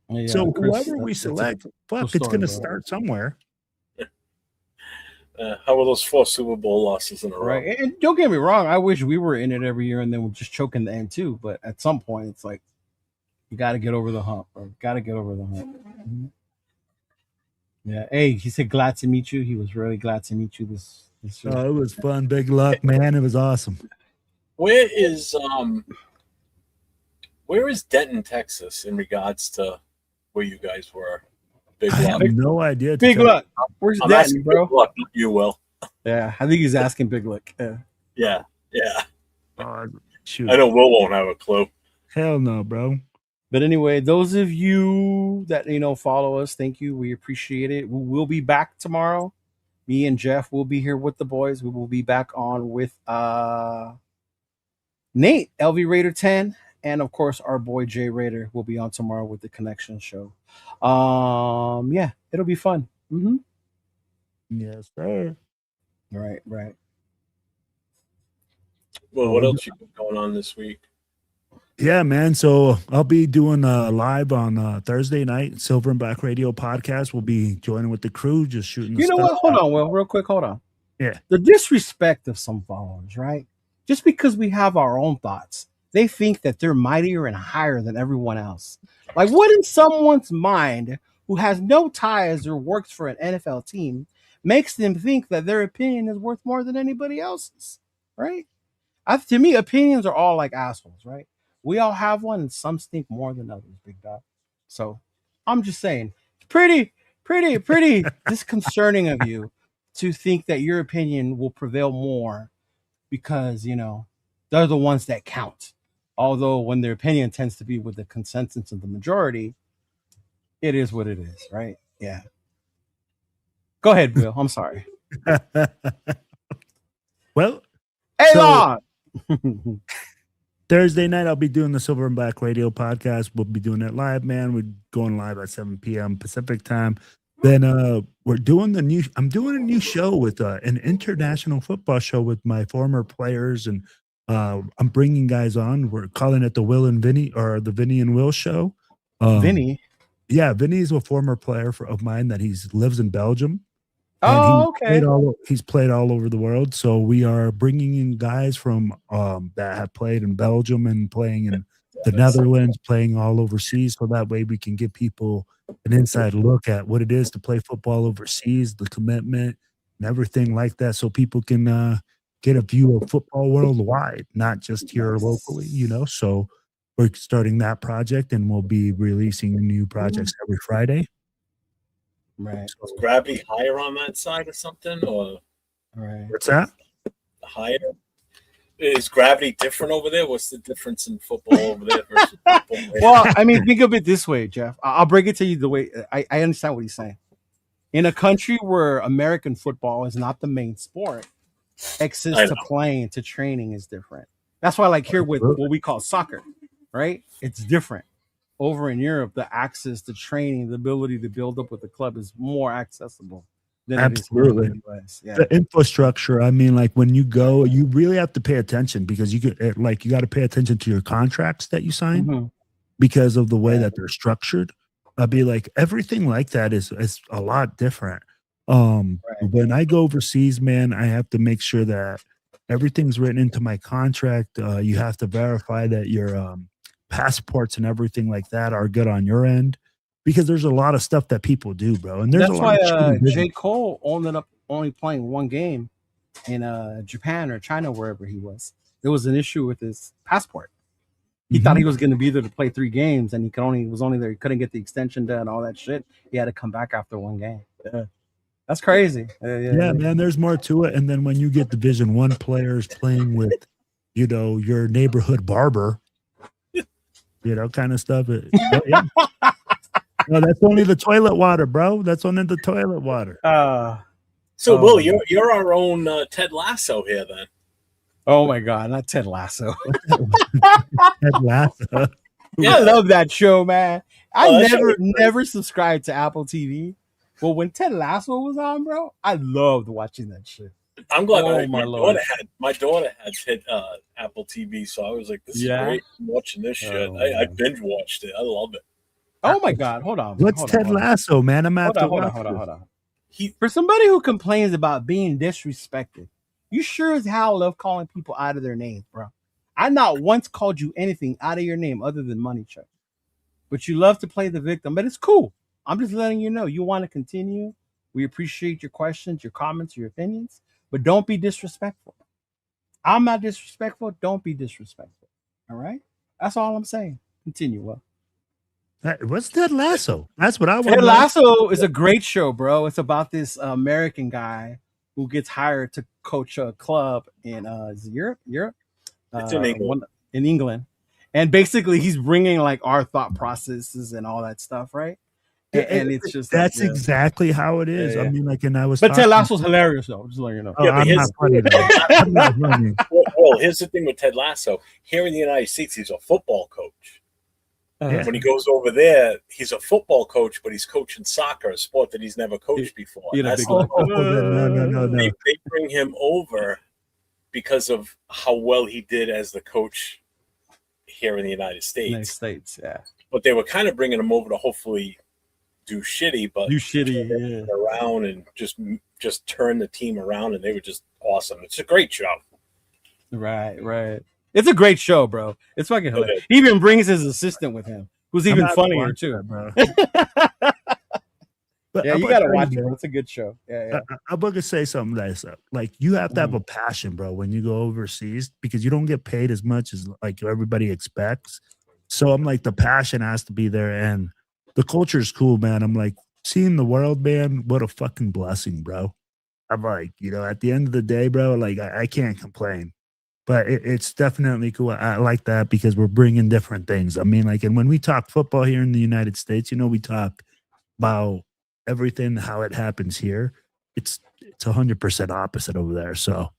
Yeah, so whoever we select, it's gonna start somewhere. How were those 4 Super Bowl losses in a row? Right, and don't get me wrong. I wish we were in it every year, and then we're just choking the end too. But at some point, it's like you got to get over the hump. Mm-hmm. Yeah. Hey, he said glad to meet you. He was really glad to meet you. This oh, it was fun. Big luck, man. It was awesome. Where is Denton, Texas, in regards to where you guys were? Big luck. I have no idea. Big luck. Where's Denton, bro? Big luck, you will. Yeah, I think he's asking Big luck. Yeah. Shoot. I know Will won't have a clue. Hell no, bro. But anyway, those of you that follow us, thank you. We appreciate it. We will be back tomorrow. Me and Jeff will be here with the boys. We will be back on with Nate, LV Raider 10. And of course, our boy Jay Raider will be on tomorrow with the Connection Show. Yeah, it'll be fun. Mm-hmm. Yes, sir. Right. Well, what else you got going on this week? Yeah, man. So I'll be doing live on Thursday night, Silver and Black Radio podcast. We'll be joining with the crew, just shooting. You know what? Hold on, Will. Real quick, hold on. Yeah. The disrespect of some followers, right? Just because we have our own thoughts. They think that they're mightier and higher than everyone else. Like, what in someone's mind who has no ties or works for an NFL team makes them think that their opinion is worth more than anybody else's, right? To me, opinions are all like assholes, right? We all have one, and some stink more than others, big dog. So I'm just saying, pretty disconcerting of you to think that your opinion will prevail more because, they're the ones that count. Although when their opinion tends to be with the consensus of the majority, it is what it is, right? Yeah. Go ahead, Bill. I'm sorry. Well, hey, Thursday night, I'll be doing the Silver and Black Radio podcast. We'll be doing it live, man. We're going live at 7 p.m. Pacific time. Then I'm doing a new show with an international football show with my former players, and I'm bringing guys on. We're calling it the Will and Vinny, or the Vinny and Will show. Vinny? Yeah, Vinny's a former player of mine that lives in Belgium. Oh, okay. He's played all over the world. So we are bringing in guys from that have played in Belgium and playing in the Netherlands, playing all overseas. So that way we can give people an inside look at what it is to play football overseas, the commitment and everything like that. So people can get a view of football worldwide, not just here locally, So we're starting that project, and we'll be releasing new projects every Friday. Right. So is Gravity higher on that side or something? Or right. What's that? Higher? Is Gravity different over there? What's the difference in football over there versus football? Well, I mean, think of it this way, Jeff. I'll break it to you the way I understand what he's saying. In a country where American football is not the main sport, access to playing, to training is different. That's why, like here with what we call soccer, right? It's different. Over in Europe, the access to training, the ability to build up with the club is more accessible than absolutely. It is in the US. Yeah. The infrastructure. I mean, like when you go, you really have to pay attention because you got to pay attention to your contracts that you sign because of the way that they're structured. I'd be like, everything like that is a lot different. When I go overseas, man, I have to make sure that everything's written into my contract. You have to verify that your passports and everything like that are good on your end, because there's a lot of stuff that people do, bro. And that's why J. Cole ended up only playing one game in Japan or China, wherever he was. There was an issue with his passport. He thought he was going to be there to play 3 games, and he was only there. He couldn't get the extension done, all that shit. He had to come back after 1 game. Yeah. That's crazy. Yeah, man, there's more to it. And then when you get Division I players playing with your neighborhood barber, kind of stuff. Yeah. No, that's only the toilet water, bro. That's only the toilet water. So, Will, you're our own Ted Lasso here, then. Oh my God, not Ted Lasso. Ted Lasso. Yeah. I love that show, man. I never subscribed to Apple TV. But when Ted Lasso was on, bro, I loved watching that shit. I'm glad my daughter had Apple TV, so I was like, this is great. I'm watching this shit. I binge watched it. I love it. Oh my God, hold on. What's Ted Lasso, man? I'm after hold on. For somebody who complains about being disrespected, you sure as hell love calling people out of their names, bro. I not once called you anything out of your name other than money check. But you love to play the victim, but it's cool. I'm just letting you know you want to continue. We appreciate your questions, your comments, your opinions, but don't be disrespectful. I'm not disrespectful. Don't be disrespectful. All right? That's all I'm saying. Continue, Will. What's Ted Lasso? That's what I want. Ted Lasso is a great show, bro. It's about this American guy who gets hired to coach a club in Europe. It's in England. In England. And basically, he's bringing like our thought processes and all that stuff, right? And it's just that's exactly how it is. Yeah. I mean, like, and I was. But Ted Lasso's hilarious, though. Just letting you know. Yeah, but I'm not funny. Well, here's the thing with Ted Lasso. Here in the United States, he's a football coach. When he goes over there, he's a football coach, but he's coaching soccer, a sport that he's never coached before. No. They bring him over because of how well he did as the coach here in the United States. Yeah. But they were kind of bringing him over to hopefully do shitty, but around and just turn the team around, and they were just awesome. It's a great show. Right. It's a great show, bro. It's fucking hilarious. He even brings his assistant with him, who's even funnier too, bro. But yeah, you gotta watch it. It's a good show. Yeah. I'm gonna say something that's like you have to have a passion, bro, when you go overseas because you don't get paid as much as like everybody expects. So I'm like the passion has to be there, and the culture is cool, man. I'm like seeing the world, man. What a fucking blessing, bro. I'm like, at the end of the day, bro, like I can't complain. But it's definitely cool. I like that because we're bringing different things. I mean, like, and when we talk football here in the United States, we talk about everything, how it happens here. It's 100% opposite over there. So,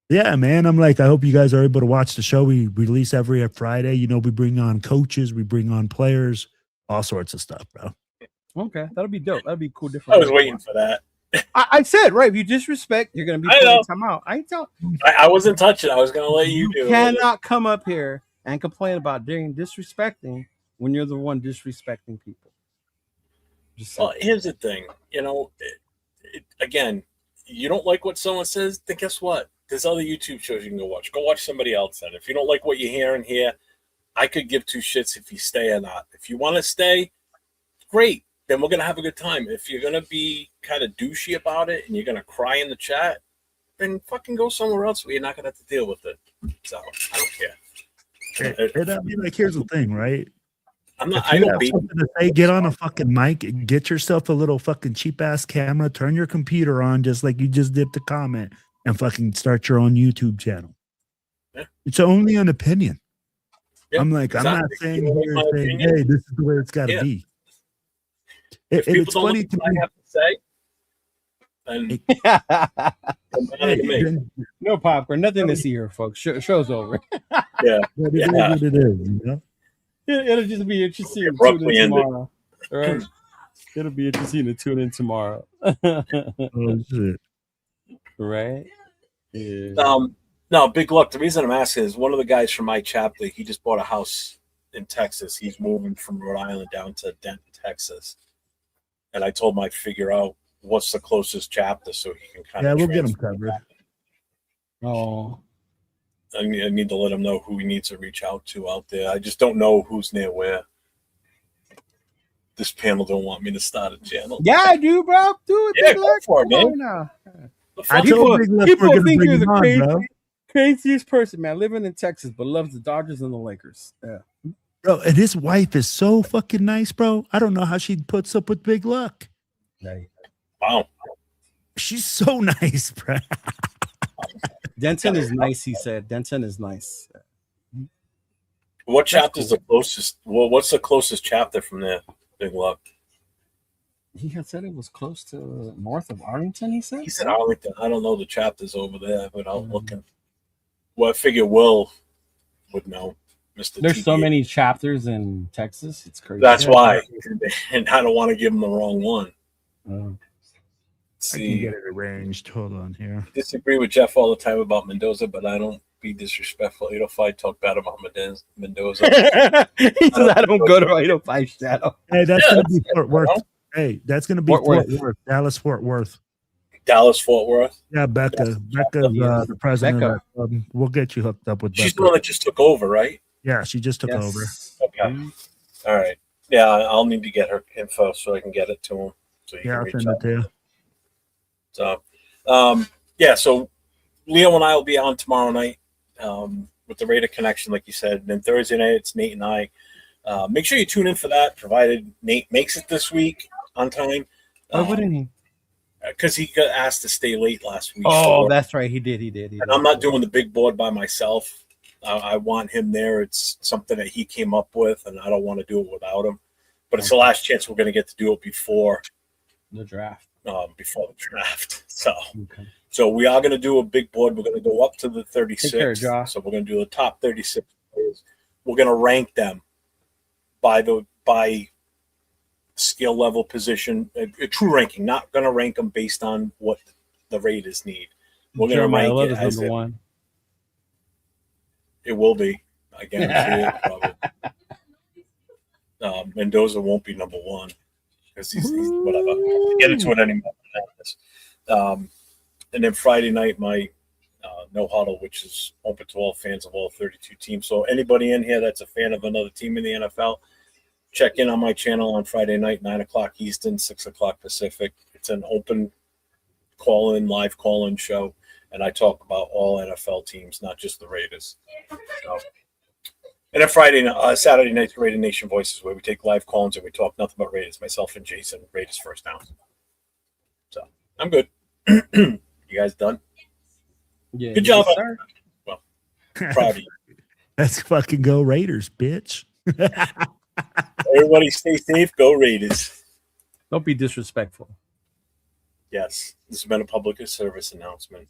yeah, man, I'm like, I hope you guys are able to watch the show. We release every Friday. We bring on coaches, we bring on players, all sorts of stuff, bro. Okay, that'll be dope. That'll be cool. Different. I was waiting for that. I said, right, if you disrespect, you're going to be put in timeout. I wasn't touching. I was going to let you do it. You cannot come up here and complain about disrespecting when you're the one disrespecting people. Well, here's the thing. Again, you don't like what someone says, then guess what? There's other YouTube shows you can go watch. Go watch somebody else then. If you don't like what you're hearing here, I could give two shits if you stay or not. If you want to stay, great. Then we're going to have a good time. If you're going to be kind of douchey about it and you're going to cry in the chat, then fucking go somewhere else where you're not going to have to deal with it. So I don't care. And I mean, like, here's the thing, right? I don't beat something to say, get on a fucking mic and get yourself a little fucking cheap ass camera, turn your computer on just like you just did to comment and fucking start your own YouTube channel. Yeah. It's only an opinion. Yeah, I'm like, exactly. I'm not saying here saying, hey, this is the way it's got to be. It's funny to me. I have to say. No popcorn, nothing to see here, folks. Show's over. Yeah, what it is, It'll just be interesting to tune in tomorrow. All right, it'll be interesting to tune in tomorrow. Oh shit! Right? Yeah. No, big luck. The reason I'm asking is one of the guys from my chapter. He just bought a house in Texas. He's moving from Rhode Island down to Denton, Texas. And I told him I'd figure out what's the closest chapter so he can kind of. Yeah, we'll get him covered. Oh. I need to let him know who he needs to reach out to out there. I just don't know who's near where. This panel don't want me to start a channel. Yeah, I do, bro. Do it. Yeah, go for it, man. People think you're the craziest person, man, living in Texas, but loves the Dodgers and the Lakers. Yeah. Bro, and his wife is so fucking nice, bro. I don't know how she puts up with Big Luck. Wow. She's so nice, bro. Denton is nice. He said Denton is nice. What chapter's the closest? Well, what's the closest chapter from there? Big Luck. He had said it was close to north of Arlington. He said. He said Arlington. I don't know the chapters over there without looking. Well, I figure Will would know. Mr. There's so TBA. many chapters in Texas. It's crazy. That's why, and I don't want to give him the wrong one. Uh, I can get it arranged. Hold on here. I disagree with Jeff all the time about Mendoza, but I don't be disrespectful. 805 talk bad about Mendoza. he says I don't go to 805 Shadow. Hey, that's gonna be Fort Worth. Hey, that's gonna be Fort Worth. Dallas, Fort Worth. Dallas, Fort Worth. Yeah, Becca's the president. Becca. We'll get you hooked up with She's Becca. the one that just took over, right? Yeah, she just took over. Okay. All right. Yeah, I'll need to get her info so I can get it to him. So you Yeah, can I'll reach send out. it to you. So, yeah, so Leo and I will be on tomorrow night with the Raider Connection, like you said. And then Thursday night, it's Nate and I. Make sure you tune in for that, provided Nate makes it this week on time. Why wouldn't he? Because he got asked to stay late last week. Oh, so, that's right. He did. and I'm not doing the big board by myself. I want him there. It's something that he came up with, and I don't want to do it without him. But it's the last chance we're going to get to do it before the draft. So we are going to do a big board. We're going to go up to the 36. Take care, Josh. So we're going to do the top 36 players. We're going to rank them by skill level, position, a true ranking. Not going to rank them based on what the Raiders need. We're going to rank it as number one. It will be. I guarantee it. Probably. Mendoza won't be number one because he's whatever. I'll get into it anymore. And then Friday night, my no huddle, which is open to all fans of all 32 teams. So anybody in here that's a fan of another team in the NFL, check in on my channel on Friday night, 9:00 Eastern, 6:00 Pacific. It's an open live call-in show, and I talk about all NFL teams, not just the Raiders. So, and then Saturday night, Raider Nation Voices, where we take live call-ins and we talk nothing but Raiders. Myself and Jason, Raiders first down. So I'm good. You guys done? Yeah, good job. Sir. Well, proud of you. Let's fucking go Raiders, bitch. Everybody stay safe. Go Raiders. Don't be disrespectful. Yes. This has been a public service announcement.